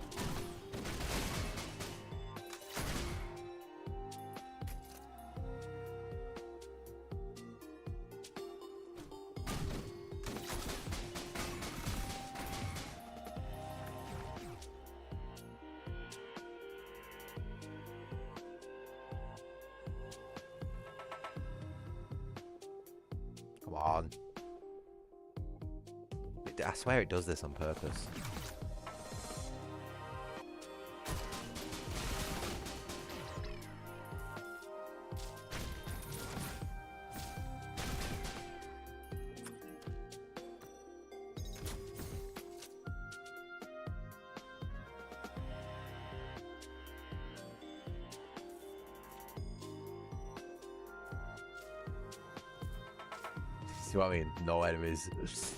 Come on. I swear it does this on purpose. See what I mean? No enemies. What's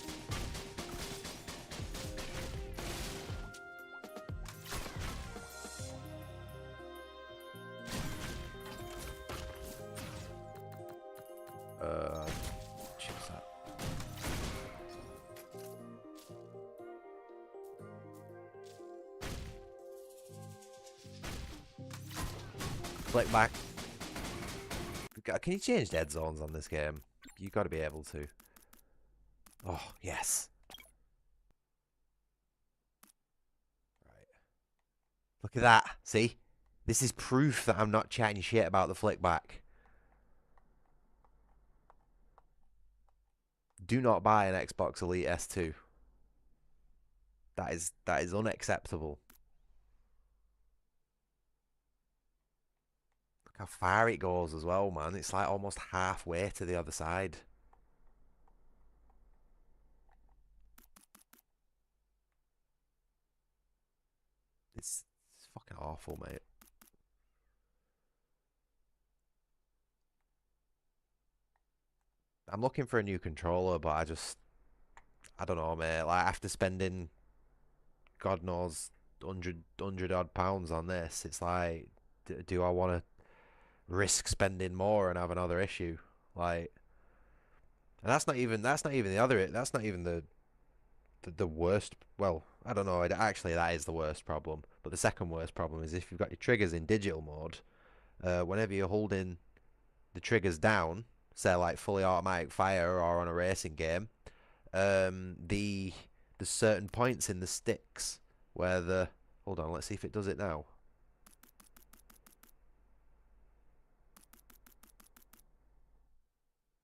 that? Flick back. Can you change dead zones on this game? You got to be able to. Oh, yes. Right. Look at that. See? This is proof that I'm not chatting shit about the flick back. Do not buy an Xbox Elite S2. That is unacceptable. Look how far it goes as well, man. It's like almost halfway to the other side. It's fucking awful, mate. I'm looking for a new controller, but I don't know, mate. Like, after spending, God knows, 100 odd pounds on this, it's like, do I want to risk spending more and have another issue? Like, and that's not even the other. That's not even the worst. Well, I don't know. Actually, that is the worst problem. But the second worst problem is if you've got your triggers in digital mode. Whenever you're holding the triggers down, say like fully automatic fire or on a racing game, there's certain points in the sticks where the hold on, let's see if it does it now.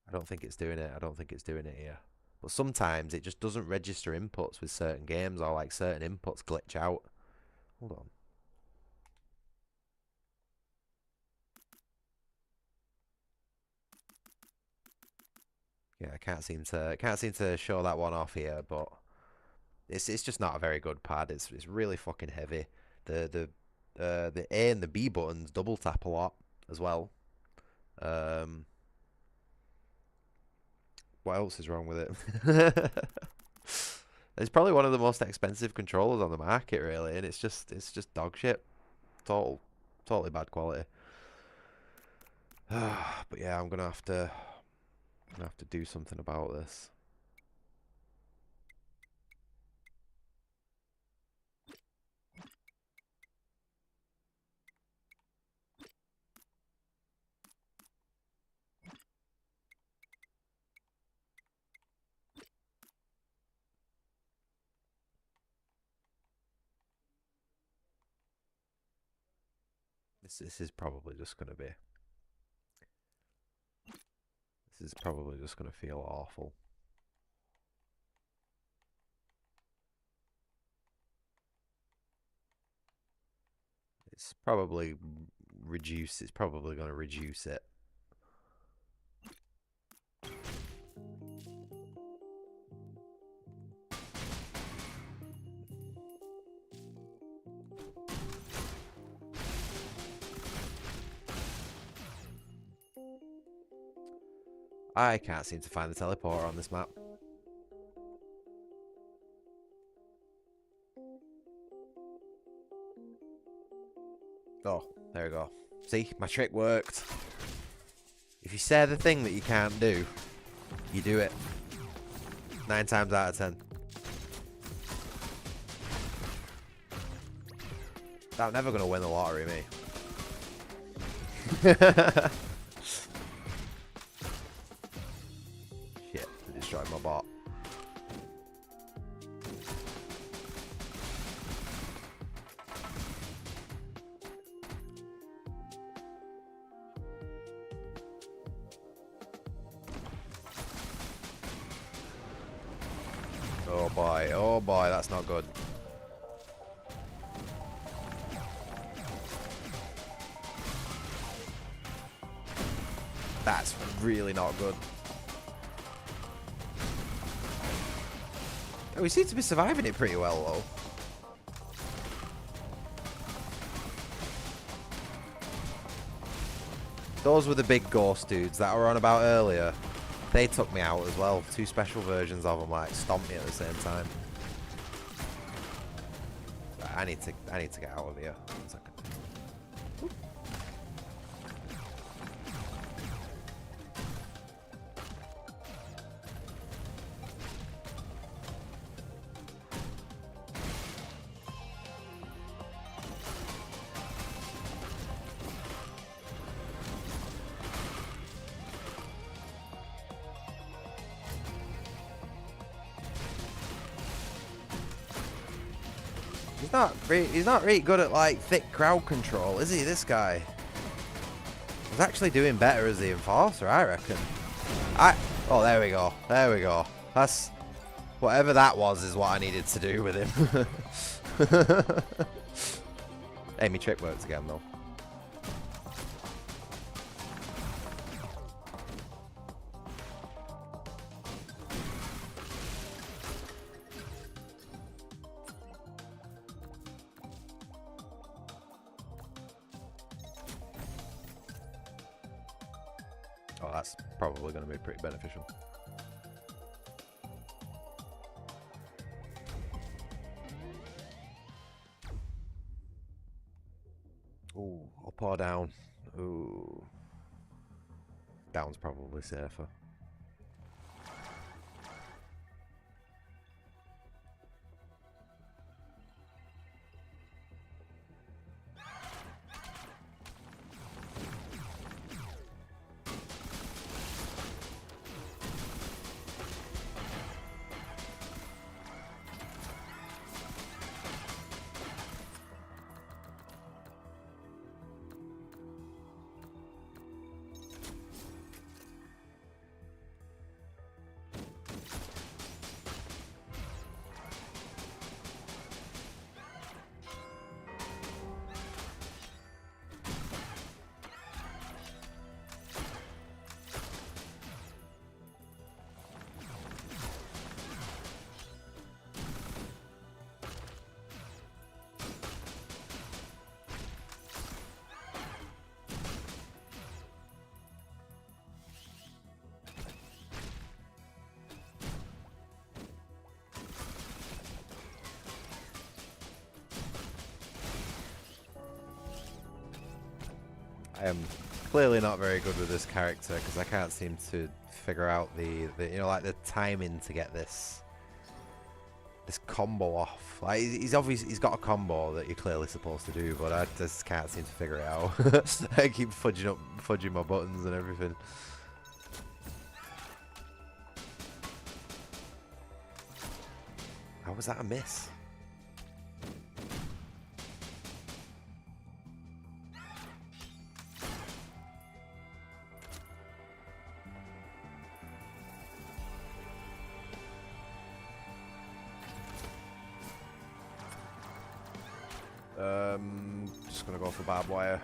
I don't think it's doing it. I don't think it's doing it here. But sometimes it just doesn't register inputs with certain games, or like certain inputs glitch out. Hold on. Yeah, I can't seem to show that one off here, but it's just not a very good pad. It's really fucking heavy. The A and the B buttons double tap a lot as well. What else is wrong with it? It's probably one of the most expensive controllers on the market, really, and it's just dog shit. Totally bad quality. But yeah, I'm gonna have to do something about this. This is probably just gonna be. This is probably just gonna feel awful. It's probably It's probably gonna reduce it. I can't seem to find the teleporter on this map. Oh, there we go. See, my trick worked. If you say the thing that you can't do, you do it. 9 times out of 10. I'm never going to win the lottery, me. Shit, I destroyed my bot. Oh boy, that's not good. That's really not good. Oh, we seem to be surviving it pretty well, though. Those were the big ghost dudes that I were on about earlier. They took me out as well. 2 special versions of them, like, stomped me at the same time. Right, I need to get out of here. 1 second. Oop. He's not really good at, like, thick crowd control, is he, this guy? He's actually doing better as the enforcer, I reckon. Oh, there we go. There we go. That's... Whatever that was is what I needed to do with him. Hey, my trick works again, though. Oh, that's probably going to be pretty beneficial. Ooh, up or down? Ooh. Down's probably safer. I am clearly not very good with this character because I can't seem to figure out the you know, like, the timing to get this combo off. Like, he's got a combo that you're clearly supposed to do, but I just can't seem to figure it out. I keep fudging my buttons and everything. How was that a miss? Just gonna go for barbed wire.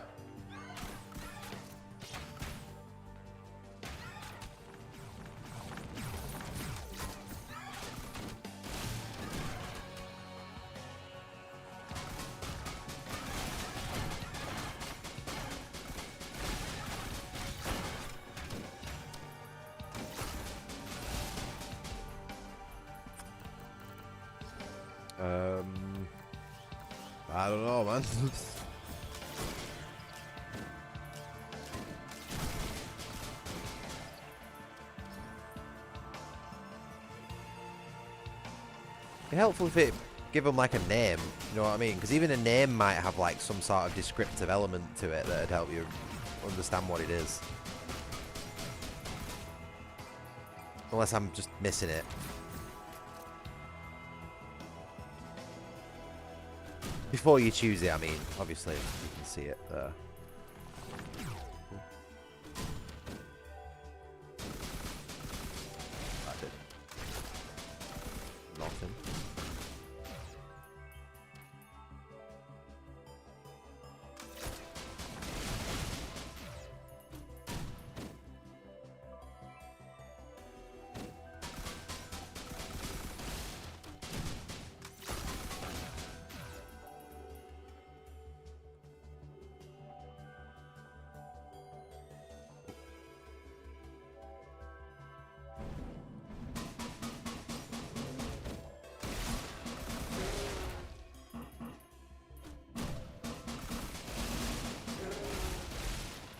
I don't know, man. It'd be helpful if it give them like a name, you know what I mean? Because even a name might have like some sort of descriptive element to it that'd help you understand what it is. Unless I'm just missing it. Before you choose it, I mean, obviously you can see it there. That did nothing.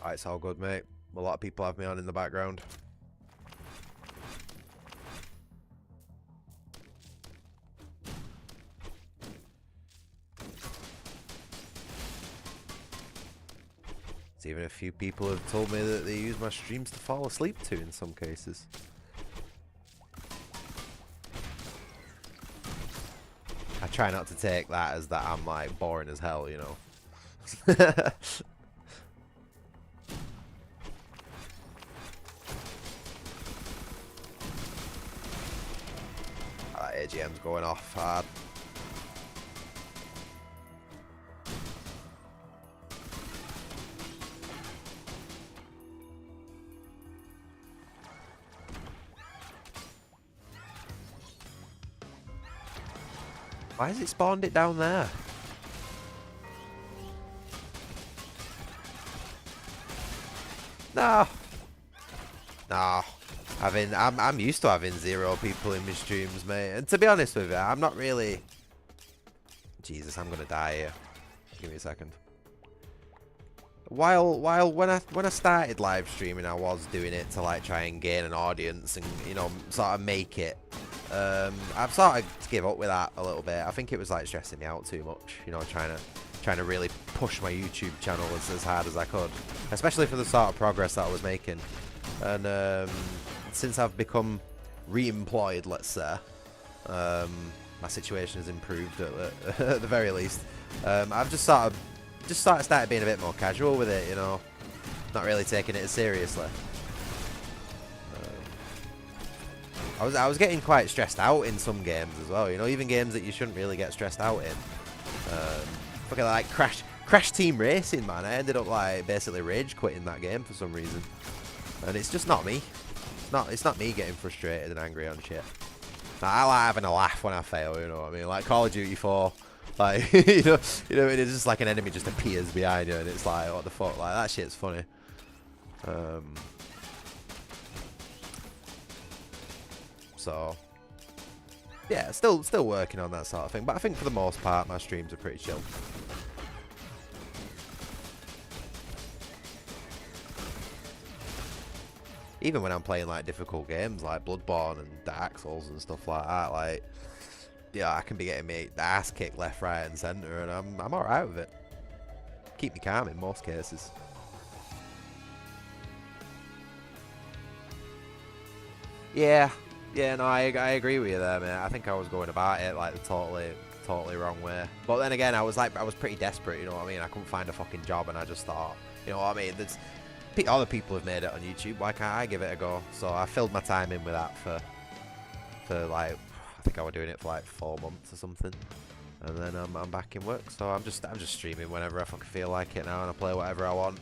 It's all good, mate. A lot of people have me on in the background. Even a few people have told me that they use my streams to fall asleep to in some cases. I try not to take that as that I'm like boring as hell, you know. AGM's going off hard. Why has it spawned it down there? No. No. I'm used to having 0 people in my streams, mate. And to be honest with you, I'm not really... Jesus, I'm gonna die here. Give me a second. While when I started live streaming, I was doing it to like try and gain an audience and, you know, sort of make it. I've sort of give up with that a little bit. I think it was like stressing me out too much, you know, trying to really push my YouTube channel as hard as I could, especially for the sort of progress that I was making. And since I've become re-employed, let's say, my situation has improved at the very least. I've just sort of started being a bit more casual with it, you know, not really taking it as seriously. I was getting quite stressed out in some games as well, you know, even games that you shouldn't really get stressed out in. Fucking like Crash Team Racing, man. I ended up like basically rage quitting that game for some reason, and it's just not me. It's not me getting frustrated and angry on shit. I like having a laugh when I fail, you know what I mean? Like Call of Duty 4, like you know, it's just like an enemy just appears behind you, and it's like, what the fuck? Like that shit's funny. So yeah, still working on that sort of thing, but I think for the most part my streams are pretty chill. Even when I'm playing like difficult games like Bloodborne and Dark Souls and stuff like that, like, yeah, I can be getting me the ass kicked left, right and centre, and I'm alright with it. Keep me calm in most cases. Yeah, no, I agree with you there, mate. I think I was going about it like the totally wrong way. But then again, I was pretty desperate, you know what I mean? I couldn't find a fucking job, and I just thought, you know what I mean? There's other people have made it on YouTube. Why can't I give it a go? So I filled my time in with that for like, I think I was doing it for like 4 months or something, and then I'm back in work. So I'm just streaming whenever I fucking feel like it now, and I play whatever I want.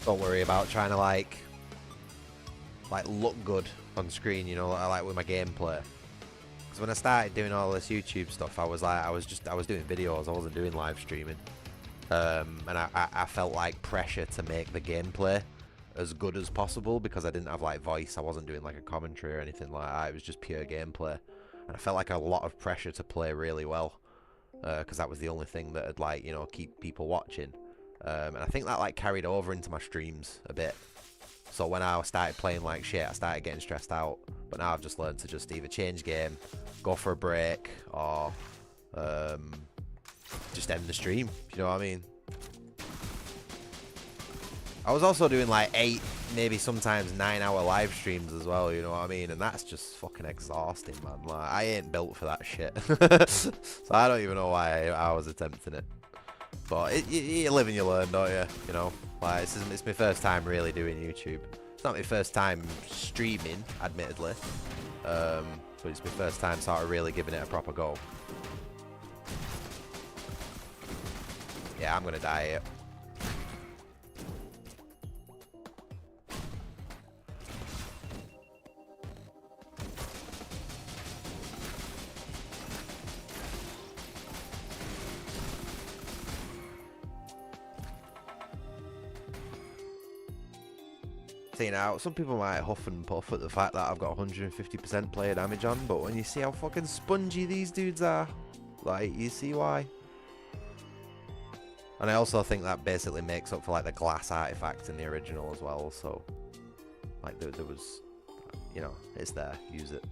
Don't worry about trying to like look good on screen, you know, like with my gameplay. Because when I started doing all this YouTube stuff, I was doing videos. I wasn't doing live streaming, and I felt like pressure to make the gameplay as good as possible because I didn't have like voice. I wasn't doing like a commentary or anything like that. It was just pure gameplay, and I felt like a lot of pressure to play really well because that was the only thing that would, like, you know, keep people watching. And I think that like carried over into my streams a bit. So when I started playing like shit, I started getting stressed out. But now I've just learned to just either change game, go for a break, or just end the stream. You know what I mean? I was also doing like 8, maybe sometimes 9-hour live streams as well. You know what I mean? And that's just fucking exhausting, man. Like, I ain't built for that shit. So I don't even know why I was attempting it. But you live and you learn, don't you? You know, like it's my first time really doing YouTube. It's not my first time streaming, admittedly, but it's my first time sort of really giving it a proper go. Yeah, I'm gonna die here. See now, some people might huff and puff at the fact that I've got 150% player damage on, but when you see how fucking spongy these dudes are, like, you see why. And I also think that basically makes up for, like, the glass artifact in the original as well, so, like, there was, you know, it's there, use it.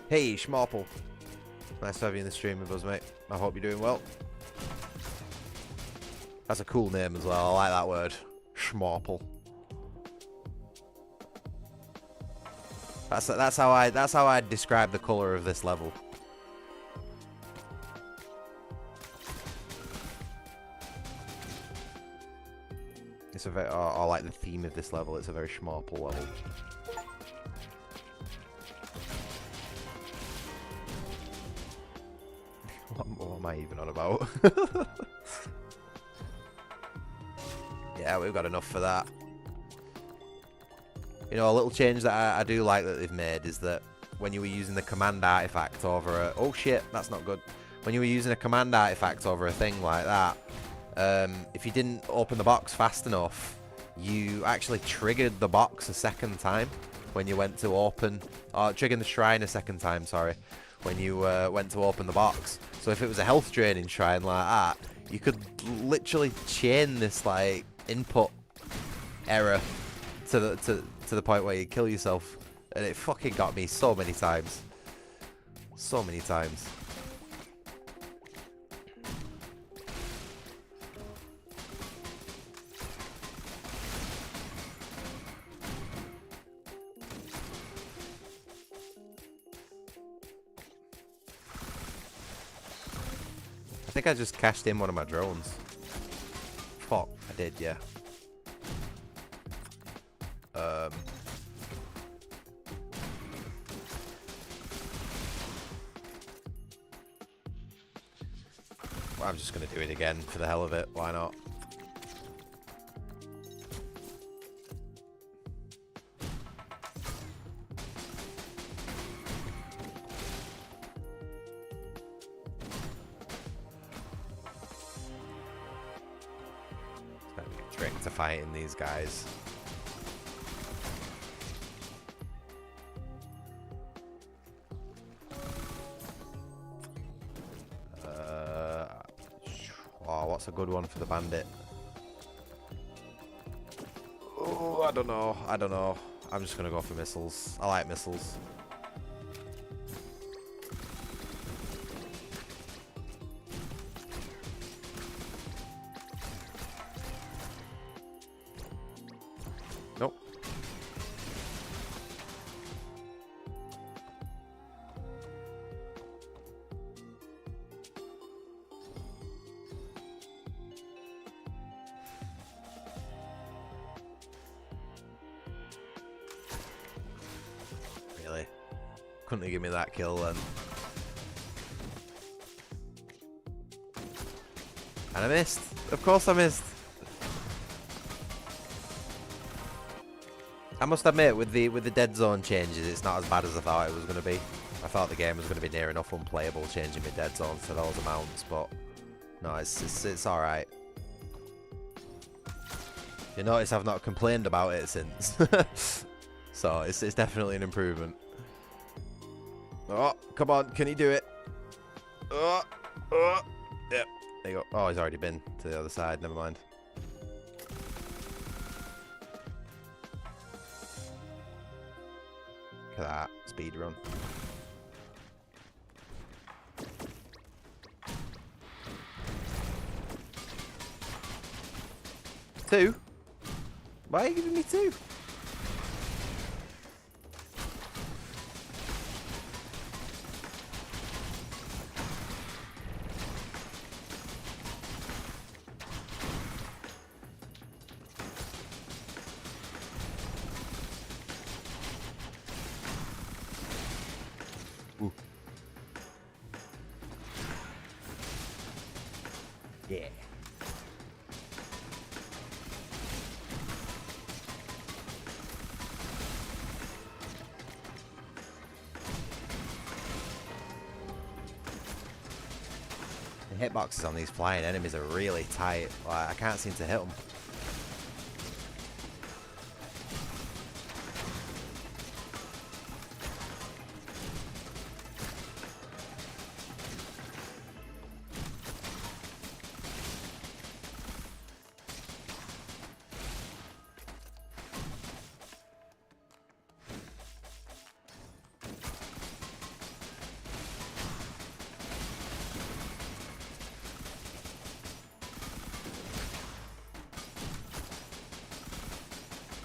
Hey, Schmorple. Nice to have you in the stream with us, mate. I hope you're doing well. That's a cool name as well. I like that word. Schmorple. That's how I describe the color of this level. It's a very, or like the theme of this level. It's a very schmorple level. What am I even on about? Yeah, we've got enough for that. You know, a little change that I do like that they've made is that when you were using the command artifact over a... Oh shit, that's not good. When you were using a command artifact over a thing like that, if you didn't open the box fast enough, you actually triggered the box a second time when you went to open... Or triggered the shrine a second time, sorry, when you went to open the box. So if it was a health draining shrine like that, you could literally chain this, like, input error to the point where you kill yourself, and it fucking got me so many times. So many times. I think I just cashed in one of my drones. Fuck, I did, yeah. Well, I'm just gonna do it again for the hell of it. Why not? Gotta get tricked to fighting these guys. What's a good one for the bandit? Oh, I don't know. I don't know. I'm just gonna go for missiles. I like missiles. Nope. Really? Couldn't have given me that kill then. And I missed. Of course I missed. I must admit, with the dead zone changes, it's not as bad as I thought it was going to be. I thought the game was going to be near enough unplayable changing my dead zones to those amounts, but no, it's all right. You notice I've not complained about it since, so it's definitely an improvement. Oh, come on, can he do it? Oh, yep, there you go. Oh, he's already been to the other side. Never mind. Look at that speed run. Two? Why are you giving me two? Ooh. Yeah. hitboxes on these flying enemies are really tight. Like, I can't seem to hit them.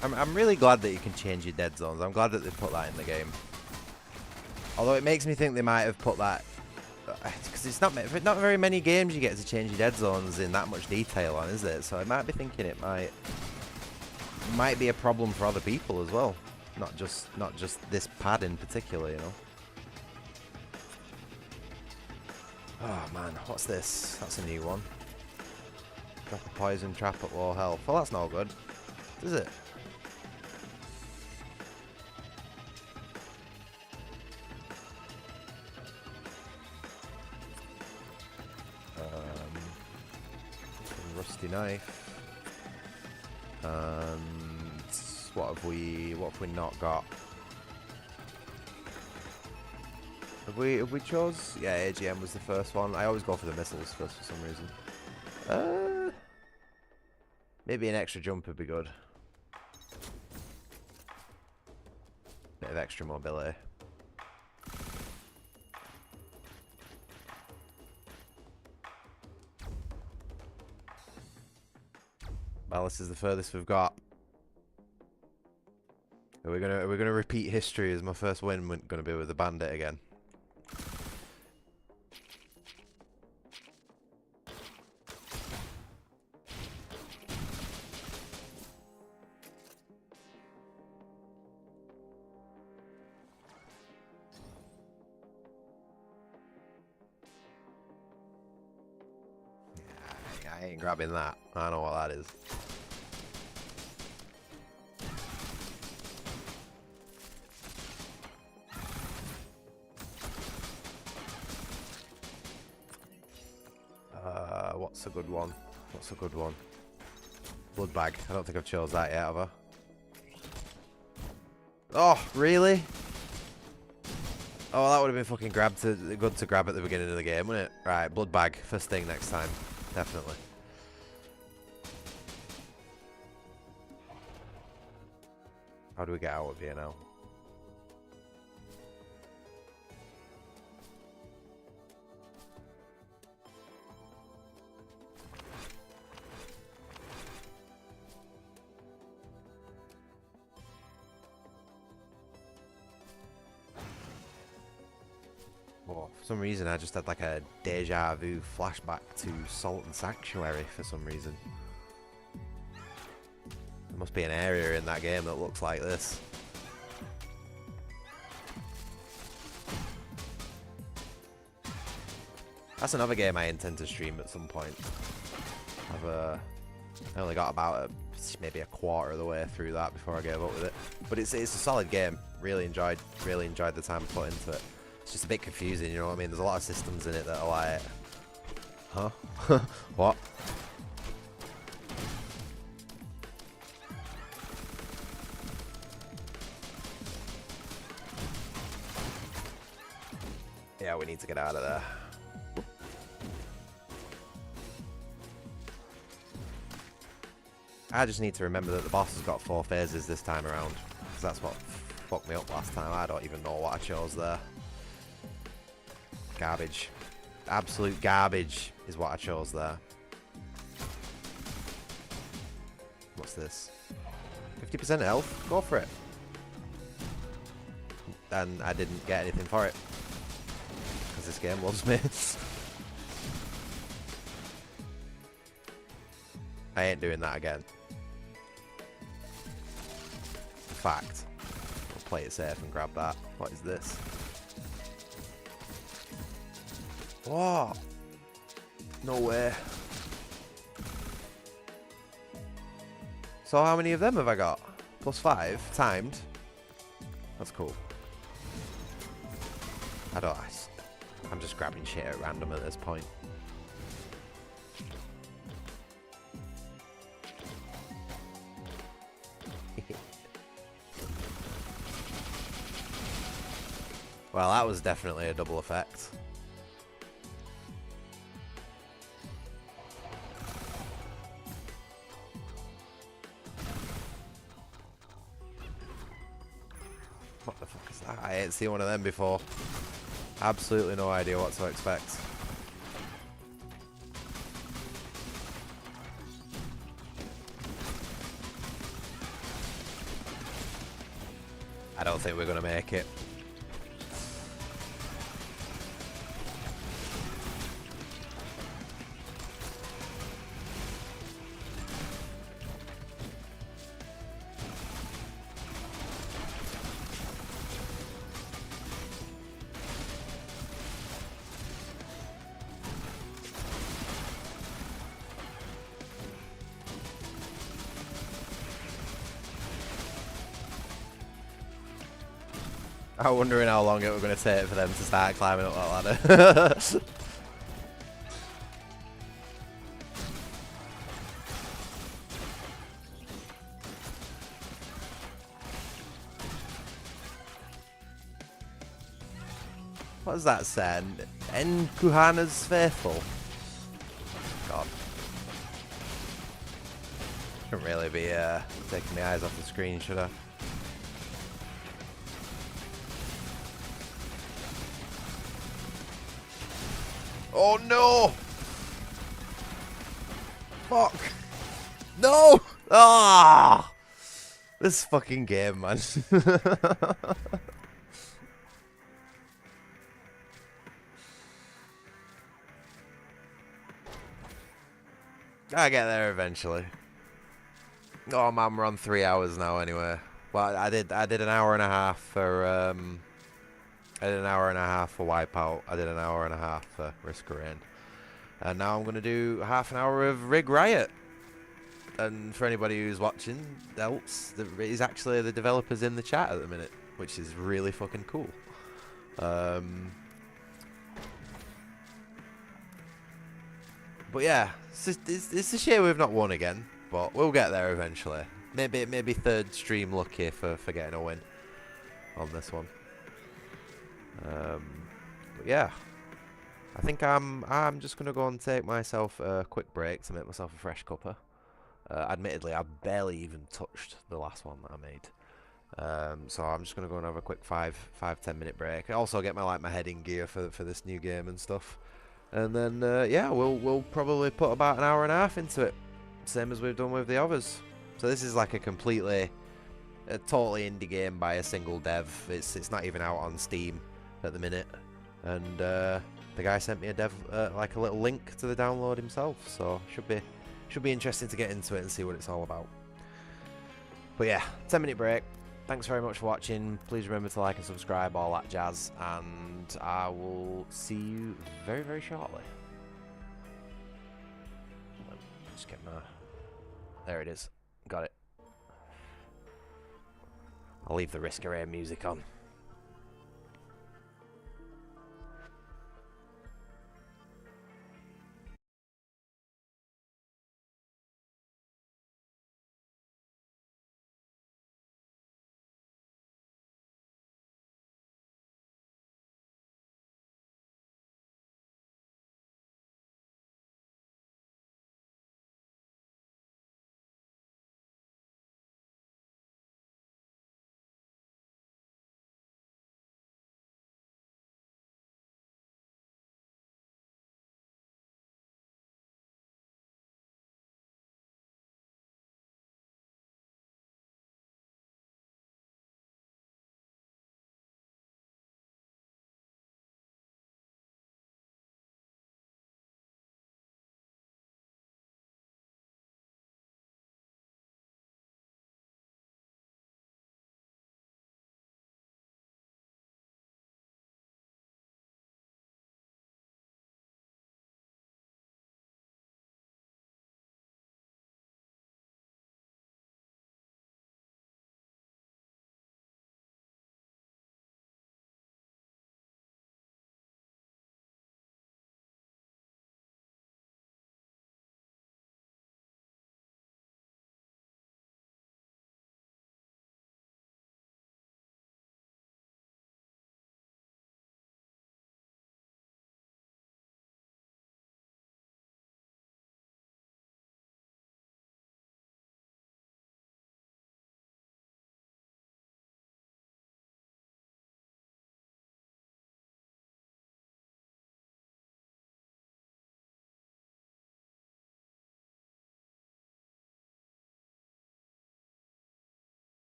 I'm really glad that you can change your dead zones. I'm glad that they put that in the game. Although it makes me think they might have put that... Because it's not very many games you get to change your dead zones in that much detail on, is it? So I might be thinking it might be a problem for other people as well. Not just this pad in particular, you know. Oh man, what's this? That's a new one. Drop a poison trap at low health. Well, that's not good, is it? Rusty knife. And what have we not got? Have we chose? Yeah, AGM was the first one. I always go for the missiles first for some reason. Maybe an extra jump would be good. Bit of extra mobility. Well, this is the furthest we've got. Are we gonna repeat history? Is my first win gonna be with the bandit again? Yeah, I ain't grabbing that. I know what that is. What's a good one? What's a good one? Blood bag. I don't think I've chose that yet, have I? Oh, really? Oh, that would have been fucking good to grab at the beginning of the game, wouldn't it? Right, blood bag. First thing next time. Definitely. How do we get out of here now? Oh, for some reason I just had like a deja vu flashback to Salt and Sanctuary for some reason. There must be an area in that game that looks like this. That's another game I intend to stream at some point. I only got about maybe a quarter of the way through that before I gave up with it. But it's a solid game. Really enjoyed the time I put into it. It's just a bit confusing, you know what I mean? There's a lot of systems in it that are like... Huh? What? Yeah, we need to get out of there. I just need to remember that the boss has got 4 phases this time around. Because that's what fucked me up last time. I don't even know what I chose there. Garbage. Absolute garbage is what I chose there. What's this? 50% health? Go for it. And I didn't get anything for it. Because this game loves me. I ain't doing that again. Fact. I'll play it safe and grab that. What is this? What? No way. So how many of them have I got? +5 timed. That's cool. I'm just grabbing shit at random at this point. Well, that was definitely a double effect. What the fuck is that? I ain't seen one of them before. Absolutely no idea what to expect. I don't think we're going to make it. I'm wondering how long it was going to take for them to start climbing up that ladder. What does that say? En Kuhana's faithful? God. Shouldn't really be taking my eyes off the screen, should I? Oh no! Fuck! No! Ah! This fucking game, man. I'll get there eventually. Oh man, we're on 3 hours now anyway. Well, I did an hour and a half for I did an hour and a half for Wipeout. I did an hour and a half for Risk Rain. And now I'm going to do half an hour of Rig Riot. And for anybody who's watching else, is actually the developers in the chat at the minute, which is really fucking cool. But yeah, it's a shame we've not won again, but we'll get there eventually. Maybe third stream lucky for getting a win on this one. But yeah, I think I'm just gonna go and take myself a quick break to make myself a fresh cuppa. Admittedly, I barely even touched the last one that I made. So I'm just gonna go and have a quick 5-10 minute break. I also get my head in gear for this new game and stuff. And then yeah, we'll probably put about an hour and a half into it, same as we've done with the others. So this is like a totally indie game by a single dev. It's not even out on Steam at the minute, and the guy sent me like a little link to the download himself. So should be interesting to get into it and see what it's all about. But yeah, 10-minute break. Thanks very much for watching. Please remember to like and subscribe, all that jazz, and I will see you very, very shortly. Just get my... There it is. Got it. I'll leave the Risk Array music on.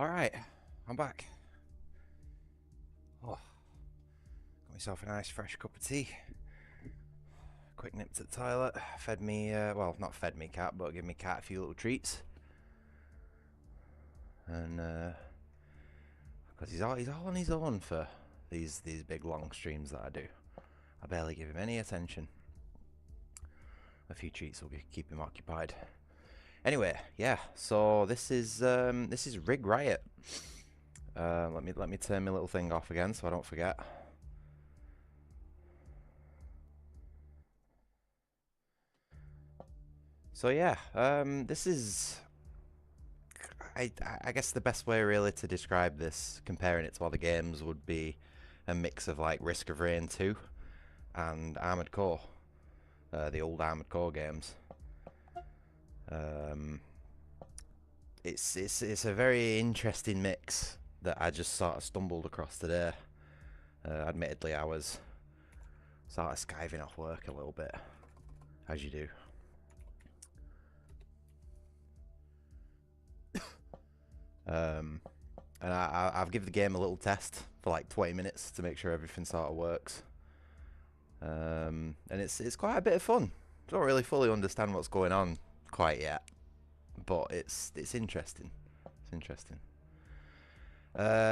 Alright, I'm back. Oh, got myself a nice fresh cup of tea. Quick nip to the toilet. Fed me, well, not fed me cat, but give me cat a few little treats. And, because he's all on his own for these big long streams that I do. I barely give him any attention. A few treats will keep him occupied. Anyway, yeah. So this is Rig Riot. Let me turn my little thing off again so I don't forget. So yeah, this is. I guess the best way really to describe this, comparing it to other games, would be a mix of like Risk of Rain 2 and Armored Core, the old Armored Core games. It's a very interesting mix that I just sort of stumbled across today. Admittedly, I was sort of skiving off work a little bit, as you do. And I've given the game a little test for like 20 minutes to make sure everything sort of works. And it's quite a bit of fun. Don't really fully understand what's going on quite yet, but it's interesting. It's interesting.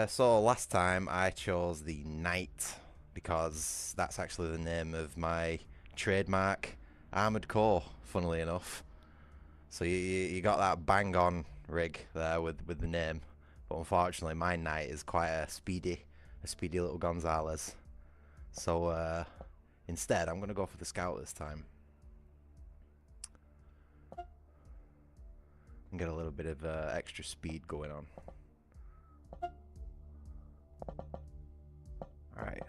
So last time I chose the Knight because that's actually the name of my trademark Armored Core, funnily enough. So you got that bang on rig there with the name, but unfortunately my Knight is quite a speedy little Gonzalez. So instead I'm gonna go for the Scout this time and get a little bit of extra speed going on. Alright.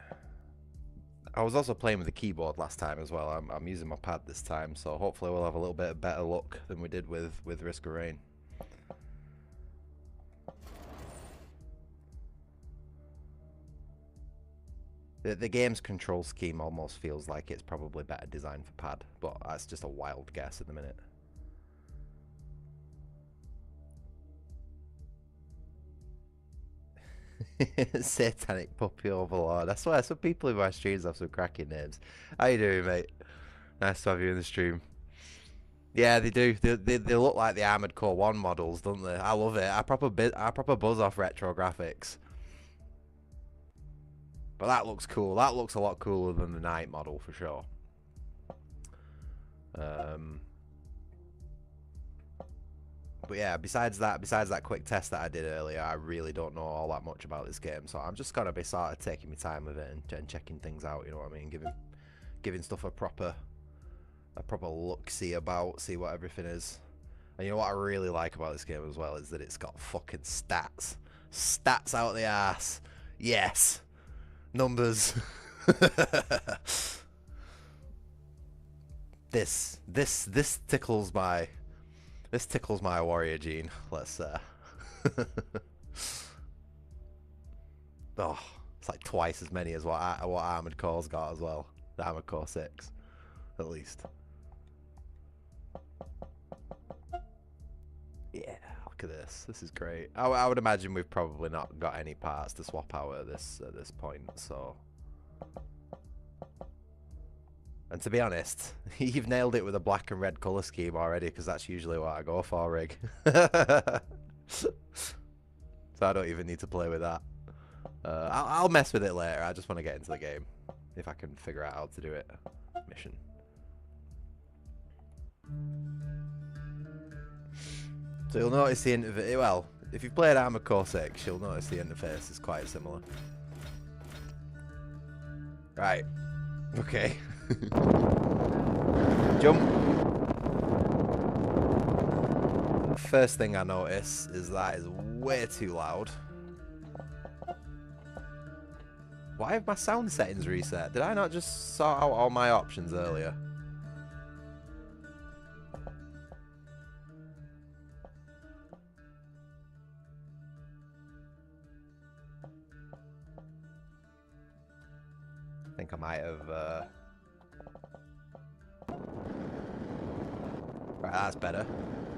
I was also playing with the keyboard last time as well. I'm using my pad this time, so hopefully we'll have a little bit of better luck than we did with Risk of Rain. The game's control scheme almost feels like it's probably better designed for pad, but that's just a wild guess at the minute. Satanic Puppy Overlord. I swear, some people in my streams have some cracking names. How you doing, mate? Nice to have you in the stream. Yeah, they do. They look like the Armored Core 1 models, don't they? I love it. I proper buzz off retro graphics. But that looks cool. That looks a lot cooler than the Knight model for sure. But yeah, besides that quick test that I did earlier, I really don't know all that much about this game. So I'm just gonna be sort of taking my time with it and checking things out. You know what I mean? Giving stuff a proper look-see about, see what everything is. And you know what I really like about this game as well is that it's got fucking stats. Stats out the ass. Yes. Numbers. This tickles my warrior gene. Let's oh, it's like twice as many as what Armored Core's got as well. The Armored Core 6, at least. Yeah, look at this. This is great. I would imagine we've probably not got any parts to swap out at this point, so. And to be honest, you've nailed it with a black and red colour scheme already, because that's usually what I go for, Rig. So I don't even need to play with that. I'll mess with it later. I just want to get into the game, if I can figure out how to do it. Mission. So you'll notice the interface. Well, if you've played Armored Core 6, you'll notice the interface is quite similar. Right. Okay. Jump. First thing I notice is that is way too loud. Why have my sound settings reset? Did I not just sort out all my options earlier? I think I might have right, that's better.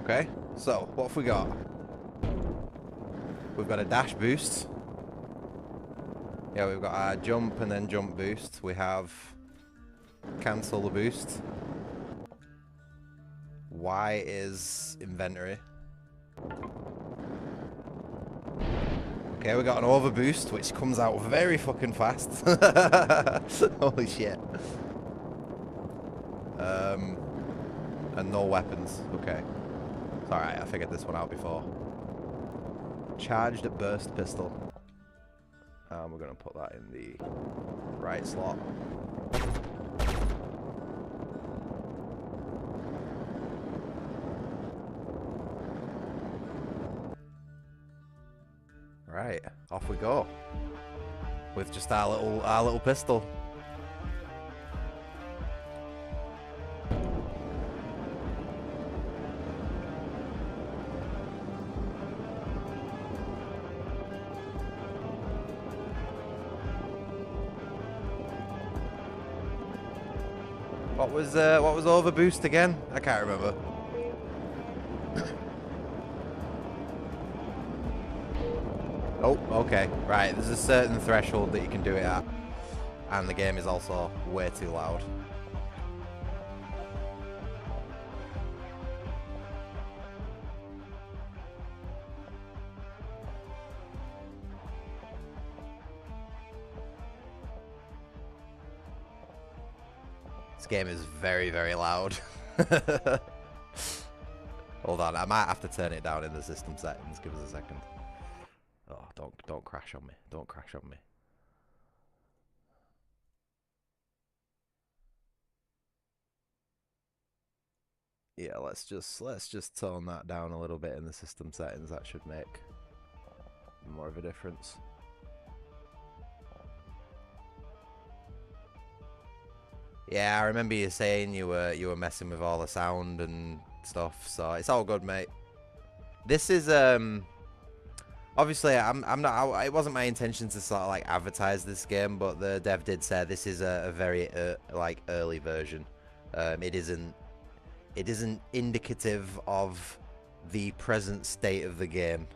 Okay, so what have we got? We've got a dash boost. Yeah, we've got our jump and then jump boost. We have cancel the boost. Y is inventory. Okay, we got an over boost, which comes out very fucking fast. Holy shit. And no weapons. Okay. It's alright, I figured this one out before. Charged burst pistol. We're going to put that in the right slot. Right, off we go. With just our little pistol. What was over boost again? I can't remember. Oh, okay. Right, there's a certain threshold that you can do it at. And the game is also way too loud. This game is very, very loud. Hold on, I might have to turn it down in the system settings. Give us a second. Oh, don't crash on me. Don't crash on me. Yeah, let's just tone that down a little bit in the system settings. That should make more of a difference. Yeah, I remember you saying you were messing with all the sound and stuff, so it's all good, mate. This is obviously I'm not. It wasn't my intention to sort of like advertise this game, but the dev did say this is a very like early version. It isn't indicative of the present state of the game.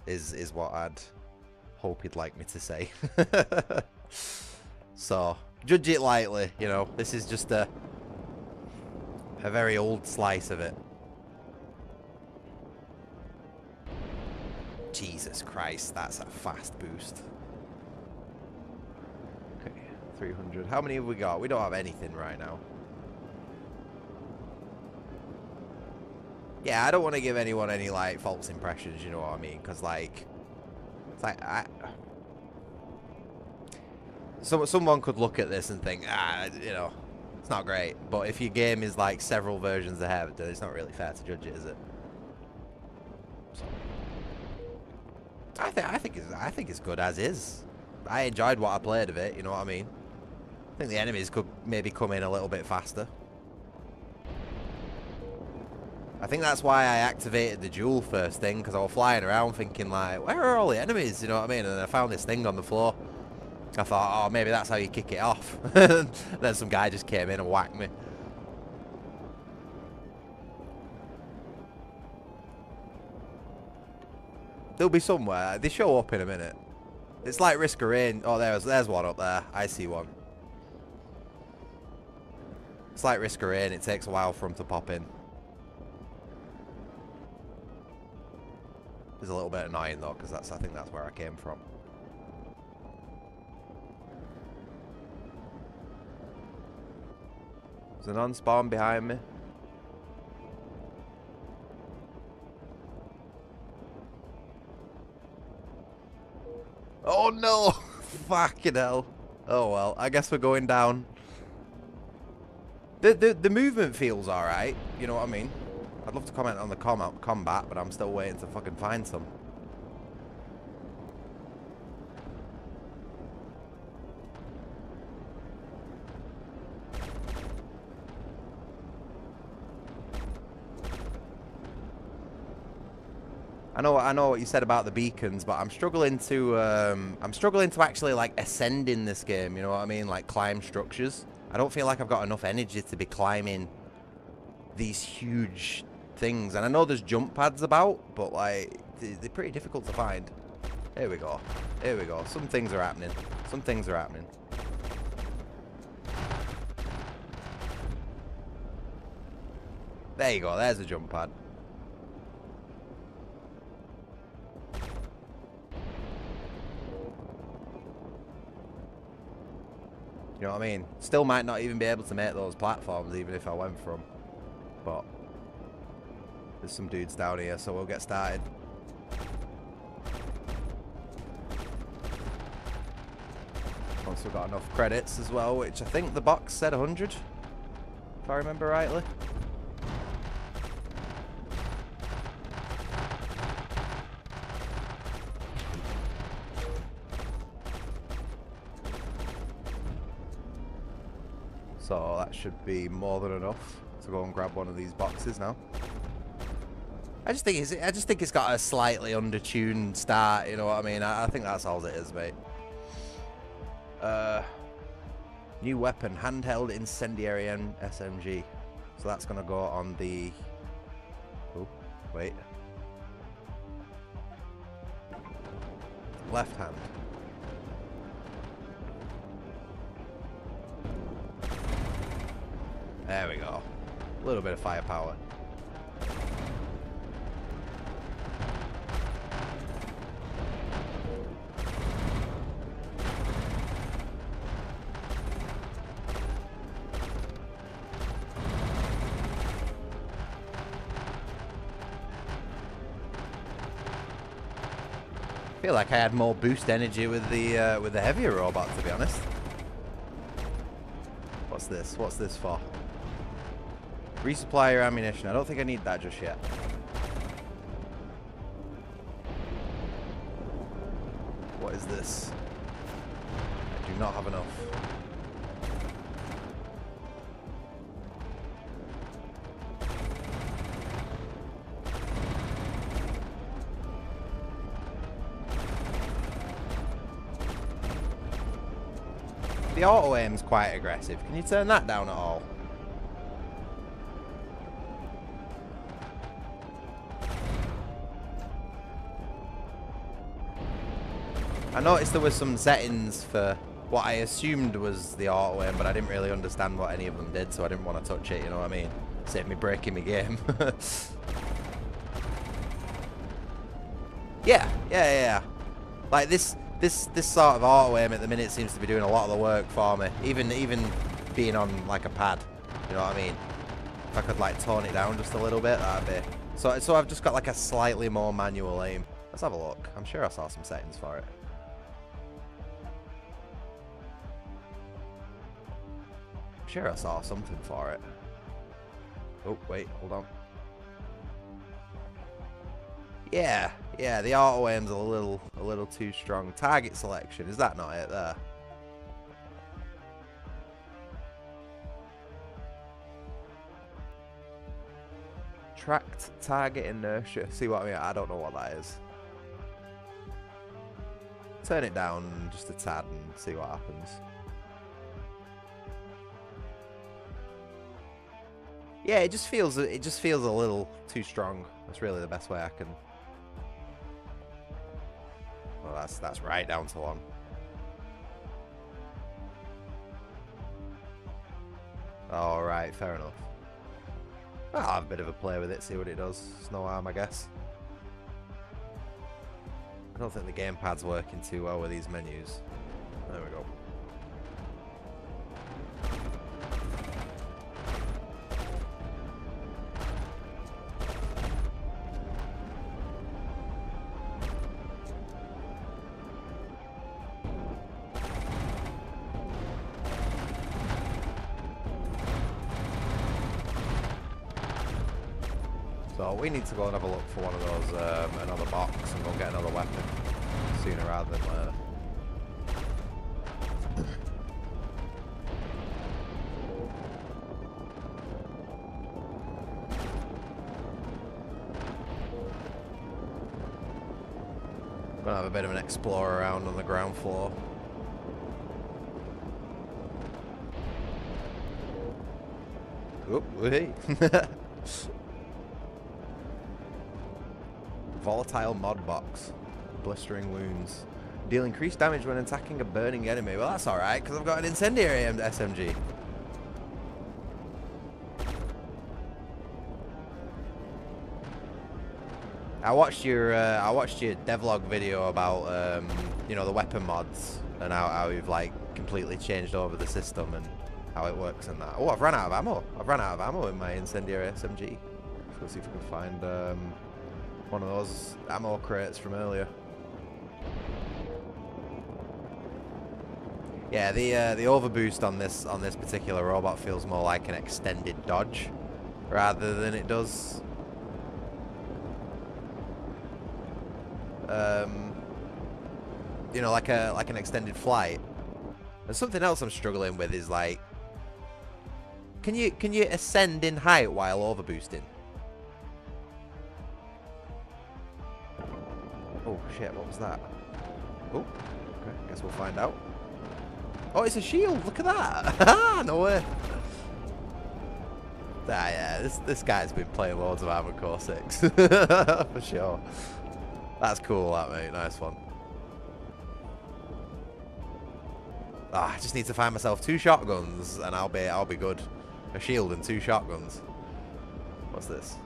Is what I'd hope he'd like me to say. So judge it lightly, you know. This is just a very old slice of it. Jesus Christ, that's a fast boost. Okay, 300. How many have we got? We don't have anything right now. Yeah, I don't want to give anyone any, like, false impressions, you know what I mean? Because, like, it's like, someone could look at this and think, you know, it's not great. But if your game is, like, several versions ahead, it's not really fair to judge it, is it? So, I think it's good as is. I enjoyed what I played of it, you know what I mean? I think the enemies could maybe come in a little bit faster. I think that's why I activated the duel first thing, because I was flying around thinking, like, where are all the enemies, you know what I mean? And then I found this thing on the floor. I thought, oh, maybe that's how you kick it off. Then some guy just came in and whacked me. They'll be somewhere. They show up in a minute. It's like Risk of Rain. Oh, there's one up there. I see one. It's like Risk of Rain. It takes a while for them to pop in. It's a little bit annoying though, because I think that's where I came from. There's an on-spawn behind me. Oh no! Fucking hell. Oh well, I guess we're going down. The movement feels alright, you know what I mean? I'd love to comment on the combat, but I'm still waiting to fucking find some. I know what you said about the beacons, but I'm struggling to actually like ascend in this game, you know what I mean? Like climb structures. I don't feel like I've got enough energy to be climbing these huge things. And I know there's jump pads about, but like they're pretty difficult to find. Here we go. Here we go. Some things are happening. Some things are happening. There you go. There's a jump pad. You know what I mean? Still might not even be able to make those platforms even if I went for them. But there's some dudes down here, so we'll get started. Once we've got enough credits as well, which I think the box said 100, if I remember rightly. So that should be more than enough to go and grab one of these boxes now. I just think it's got a slightly undertuned start. You know what I mean? I think that's all it is, mate. New weapon, handheld incendiary SMG. So that's gonna go on the. Oh, wait. Left hand. There we go. A little bit of firepower. I feel like I had more boost energy with the heavier robot, to be honest. What's this? What's this for? Resupply your ammunition. I don't think I need that just yet. What is this? I do not have enough. The auto aim's quite aggressive. Can you turn that down at all? I noticed there was some settings for what I assumed was the auto aim, but I didn't really understand what any of them did, so I didn't want to touch it, you know what I mean? Save me breaking my game. Yeah. Like this sort of auto aim at the minute seems to be doing a lot of the work for me. Even being on like a pad, you know what I mean? If I could like tone it down just a little bit, that'd be. So I've just got like a slightly more manual aim. Let's have a look. I'm sure I saw some settings for it. I'm sure I saw something for it. Oh wait, hold on. Yeah, the auto aim's a little too strong. Target selection, is that not it there? Tracked target inertia. See what I mean? I don't know what that is. Turn it down just a tad and see what happens. Yeah, it just feels a little too strong. That's really the best way I can. Well, that's right down to 1. All right, fair enough. I'll have a bit of a play with it, see what it does. It's no harm, I guess. I don't think the gamepad's working too well with these menus. There we go. So we need to go and have a look for one of those, another box, and go get another weapon sooner rather than later. Gonna have a bit of an explore around on the ground floor. Oop, hey. Volatile mod box. Blistering wounds. Deal increased damage when attacking a burning enemy. Well, that's alright, because I've got an incendiary SMG. I watched your devlog video about you know, the weapon mods and how you've like completely changed over the system and how it works and that. Oh, I've run out of ammo. I've run out of ammo in my incendiary SMG. Let's see if we can find one of those ammo crates from earlier. Yeah, the overboost on this particular robot feels more like an extended dodge rather than it does you know, like an extended flight. And something else I'm struggling with is like, can you ascend in height while overboosting? Oh shit, what was that? Oh, okay, guess we'll find out. Oh, it's a shield. Look at that. No way. Ah, yeah, this guy's been playing loads of Armored Core 6 for sure. That's cool, that mate. Nice one. Ah, I just need to find myself 2 shotguns, and I'll be good. A shield and 2 shotguns. What's this?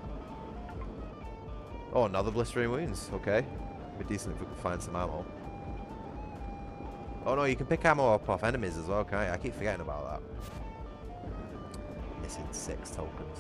Oh, another blistering wounds. Okay, be decent if we could find some ammo. Oh no, you can pick ammo up off enemies as well, can't you? I keep forgetting about that. Missing 6 tokens.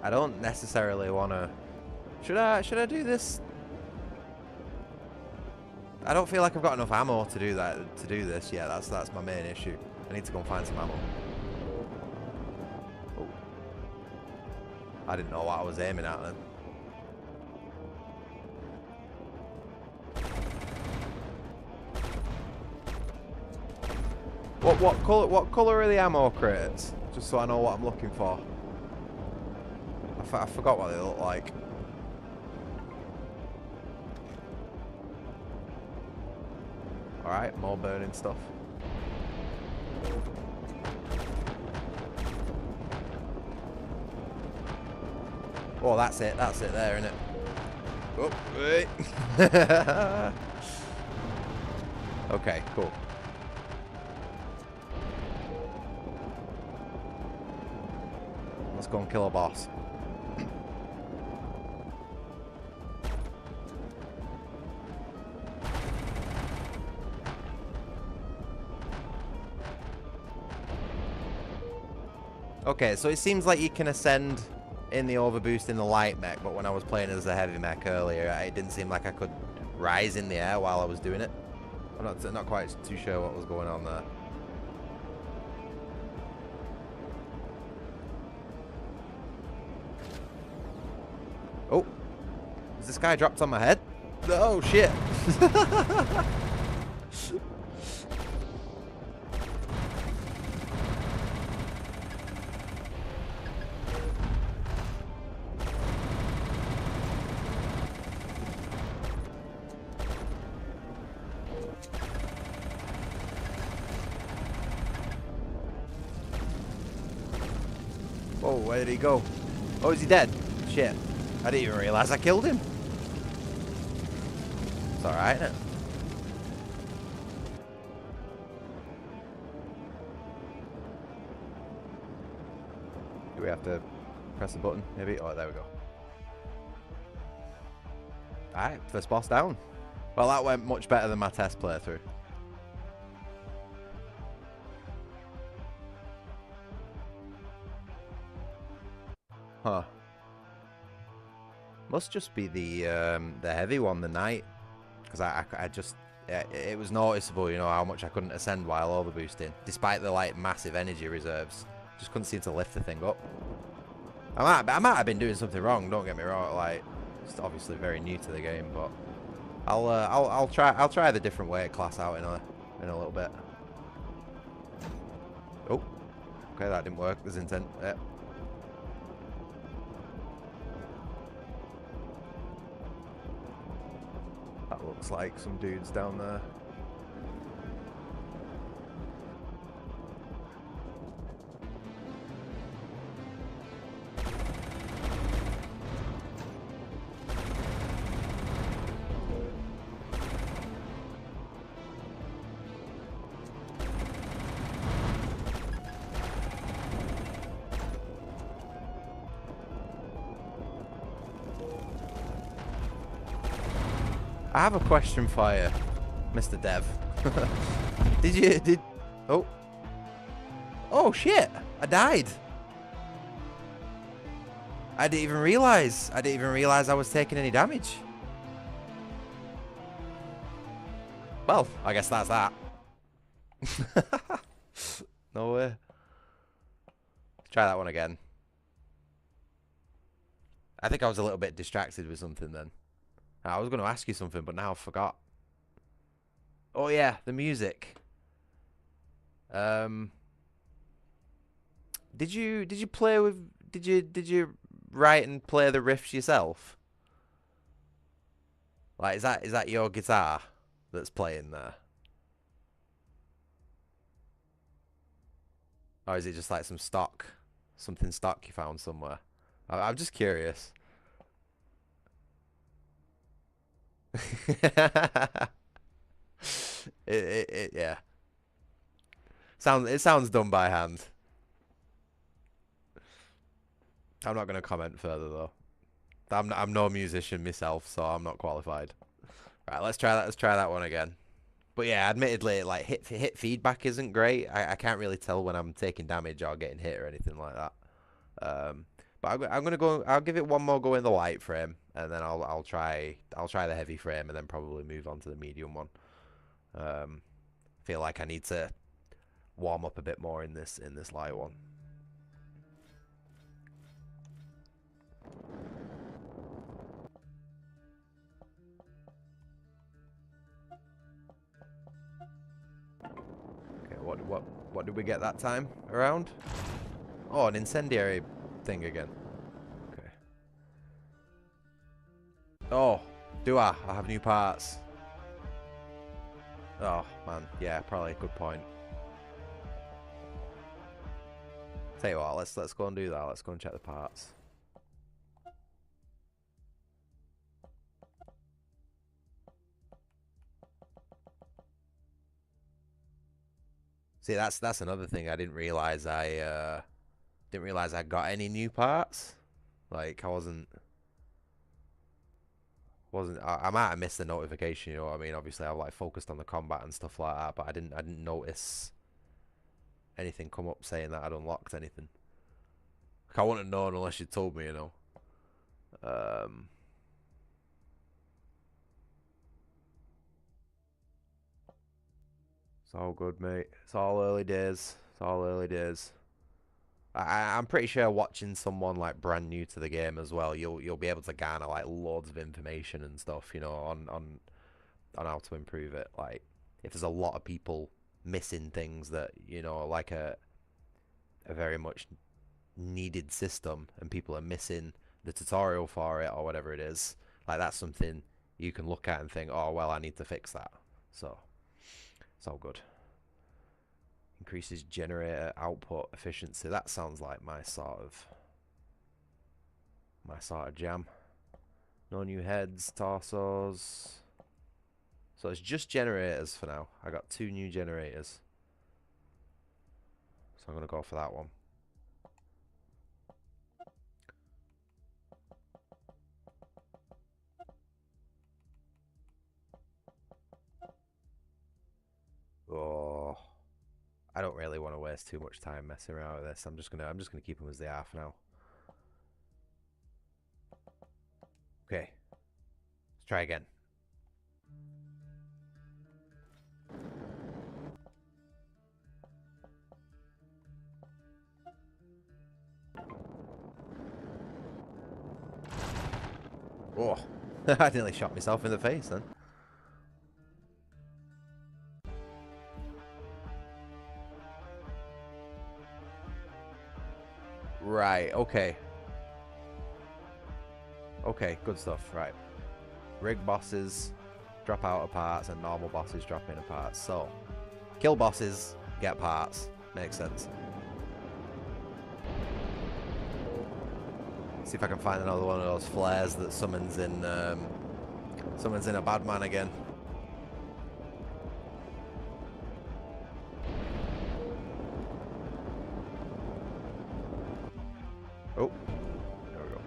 I don't necessarily want to... Should I do this? I don't feel like I've got enough ammo to do this. Yeah, that's my main issue. I need to go and find some ammo. Oh. I didn't know what I was aiming at then. What color are the ammo crates? Just so I know what I'm looking for. I forgot what they look like. Alright, more burning stuff. Oh, that's it there, isn't it? Oh, wait. Okay, cool. Let's go and kill a boss. Okay, so it seems like you can ascend in the overboost in the light mech, but when I was playing as the heavy mech earlier, it didn't seem like I could rise in the air while I was doing it. I'm not quite too sure what was going on there. Oh, is this guy dropped on my head? Oh shit! Oh, where did he go? Oh, is he dead? Shit. I didn't even realize I killed him. It's alright, isn't it? Do we have to press the button, maybe? Oh, there we go. Alright, first boss down. Well, that went much better than my test playthrough. Huh. Must just be the heavy one, the knight, because I just it was noticeable, you know, how much I couldn't ascend while overboosting, despite the like massive energy reserves. Just couldn't seem to lift the thing up. I might have been doing something wrong. Don't get me wrong. Like, it's obviously very new to the game, but I'll try the different weight class out in a little bit. Oh, okay, that didn't work. There's intent. Yeah. That looks like some dudes down there. I have a question for you, Mr. Dev. Oh. Oh shit! I died. I didn't even realize I was taking any damage. Well, I guess that's that. No way. Try that one again. I think I was a little bit distracted with something then. I was going to ask you something, but now I forgot. Oh yeah, the music. Did you play with? Did you write and play the riffs yourself? Like, is that your guitar that's playing there? Or is it just like something stock you found somewhere? I'm just curious. Yeah. It sounds done by hand. I'm not gonna comment further though. I'm no musician myself, so I'm not qualified. Right, let's try that. Let's try that one again. But yeah, admittedly, like hit feedback isn't great. I can't really tell when I'm taking damage or getting hit or anything like that. But I'm gonna go. I'll give it one more go in the light frame, and then I'll try the heavy frame, and then probably move on to the medium one. Feel like I need to warm up a bit more in this light one. Okay, what did we get that time around? Oh, an incendiary thing again. Okay. Oh, do I? I have new parts. Oh man, yeah, probably a good point. Tell you what, let's go and do that. Let's go and check the parts. See, that's another thing I didn't realize. I didn't realize I got any new parts. Like I wasn't. I might have missed the notification. You know what I mean? Obviously, I like focused on the combat and stuff like that, but I didn't notice anything come up saying that I'd unlocked anything. Like, I wouldn't have known unless you told me. You know. It's all good, mate. It's all early days. It's all early days. I'm pretty sure watching someone like brand new to the game as well, you'll be able to garner like loads of information and stuff, you know, on how to improve it. Like if there's a lot of people missing things that, you know, like a very much needed system and people are missing the tutorial for it or whatever it is, like that's something you can look at and think, oh well, I need to fix that. So it's all good. Increases generator output efficiency. That sounds like my sort of jam. No new heads, torsos. So it's just generators for now. I got 2 new generators. So I'm gonna go for that one. Oh, I don't really want to waste too much time messing around with this. I'm just gonna keep them as they are for now. Okay, let's try again. Oh, I nearly shot myself in the face then. Right, okay. Okay, good stuff, right. Rig bosses drop out of parts and normal bosses drop in of parts. So, kill bosses, get parts. Makes sense. See if I can find another one of those flares that summons in a bad man again. Oh, there we go.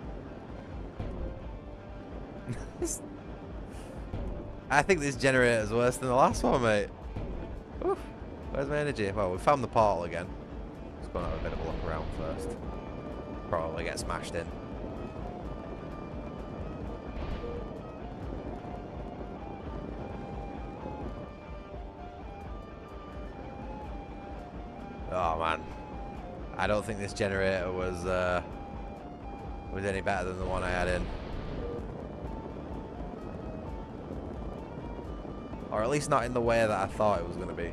I think this generator is worse than the last one, mate. Oof. Where's my energy? Well, we found the portal again. Just going to have a bit of a look around first. Probably get smashed in. Oh man, I don't think this generator was any better than the one I had in, or at least not in the way that I thought it was going to be.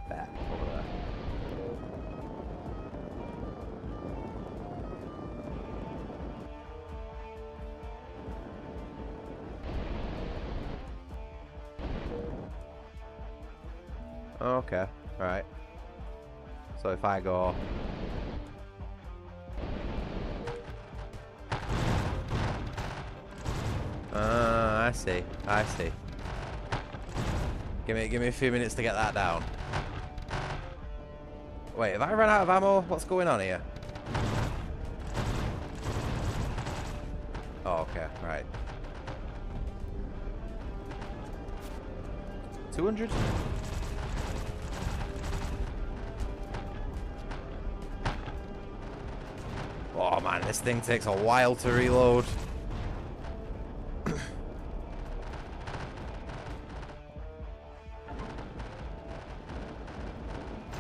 There, over there. Okay, right. So if I go... I see. I see. Give me a few minutes to get that down. Wait, have I run out of ammo? What's going on here? Oh, okay, right. 200? Oh man, this thing takes a while to reload.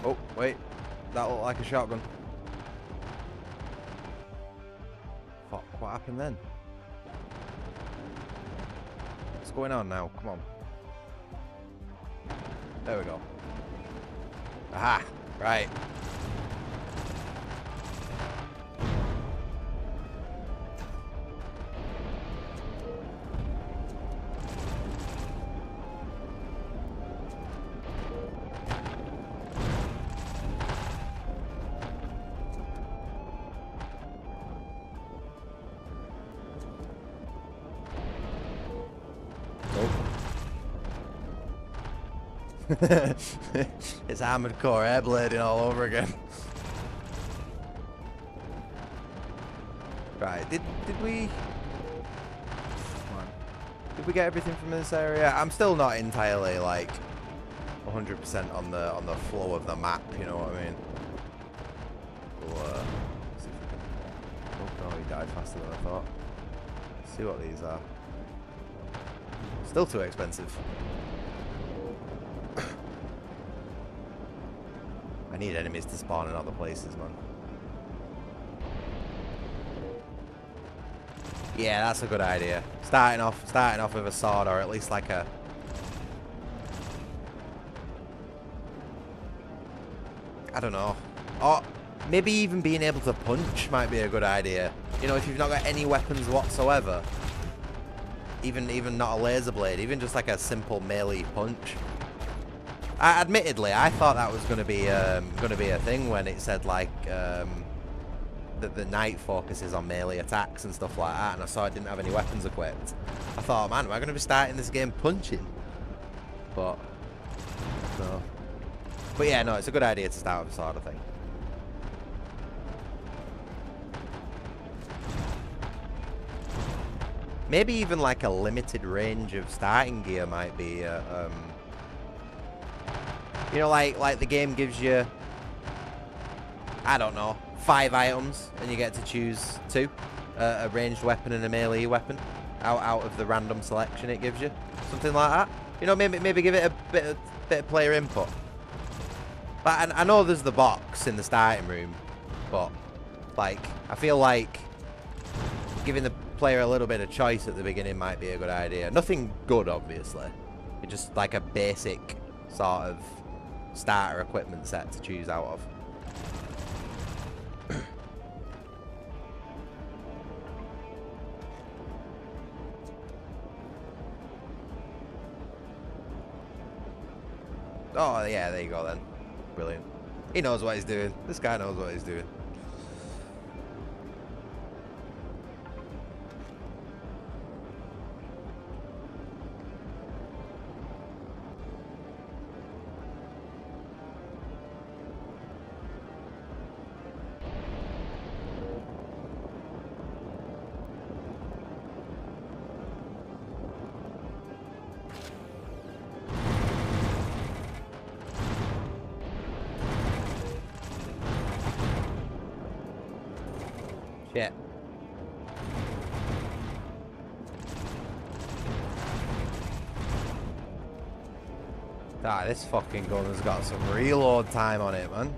Oh, wait. That looked like a shotgun. Fuck, what happened then? What's going on now? Come on. There we go. Aha! Right. It's Armored Core airblading all over again. Right, did we... Did we get everything from this area? I'm still not entirely like 100% on the flow of the map, you know what I mean? We'll see if we can... Oh, he died faster than I thought. Let's see what these are. Still too expensive. I need enemies to spawn in other places, man. Yeah, that's a good idea. Starting off with a sword, or at least like a... I don't know. Or maybe even being able to punch might be a good idea. You know, if you've not got any weapons whatsoever. Even not a laser blade, even just like a simple melee punch. Admittedly, I thought that was going to be a thing when it said like that the knight focuses on melee attacks and stuff like that, and I saw it didn't have any weapons equipped. I thought, man, am I going to be starting this game punching? But no. But yeah, no, it's a good idea to start with a sword, I think. Maybe even like a limited range of starting gear might be. You know, like the game gives you, I don't know, 5 items, and you get to choose 2, a ranged weapon and a melee weapon, out of the random selection it gives you, something like that. You know, maybe give it a bit of player input. But I know there's the box in the starting room, but like I feel like giving the player a little bit of choice at the beginning might be a good idea. Nothing good, obviously, It's just like a basic sort of starter equipment set to choose out of. Oh, yeah, there you go then. Brilliant. He knows what he's doing. This guy knows what he's doing. Shit. Ah, this fucking gun has got some reload time on it, man.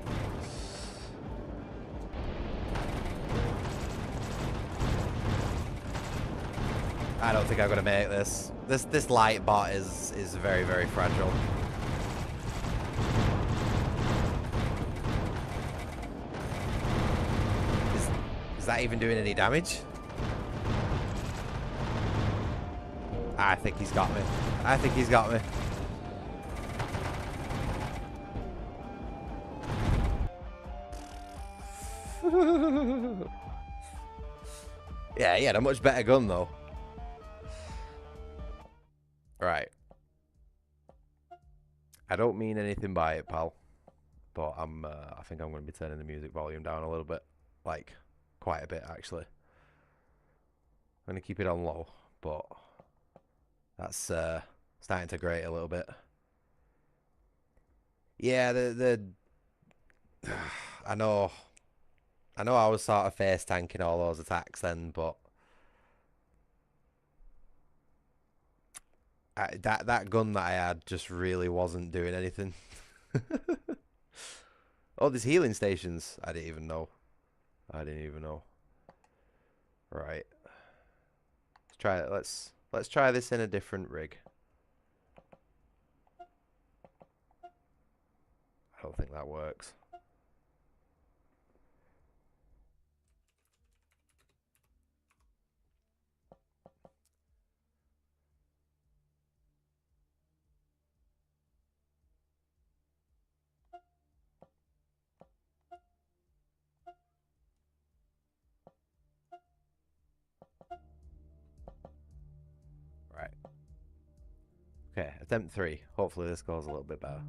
I don't think I'm gonna make this. This light bot is very, very fragile. Is that even doing any damage? I think he's got me. I think he's got me. Yeah, he had a much better gun though. Right. I don't mean anything by it, pal. But I think I'm going to be turning the music volume down a little bit. Like, quite a bit, actually. I'm going to keep it on low, but that's starting to grate a little bit. Yeah, I know I was sort of face tanking all those attacks then, but that gun that I had just really wasn't doing anything. Oh, there's healing stations. I didn't even know. Right. Let's try it. Let's try this in a different rig. I don't think that works. Right. Okay, attempt 3. Hopefully this goes a little bit better.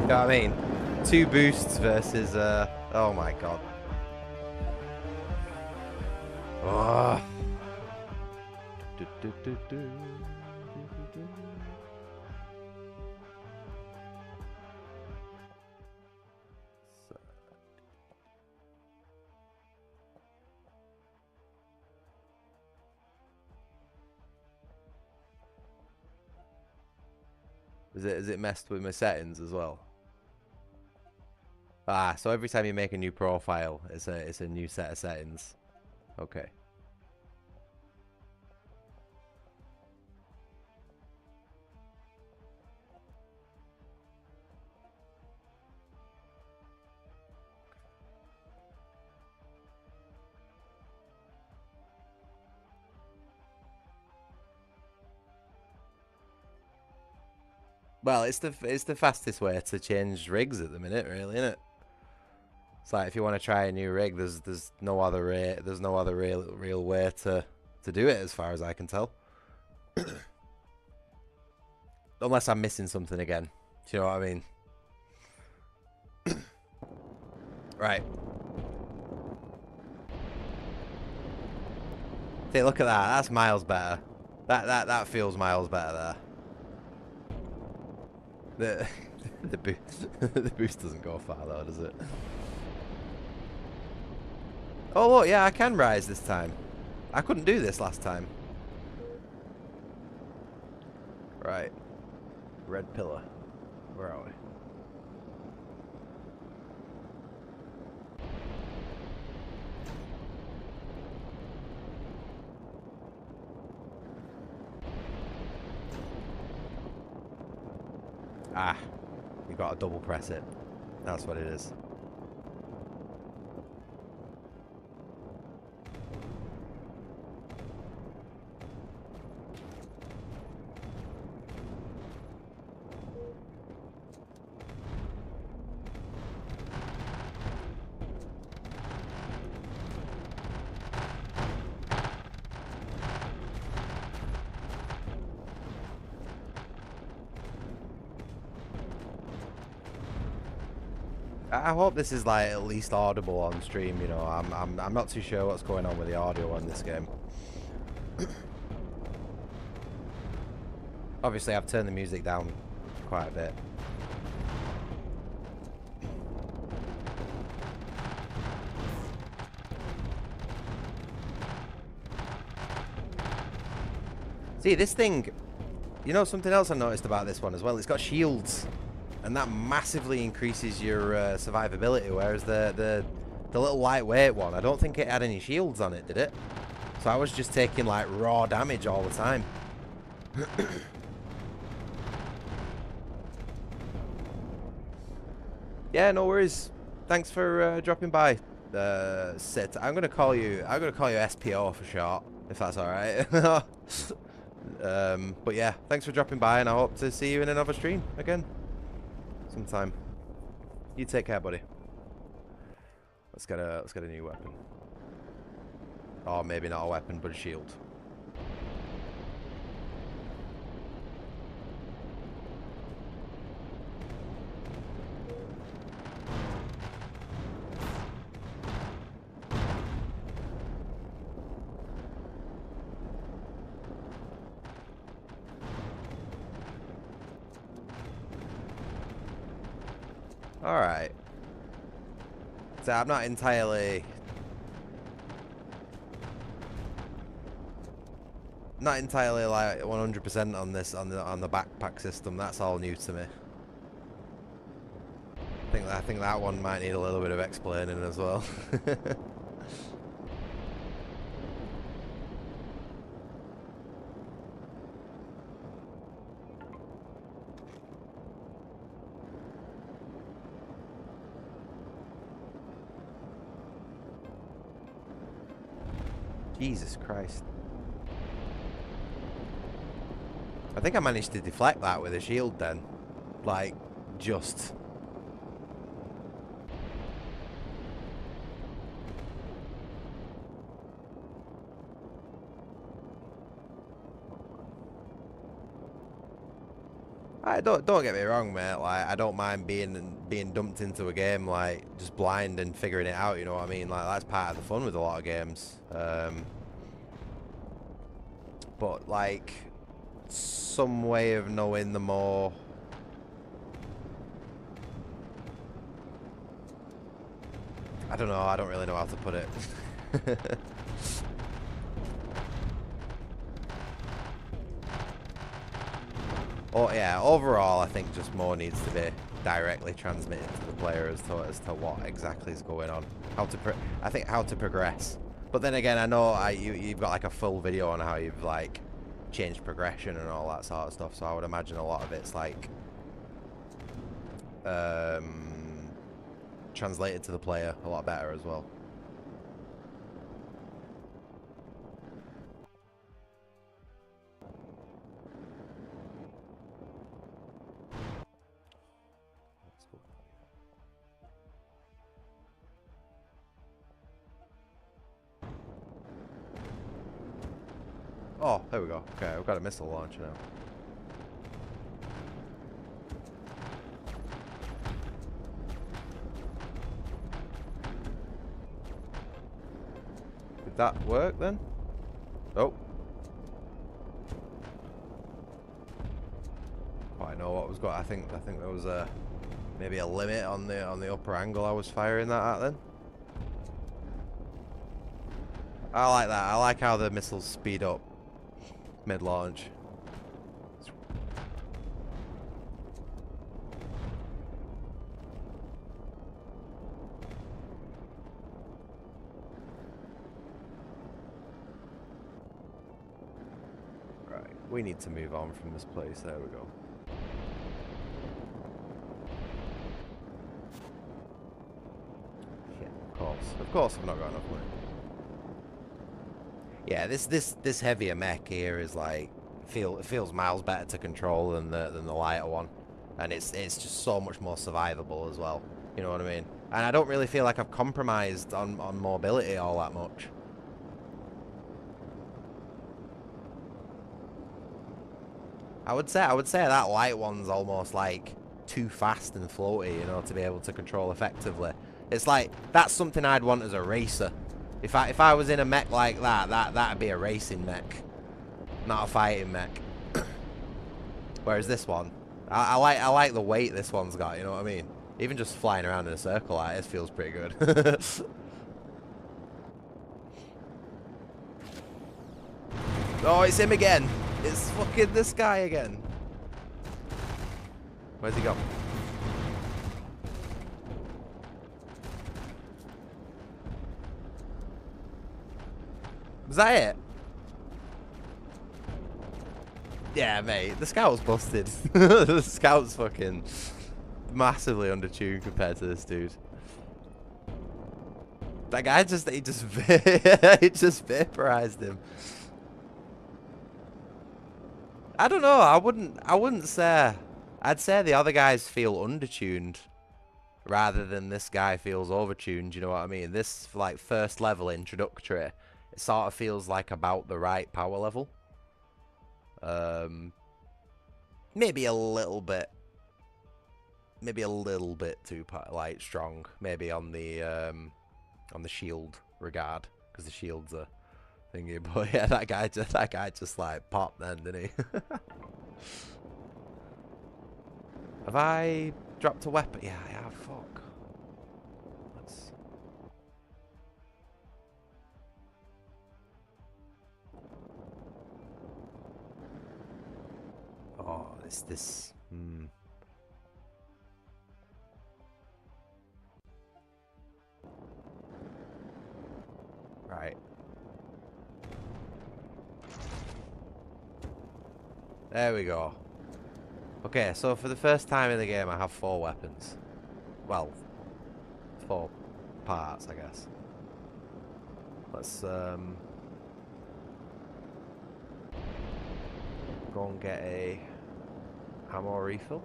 You know what I mean? 2 boosts versus oh my god. Oh. Is it messed with my settings as well? Ah, so every time you make a new profile, it's a new set of settings. Okay. Well, it's the fastest way to change rigs at the minute, really, isn't it? It's like if you want to try a new rig, there's no other real way to do it, as far as I can tell. Unless I'm missing something again. Do you know what I mean? Right. See, look at that. That's miles better. That feels miles better there. The boost doesn't go far though, does it? Oh look, yeah, I can rise this time. I couldn't do this last time. Right. Red pillar. Where are we? Ah, you got to double press it. That's what it is. I hope this is like at least audible on stream. You know, I'm not too sure what's going on with the audio on this game. Obviously, I've turned the music down quite a bit. See, this thing, you know, something else I noticed about this one as well. It's got shields. And that massively increases your survivability, whereas the little lightweight one, I don't think it had any shields on it, did it? So I was just taking like raw damage all the time. Yeah, no worries. Thanks for dropping by, Sid. I'm gonna call you SPO for short, if that's all right. But yeah, thanks for dropping by, and I hope to see you in another stream again. Sometime. You take care, buddy. Let's get a new weapon. Or maybe not a weapon, but a shield. Alright. So I'm not entirely like 100% on this on the backpack system. That's all new to me. I think that one might need a little bit of explaining as well. Jesus Christ. I think I managed to deflect that with a shield then. Like, just. Don't get me wrong, mate. Like, I don't mind being dumped into a game like just blind and figuring it out. You know what I mean? Like, that's part of the fun with a lot of games. But like, some way of knowing the more. I don't know. I don't really know how to put it. Oh yeah, overall I think just more needs to be directly transmitted to the player as to what exactly is going on. How to progress. But then again, I know you've got like a full video on how you've like changed progression and all that sort of stuff, so I would imagine a lot of it's like translated to the player a lot better as well. Oh, there we go. Okay, we've got a missile launcher now. Did that work then? Oh. Quite know what was got. I think there was maybe a limit on the upper angle I was firing that at then. I like that. I like how the missiles speed up mid-launch. Right, we need to move on from this place. There we go. Yeah, of course, I've not got enough money. Yeah, this heavier mech here is like it feels miles better to control than the lighter one, and it's just so much more survivable as well. You know what I mean? And I don't really feel like I've compromised on mobility all that much. I would say that light one's almost like too fast and floaty, you know, to be able to control effectively. It's like that's something I'd want as a racer. If I was in a mech like that'd be a racing mech, not a fighting mech. Whereas this one, I like the weight this one's got. You know what I mean? Even just flying around in a circle like this feels pretty good. Oh, it's him again. It's fucking this guy again. Where's he gone? Was that it? Yeah, mate. The Scout's busted. The Scout's fucking massively undertuned compared to this dude. That guy he just vaporized him. I don't know. I wouldn't say. I'd say the other guys feel undertuned rather than this guy feels overtuned. You know what I mean? This like first level introductory, it sort of feels like about the right power level. Maybe a little bit too like strong. Maybe on the shield regard, because the shield's a thingy. But yeah, that guy just like popped then, didn't he? Have I dropped a weapon? Yeah, I have. Fuck. Let's... Oh, this. Right. There we go. Okay, so for the first time in the game, I have 4 weapons. Well, 4 parts, I guess. Let's go and get a ammo refill.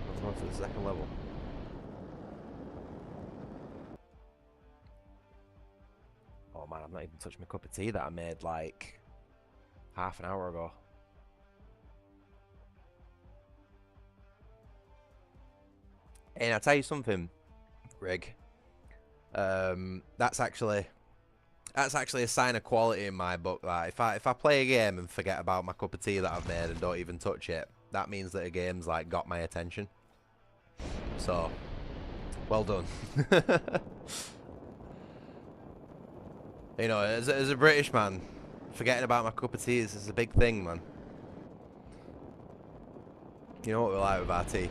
Let's go to the second level. Oh man, I've not even touched my cup of tea that I made like half an hour ago. And I'll tell you something, Rig. That's actually a sign of quality in my book. That if I play a game and forget about my cup of tea that I've made and don't even touch it, that means that a game's like got my attention. So, well done. You know, as a British man, forgetting about my cup of tea is a big thing, man. You know what we like with our tea.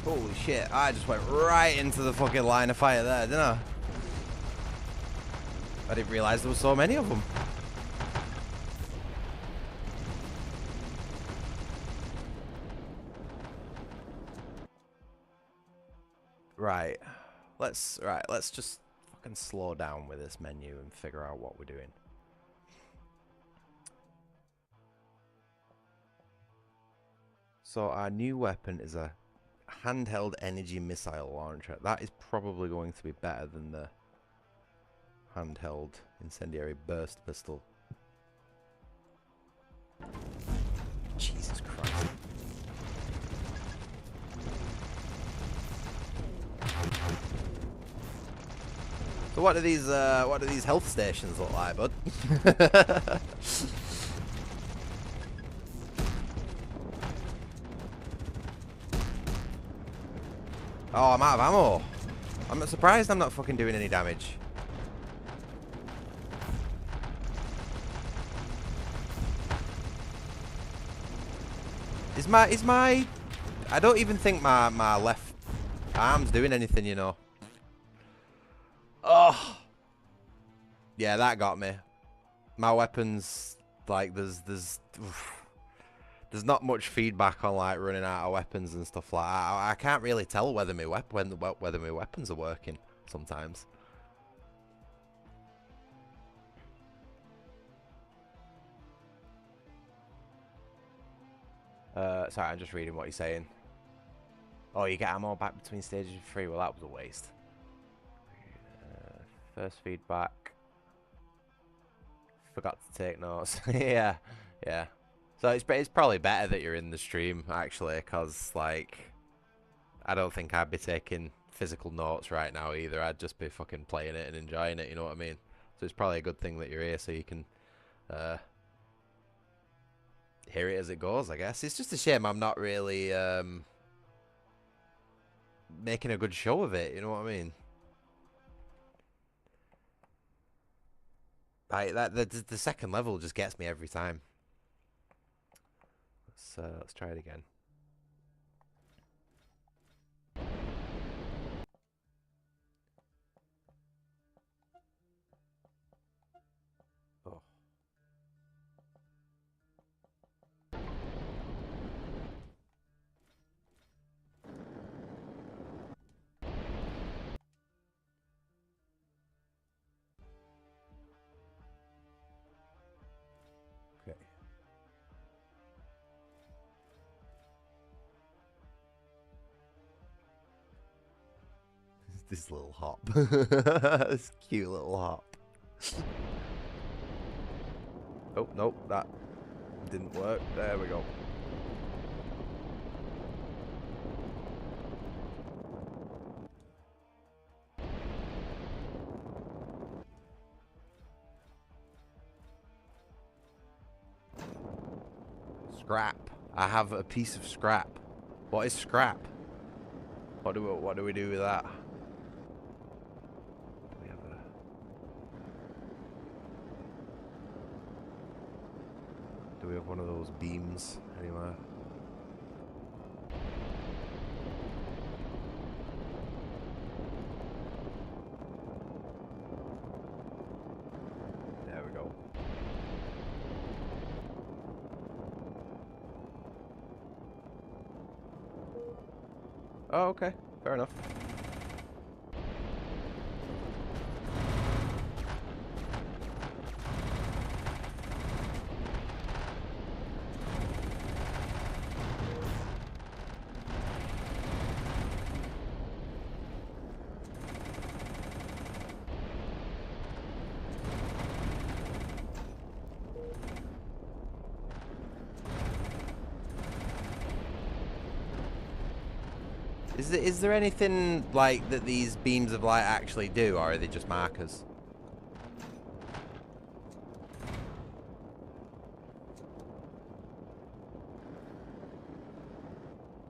Holy shit, I just went right into the fucking line of fire there, didn't I? I didn't realise there were so many of them. Right. Let's just fucking slow down with this menu and figure out what we're doing. So our new weapon is a handheld energy missile launcher. That is probably going to be better than the handheld incendiary burst pistol. Jesus Christ. So what do these health stations look like, bud? Oh, I'm out of ammo. I'm not surprised I'm not fucking doing any damage. Is my I don't even think my left arm's doing anything, you know. Oh. Yeah, that got me. My weapons, like, there's not much feedback on like running out of weapons and stuff like that. I can't really tell whether my weapons are working sometimes. Sorry, I'm just reading what you're saying. Oh, you get ammo back between stages for free. Well, that was a waste. First feedback. Forgot to take notes. Yeah, yeah. So it's probably better that you're in the stream, actually, because, like, I don't think I'd be taking physical notes right now either. I'd just be fucking playing it and enjoying it, you know what I mean? So it's probably a good thing that you're here so you can hear it as it goes, I guess. It's just a shame I'm not really making a good show of it, you know what I mean? The second level just gets me every time. Let's try it again. Oh. Okay. This little hop. This cute little hop. Oh, nope, that didn't work. There we go. Scrap. I have a piece of scrap. What is scrap? What do we do with that? Do we have a... Do we have one of those beams anywhere? There we go. Oh, okay. Fair enough. Is there anything like that these beams of light actually do, or are they just markers?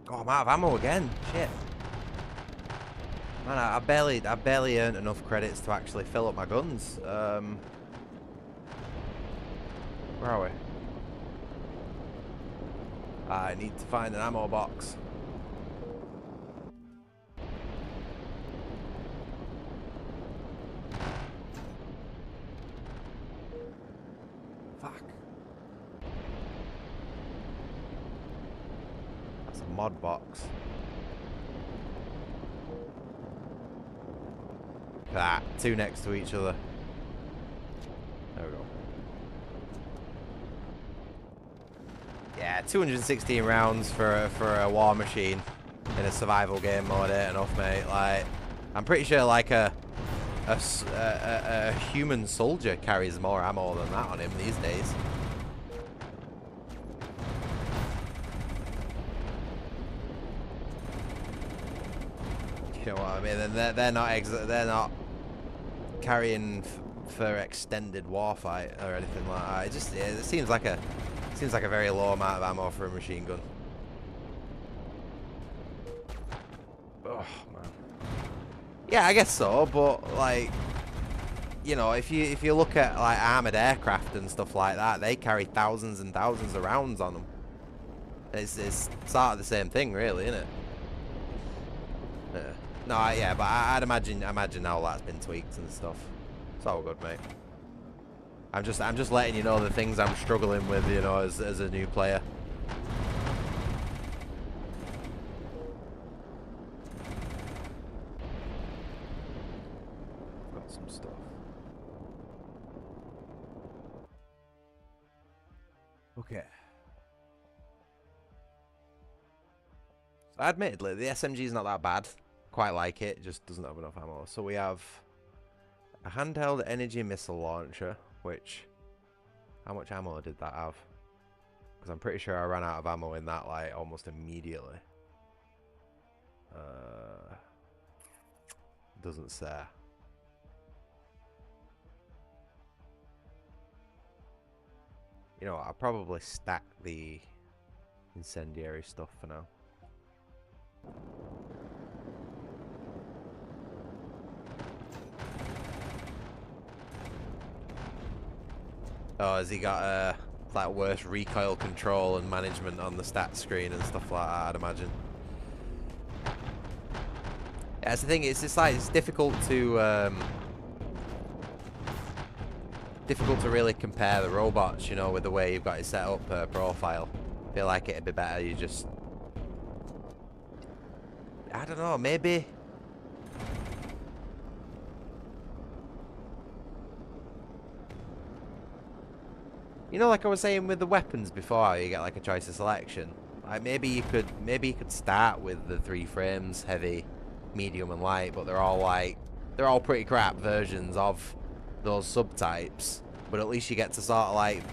Oh, I'm out of ammo again. Shit. Man, I barely earned enough credits to actually fill up my guns. Where are we? I need to find an ammo box. Fuck. That's a mod box. That. Two next to each other. There we go. Yeah, 216 rounds for a war machine in a survival game mode ain't enough, mate. Like, I'm pretty sure like a human soldier carries more ammo than that on him these days. You know what I mean? And they're not carrying for extended warfight or anything like that. It seems like a very low amount of ammo for a machine gun. Oh man. Yeah, I guess so, but like, you know, if you look at like armored aircraft and stuff like that, they carry thousands and thousands of rounds on them. It's sort of the same thing, really, isn't it? Yeah. No, yeah, but I'd imagine how that's been tweaked and stuff. It's all good, mate. I'm just letting you know the things I'm struggling with, you know, as a new player. Got some stuff. Okay. So admittedly, the SMG is not that bad. Quite like it. It just doesn't have enough ammo. So we have a handheld energy missile launcher, which, how much ammo did that have? Because I'm pretty sure I ran out of ammo in that like almost immediately. Doesn't say. You know what, I'll probably stack the incendiary stuff for now. Oh, has he got like worse recoil control and management on the stat screen and stuff like that, I'd imagine. Yeah, that's the thing, it's difficult to really compare the robots, you know, with the way you've got it set up per profile. I feel like it'd be better you just, I don't know, maybe. You know, like I was saying with the weapons before, you get like a choice of selection. Like maybe you could start with the 3 frames, heavy, medium, and light, but they're all pretty crap versions of those subtypes. But at least you get to sort of like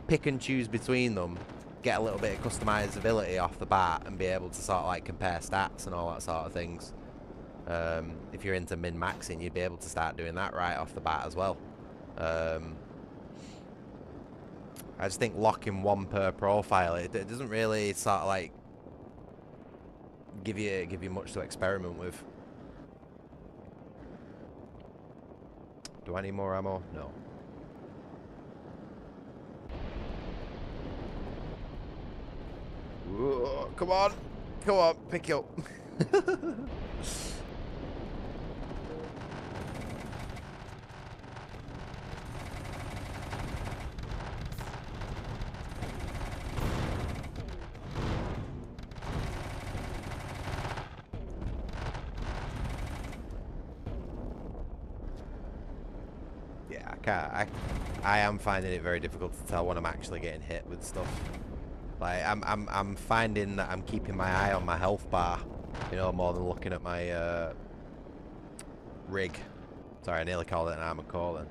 pick and choose between them, get a little bit of customizability off the bat, and be able to sort of like compare stats and all that sort of things. If you're into min-maxing, you'd be able to start doing that right off the bat as well. I just think locking one per profile, it doesn't really sort of like give you much to experiment with. Do I need more ammo? No. Ooh, come on, pick you up. I am finding it very difficult to tell when I'm actually getting hit with stuff. Like I'm finding that I'm keeping my eye on my health bar, you know, more than looking at my rig. Sorry, I nearly called it an armor core then.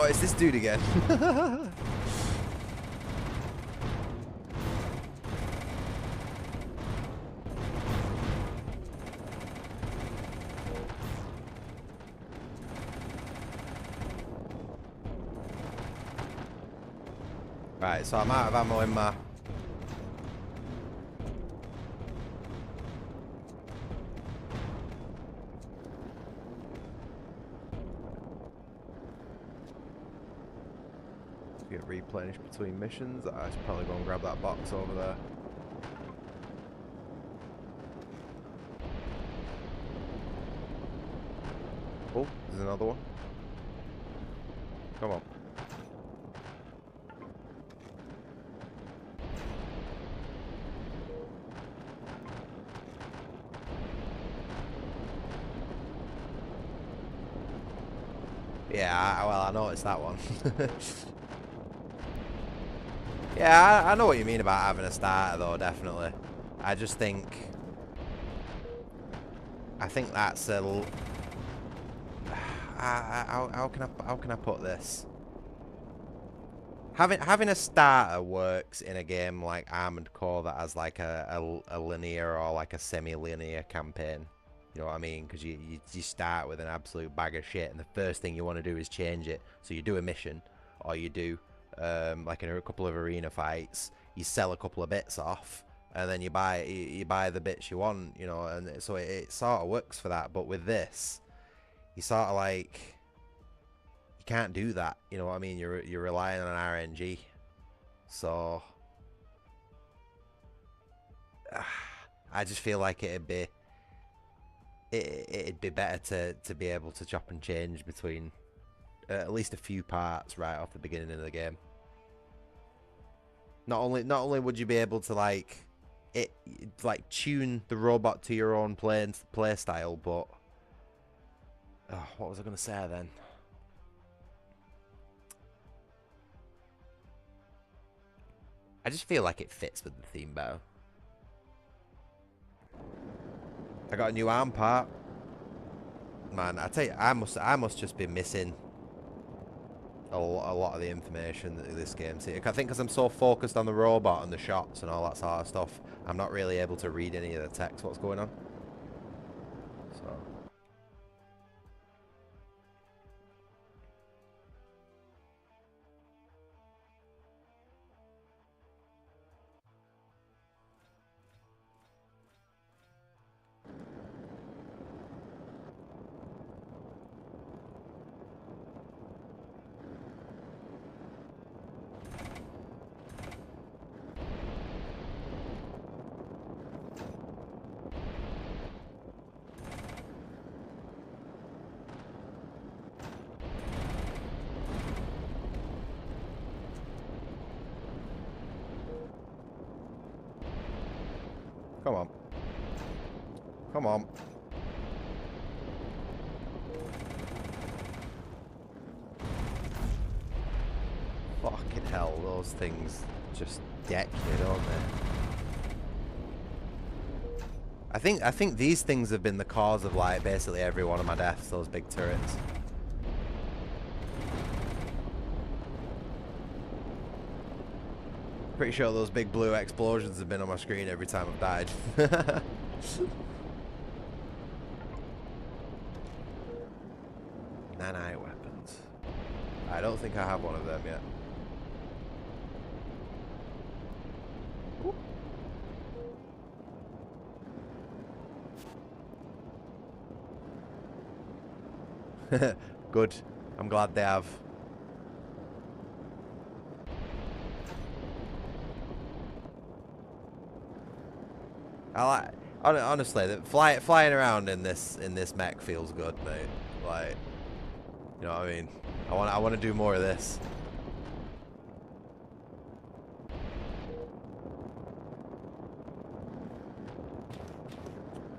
Oh, it's this dude again. Right, so I'm out of ammo in my... Get replenished between missions. I should probably go and grab that box over there. Oh, there's another one. Come on. Yeah, well, I noticed that one. Yeah, I know what you mean about having a starter, though, definitely. I just think... I think that's a... how can I put this? Having a starter works in a game like Armored Core that has like a linear or like a semi-linear campaign. You know what I mean? Because you start with an absolute bag of shit, and the first thing you want to do is change it. So you do a mission, or you do like a couple of arena fights. You sell a couple of bits off, and then you buy the bits you want. You know, and so it sort of works for that. But with this, you sort of like you can't do that. You know what I mean? You're relying on RNG. So I just feel like it'd be better to be able to chop and change between at least a few parts right off the beginning of the game. Not only would you be able to like tune the robot to your own play style, but what was I gonna say then? I just feel like it fits with the theme better. I got a new arm part. Man, I tell you, I must just be missing a lot of the information that this game. See, I think because I'm so focused on the robot and the shots and all that sort of stuff, I'm not really able to read any of the text. What's going on? So. Come on. Come on. Fucking hell, those things just deck you, don't they? I think these things have been the cause of like basically every one of my deaths, those big turrets. Pretty sure those big blue explosions have been on my screen every time I've died. Nanite weapons. I don't think I have one of them yet. Good. I'm glad they have. Honestly, flying around in this mech feels good, mate. Like, you know what I mean? I want to do more of this.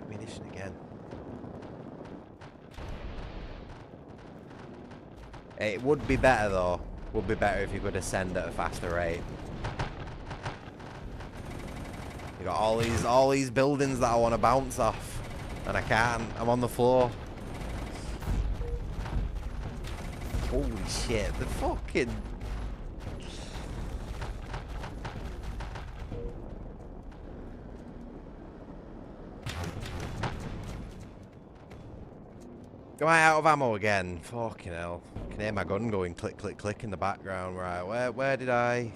Ammunition again. It would be better though. Would be better if you could ascend at a faster rate. You got all these buildings that I want to bounce off, and I can't. I'm on the floor. Holy shit! The fucking. Am I out of ammo again? Fucking hell! I can hear my gun going click click click in the background. Right, where did I?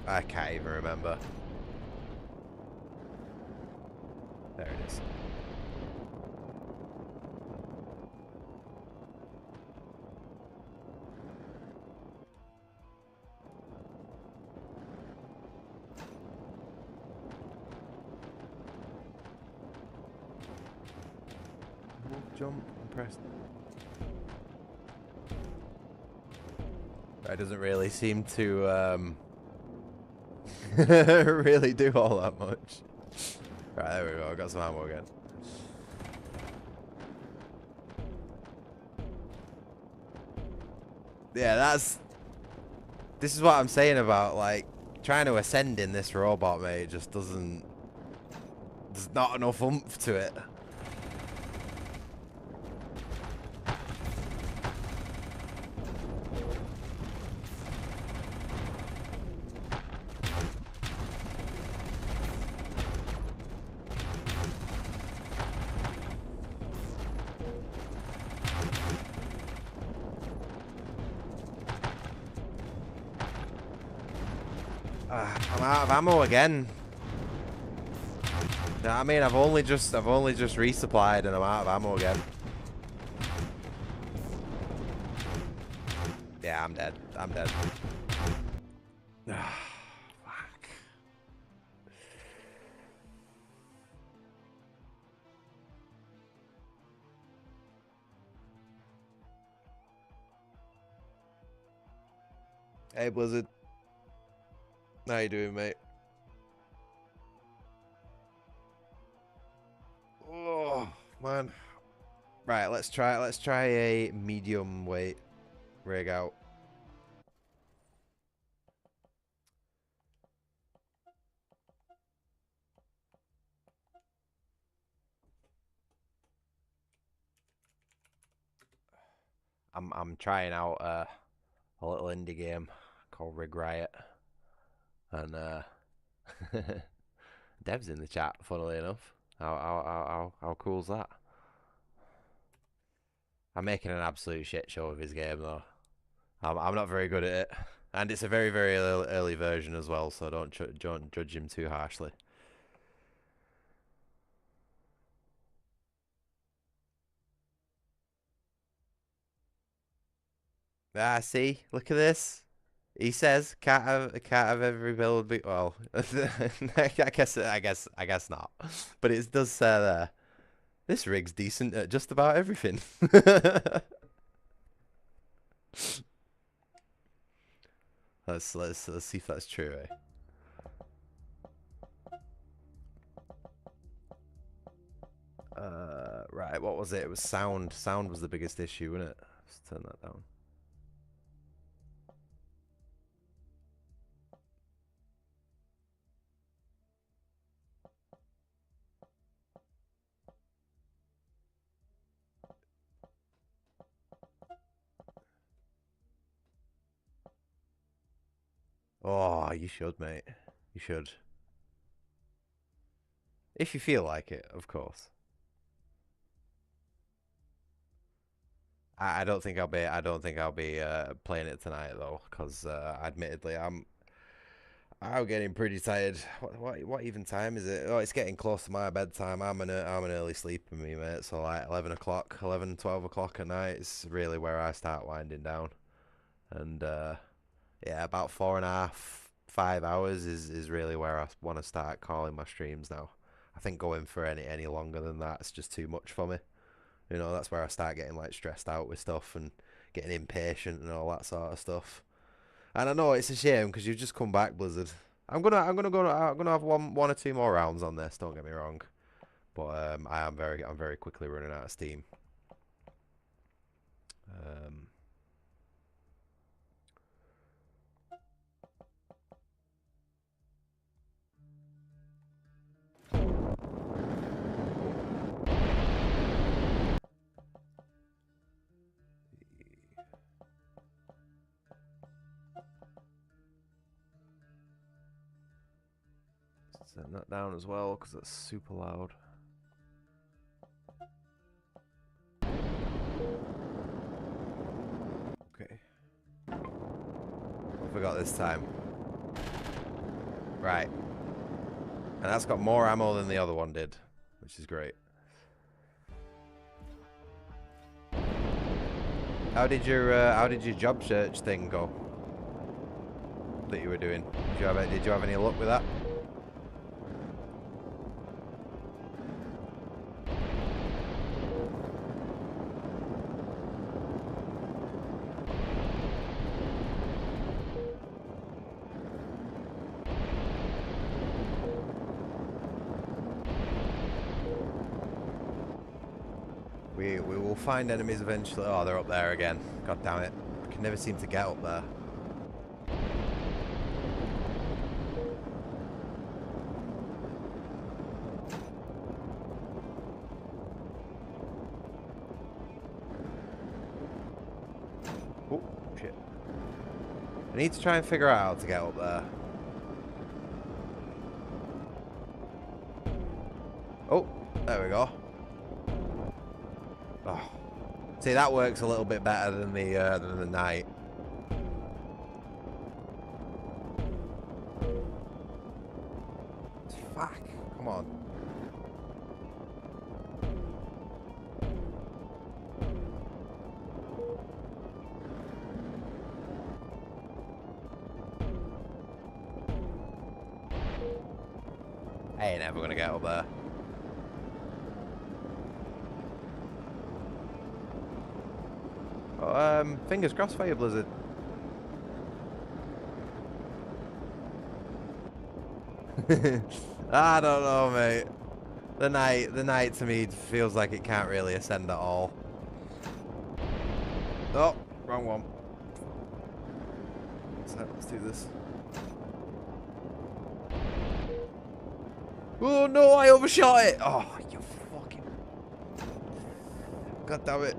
I can't even remember. There it is. jump and press. That doesn't really seem to really do all that much. Right, there we go. I got some ammo again. Yeah, this is what I'm saying about like trying to ascend in this robot, mate. It just doesn't. There's not enough oomph to it. I'm out of ammo again. You know what I mean? I've only just resupplied and I'm out of ammo again. Yeah, I'm dead. I'm dead. Fuck. Hey, Blizzard. How you doing, mate? Oh, man. Right, let's try a medium weight rig out. I'm trying out a little indie game called Rig Riot, and Dev's in the chat. Funnily enough, how cool's that? I'm making an absolute shit show of his game though. I'm not very good at it, and it's a very early version as well. So don't judge him too harshly. Ah, see, look at this. He says can't have every build be well. I guess not, but it does say there. This rig's decent at just about everything. let's see if that's true. Eh? Right, what was it? It was sound. Sound was the biggest issue, wasn't it? Let's turn that down. Oh, you should, mate. You should. If you feel like it, of course. I don't think I'll be. I don't think I'll be playing it tonight though, because admittedly, I'm getting pretty tired. What even time is it? Oh, it's getting close to my bedtime. I'm an early sleeper, me mate. So like 11 o'clock, 11, 12 o'clock at night is really where I start winding down. And yeah, about 4.5, 5 hours is really where I want to start calling my streams now. I think going for any longer than that is just too much for me. You know, that's where I start getting like stressed out with stuff and getting impatient and all that sort of stuff. And I know it's a shame because you've just come back, Blizzard. I'm gonna have one or two more rounds on this. Don't get me wrong, but I'm very quickly running out of steam. Turn that down as well because that's super loud. Okay. What have we got this time? Right. And that's got more ammo than the other one did, which is great. How did your job search thing go? That you were doing? Did you have any luck with that? We will find enemies eventually. Oh, they're up there again. God damn it. I can never seem to get up there. Oh, shit. I need to try and figure out how to get up there. Oh, there we go. Oh. See, that works a little bit better than the night. Fuck! Come on. I ain't ever gonna get up there. Oh, fingers crossed for you, Blizzard. I don't know, mate. The night to me feels like it can't really ascend at all. Oh, wrong one. So, let's do this. Oh no, I overshot it! Oh, you fucking... God damn it.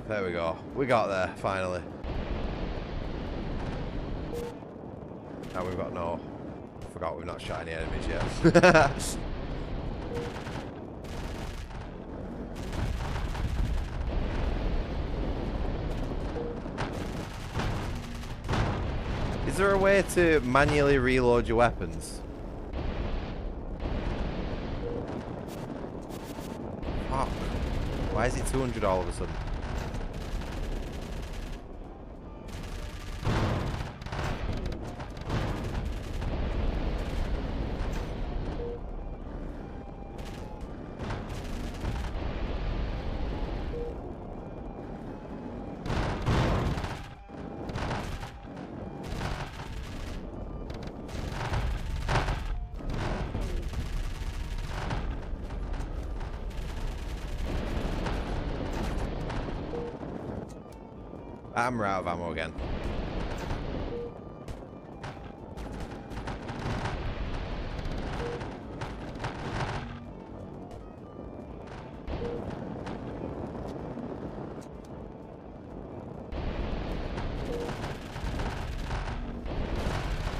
There we go. We got there, finally. Now we've got no... Forgot we've not shot any enemies yet. Is there a way to manually reload your weapons? Fuck. Why is it 200 all of a sudden? I'm out of ammo again.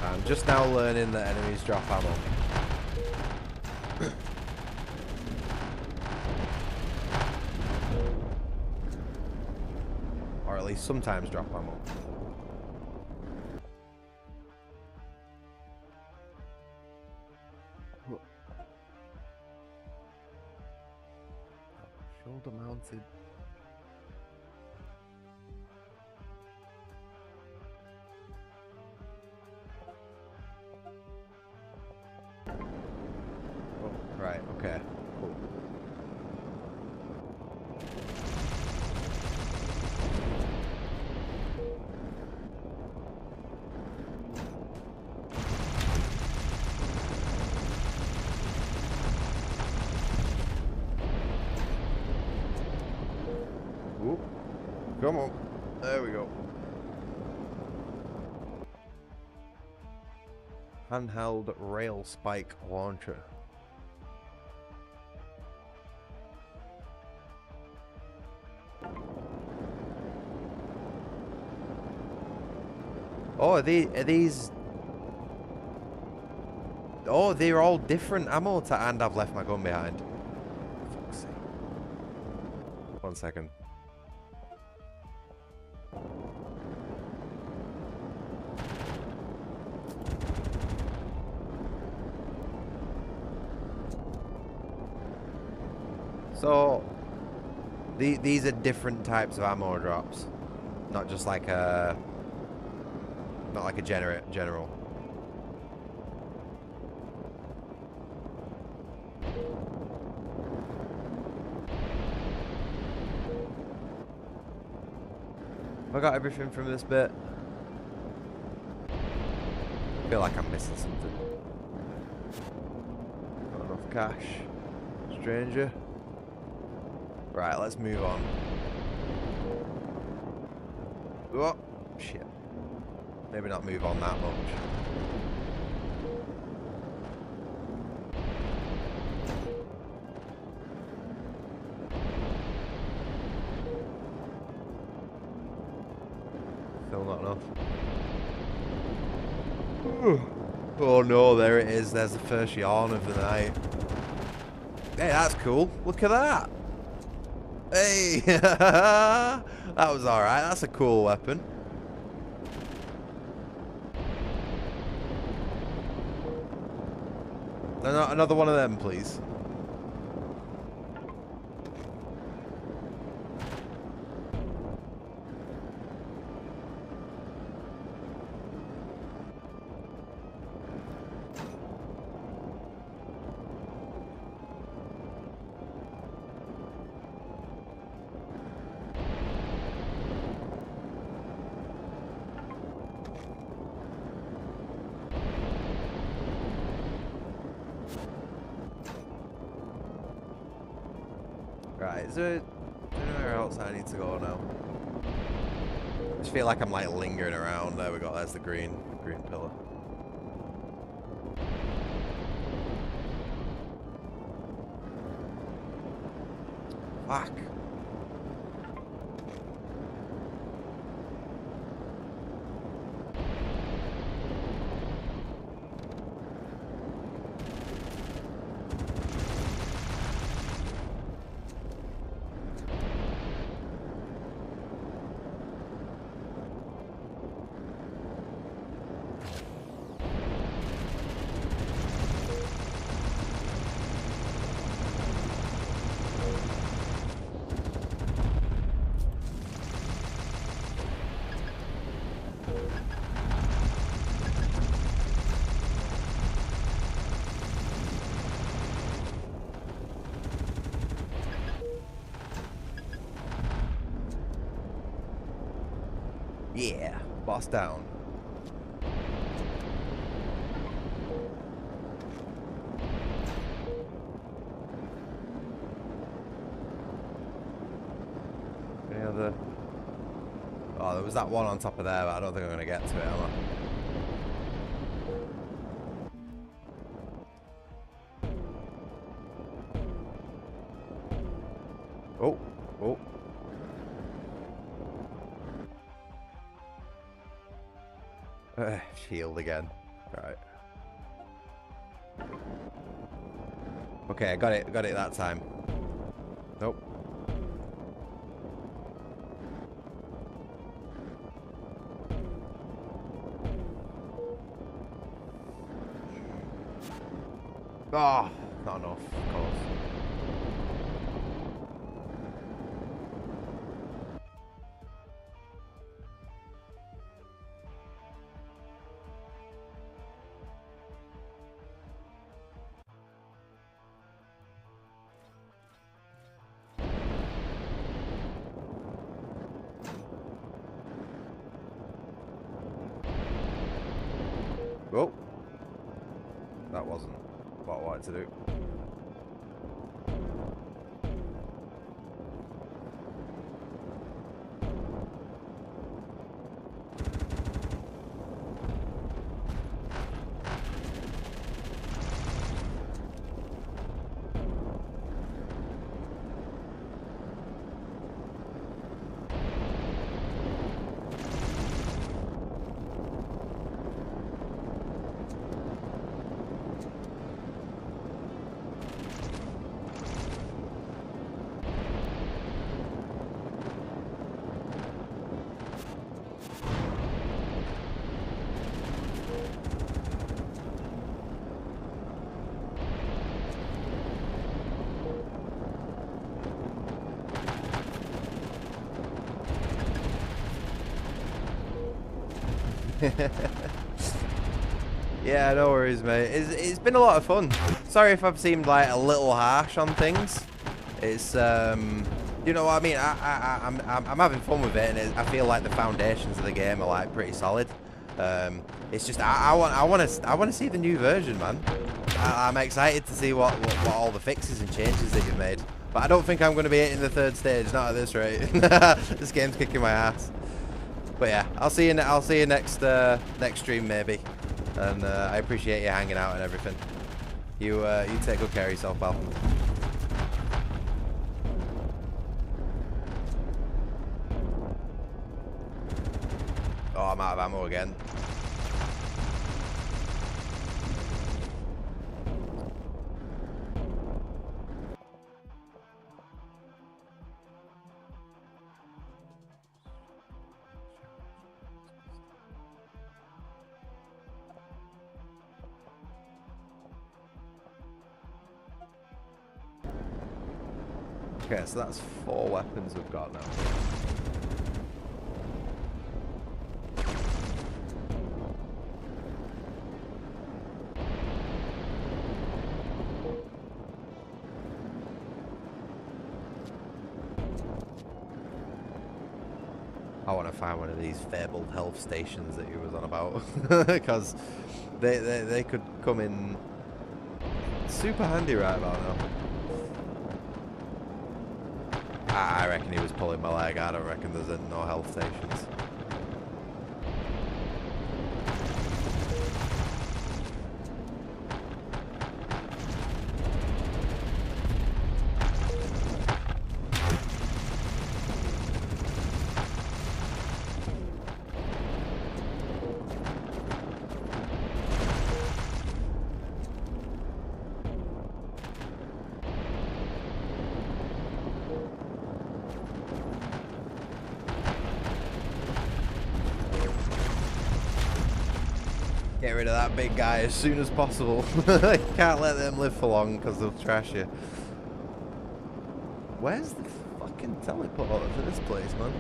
I'm just now learning that enemies drop ammo. Or at least sometimes drop ammo. Shoulder mounted. Oh, right, okay. Cool. Ooh. Come on. There we go. Handheld rail spike launcher. Oh, are these... Oh, they're all different ammo and I've left my gun behind. Fuck's sake. 1 second. So, these are different types of ammo drops, not just like a, not like a general. Have I got everything from this bit? I feel like I'm missing something. Not enough cash. Stranger. Right, let's move on. Oh, shit. Maybe not move on that much. Still not enough. Oh no, there it is. There's the first yawn of the night. Hey, that's cool. Look at that. Hey! That was alright. That's a cool weapon. Another one of them, please. Right, is there anywhere else I need to go now? I just feel like I'm like lingering around. There we go, there's the green pillar. Fuck. Yeah, boss down. Any other? Oh, there was that one on top of there, but I don't think I'm gonna get to it, am I? Oh, oh. Shield again. Right. Okay, I got it that time. Nope. Oh, not enough, of course. Oh, that wasn't what I wanted to do. Yeah, no worries, mate. It's been a lot of fun. Sorry if I've seemed like a little harsh on things. It's you know what I mean. I'm having fun with it, and I feel like the foundations of the game are like pretty solid. It's just I want to see the new version, man. I'm excited to see what all the fixes and changes that you've made. But I don't think I'm going to be hitting the 3rd stage, not at this rate. This game's kicking my ass. But yeah, I'll see you next next stream maybe. And I appreciate you hanging out and everything. You take good care of yourself, pal. Oh, I'm out of ammo again. Okay, so that's 4 weapons we've got now. I want to find one of these fabled health stations that he was on about, because they could come in super handy right about now. I reckon he was pulling my leg. I don't reckon there's no health stations. Get rid of that big guy as soon as possible. Can't let them live for long because they'll trash you. Where's the fucking teleporter to this place, man?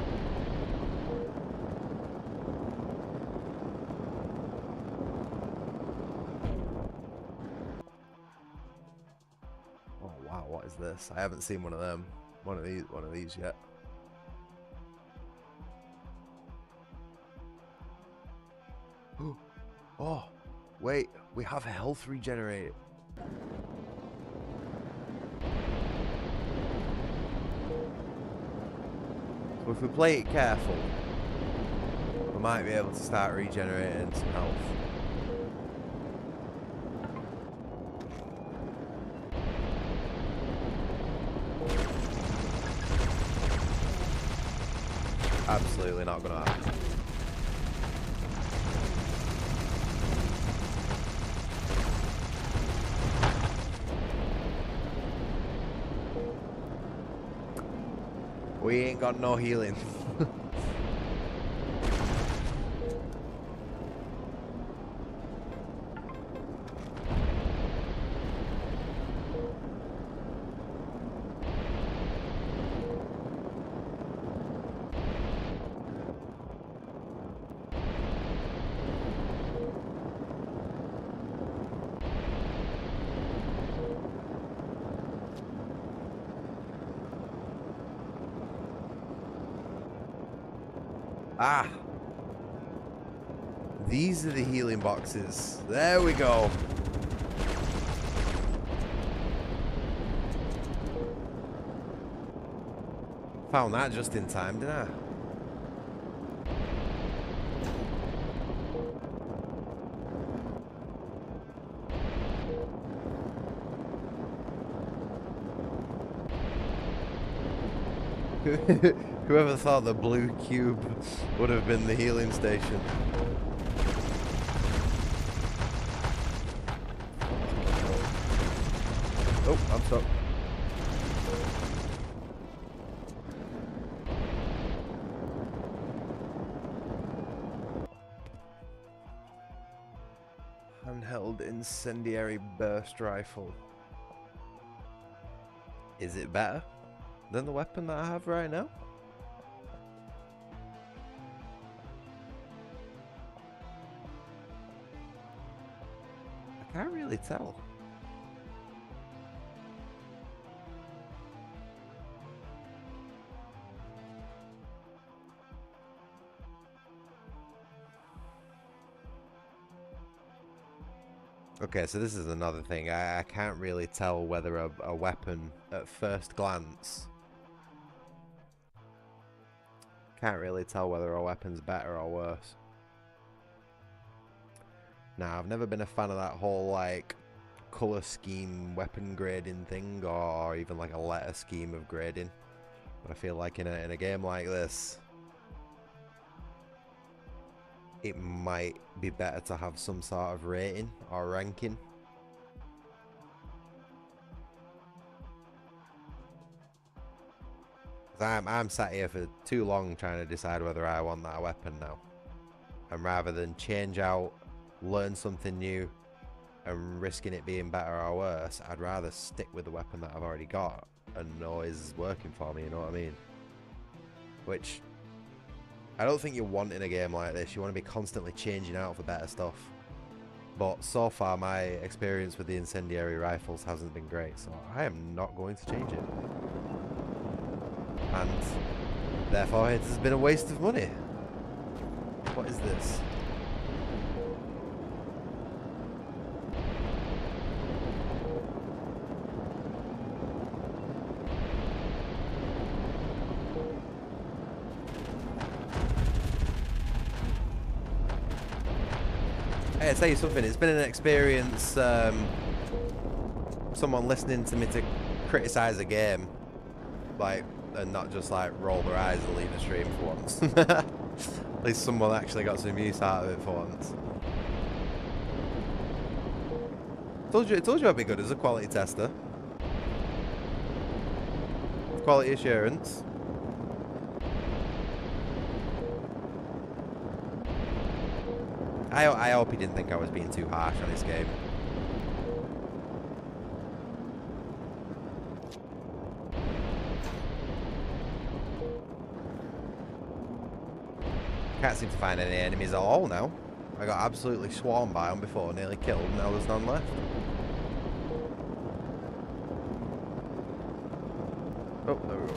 Oh wow, what is this? I haven't seen one of them. One of these yet. Oh, wait, we have a health regenerator. So if we play it careful, we might be able to start regenerating some health. Absolutely not gonna happen. We ain't got no healing. Ah, these are the healing boxes. There we go. Found that just in time, didn't I? Whoever thought the blue cube would have been the healing station. Oh, I'm stuck. Handheld incendiary burst rifle. Is it better than the weapon that I have right now? I can't really tell. Okay, so this is another thing. I can't really tell whether a weapon at first glance. Can't really tell whether a weapon's better or worse. Now, I've never been a fan of that whole, like, colour scheme weapon grading thing, or even like a letter scheme of grading. But I feel like in a game like this, it might be better to have some sort of rating or ranking. I'm sat here for too long trying to decide whether I want that weapon now. And rather than change out, learn something new, and risking it being better or worse, I'd rather stick with the weapon that I've already got and know is working for me, you know what I mean? Which I don't think you want in a game like this. You want to be constantly changing out for better stuff. But so far my experience with the incendiary rifles hasn't been great, so I am not going to change it. And therefore it has been a waste of money. What is this? Hey, I'll tell you something, it's been an experience, someone listening to me to criticise a game, like, and not just like roll their eyes and leave the stream for once. At least someone actually got some use out of it for once. Told you I'd be good as a quality tester. Quality assurance. I hope he didn't think I was being too harsh on his game. Can't seem to find any enemies at all now. I got absolutely swarmed by them before, nearly killed, now there's none left. Oh, there we go.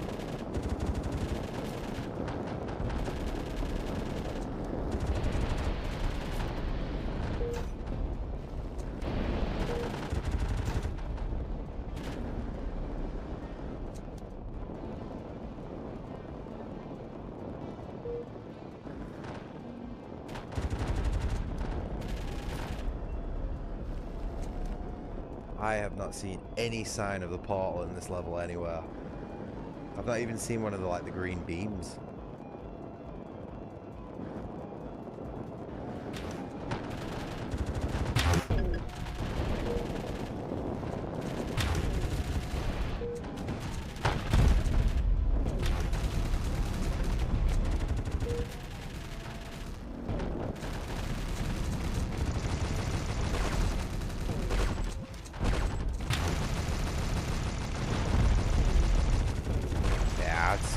I have not seen any sign of the portal in this level anywhere. I've not even seen one of the green beams.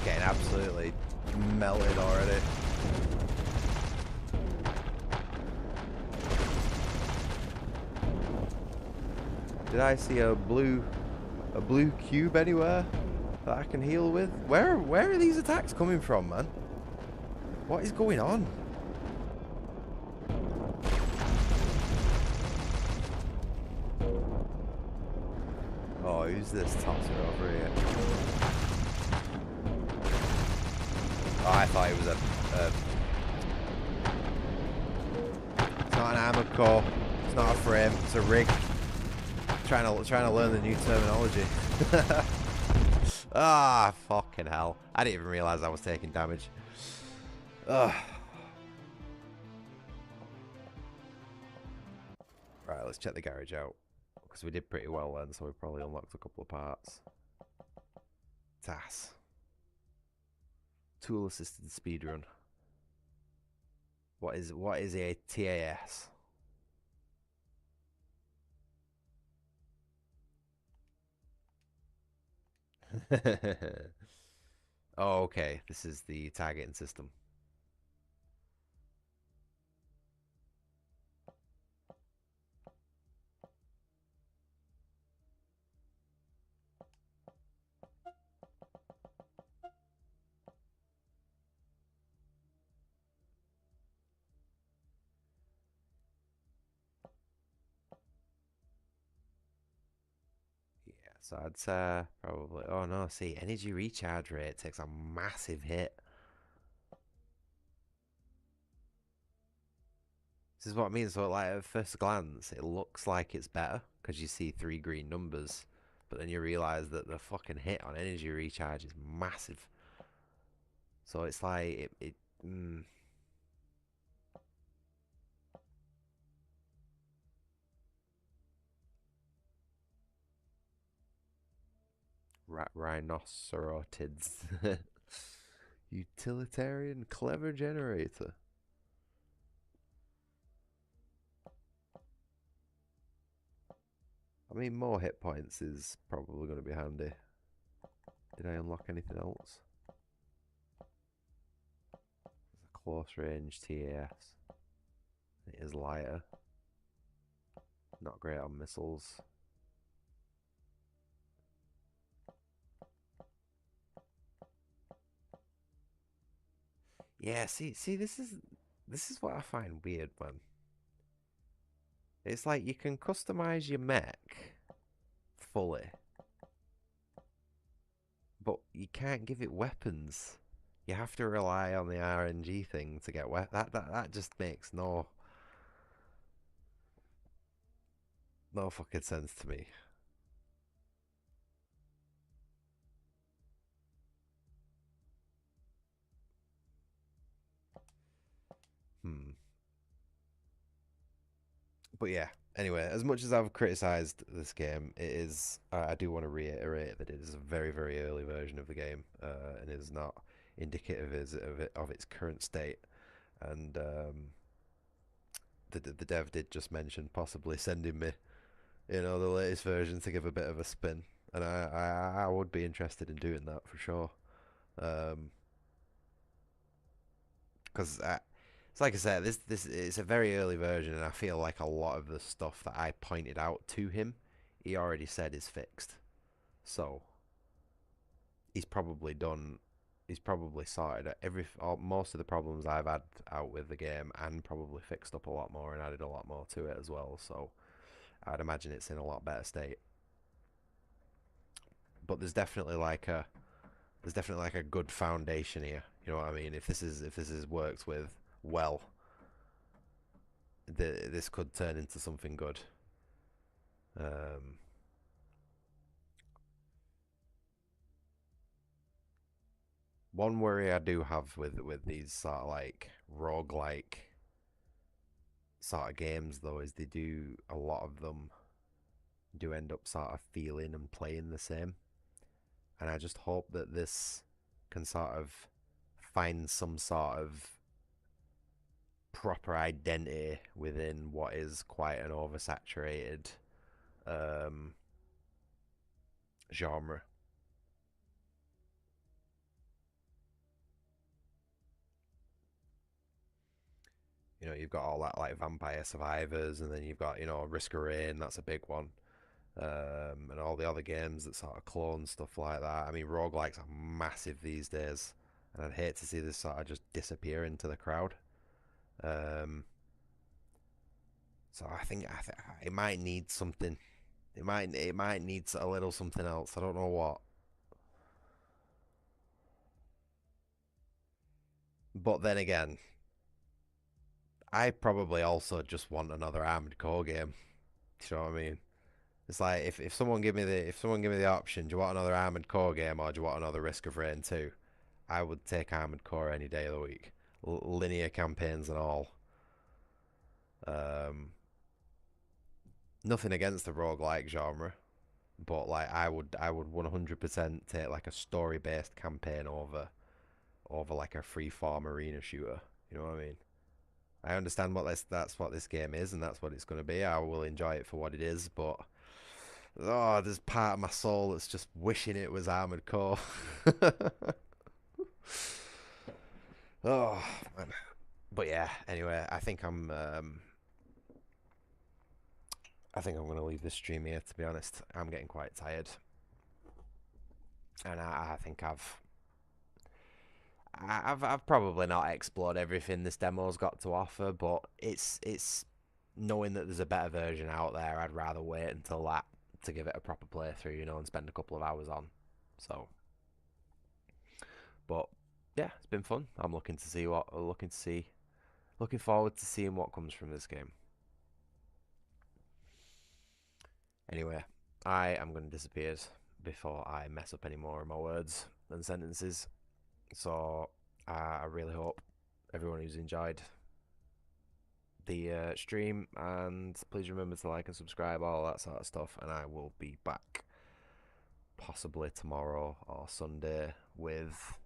Getting absolutely melted already. Did I see a blue cube anywhere that I can heal with? Where are these attacks coming from, man? What is going on? Oh, who's this tosser over here? Oh, I thought it was it's not an armored core. It's not a frame. It's a rig. Trying to learn the new terminology. Ah, fucking hell! I didn't even realize I was taking damage. Ugh. Right, let's check the garage out because we did pretty well then, so we probably unlocked a couple of parts. TAS. Tool assisted speedrun. What is a TAS? Oh, okay. This is the targeting system. So I'd say probably. Oh no, see, energy recharge rate takes a massive hit. This is what I mean. So, like, at first glance, it looks like it's better because you see 3 green numbers, but then you realize that the fucking hit on energy recharge is massive. So it's like rhinocerotids. Utilitarian clever generator. I mean, more hit points is probably going to be handy. Did I unlock anything else? There's a close range TAS. It is lighter. Not great on missiles. Yeah, see, this is what I find weird, man. It's like you can customize your mech fully, but you can't give it weapons. You have to rely on the RNG thing to get that just makes no fucking sense to me. Hmm. But yeah, anyway, as much as I've criticized this game, it is I do want to reiterate that it is a very very early version of the game, and is not indicative of its current state. And the dev did just mention possibly sending me, the latest version to give a bit of a spin, and I would be interested in doing that for sure. Because it's like I said, this is a very early version, and I feel like a lot of the stuff that I pointed out to him, he already said is fixed. So he's probably done. He's probably sorted out most of the problems I've had out with the game, and probably fixed up a lot more and added a lot more to it as well. So I'd imagine it's in a lot better state. But there's definitely like a good foundation here. You know what I mean? If this is worked with well, this could turn into something good. Um, One worry I do have with these sort of like roguelike sort of games though is they do a lot of them do end up sort of feeling and playing the same. And I just hope that this can sort of find some sort of proper identity within what is quite an oversaturated um, genre. You've got all that like Vampire Survivors, and then you've got Risk of Rain. That's a big one. And all the other games that sort of clone stuff like that. I mean, roguelikes are massive these days, and I'd hate to see this sort of just disappear into the crowd. Um, so I think it might need something. It might need a little something else. I don't know what. But then again, I probably also just want another Armored Core game. Do you know what I mean? It's like if someone give me the option, do you want another Armored Core game or do you want another Risk of Rain 2? I would take Armored Core any day of the week. Linear campaigns and all. Um, Nothing against the roguelike genre, but like I would 100% take like a story based campaign over like a free form arena shooter. You know what I mean? I understand that's what this game is and that's what it's going to be. I will enjoy it for what it is, but there's part of my soul that's just wishing it was Armored Core. Oh man. But yeah, anyway, I think I'm going to leave this stream here, to be honest. I'm getting quite tired. And I think I've probably not explored everything this demo's got to offer, but it's knowing that there's a better version out there. I'd rather wait until that to give it a proper playthrough, you know, and spend a couple of hours on. So, but yeah, it's been fun. I'm looking forward to seeing what comes from this game. Anyway, I am going to disappear before I mess up any more of my words and sentences. So I really hope everyone who's enjoyed the stream, and please remember to like and subscribe, all that sort of stuff, and I will be back possibly tomorrow or Sunday with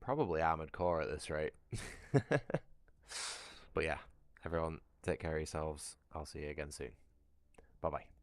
probably Armored Core at this rate. But yeah, everyone take care of yourselves. I'll see you again soon. Bye bye.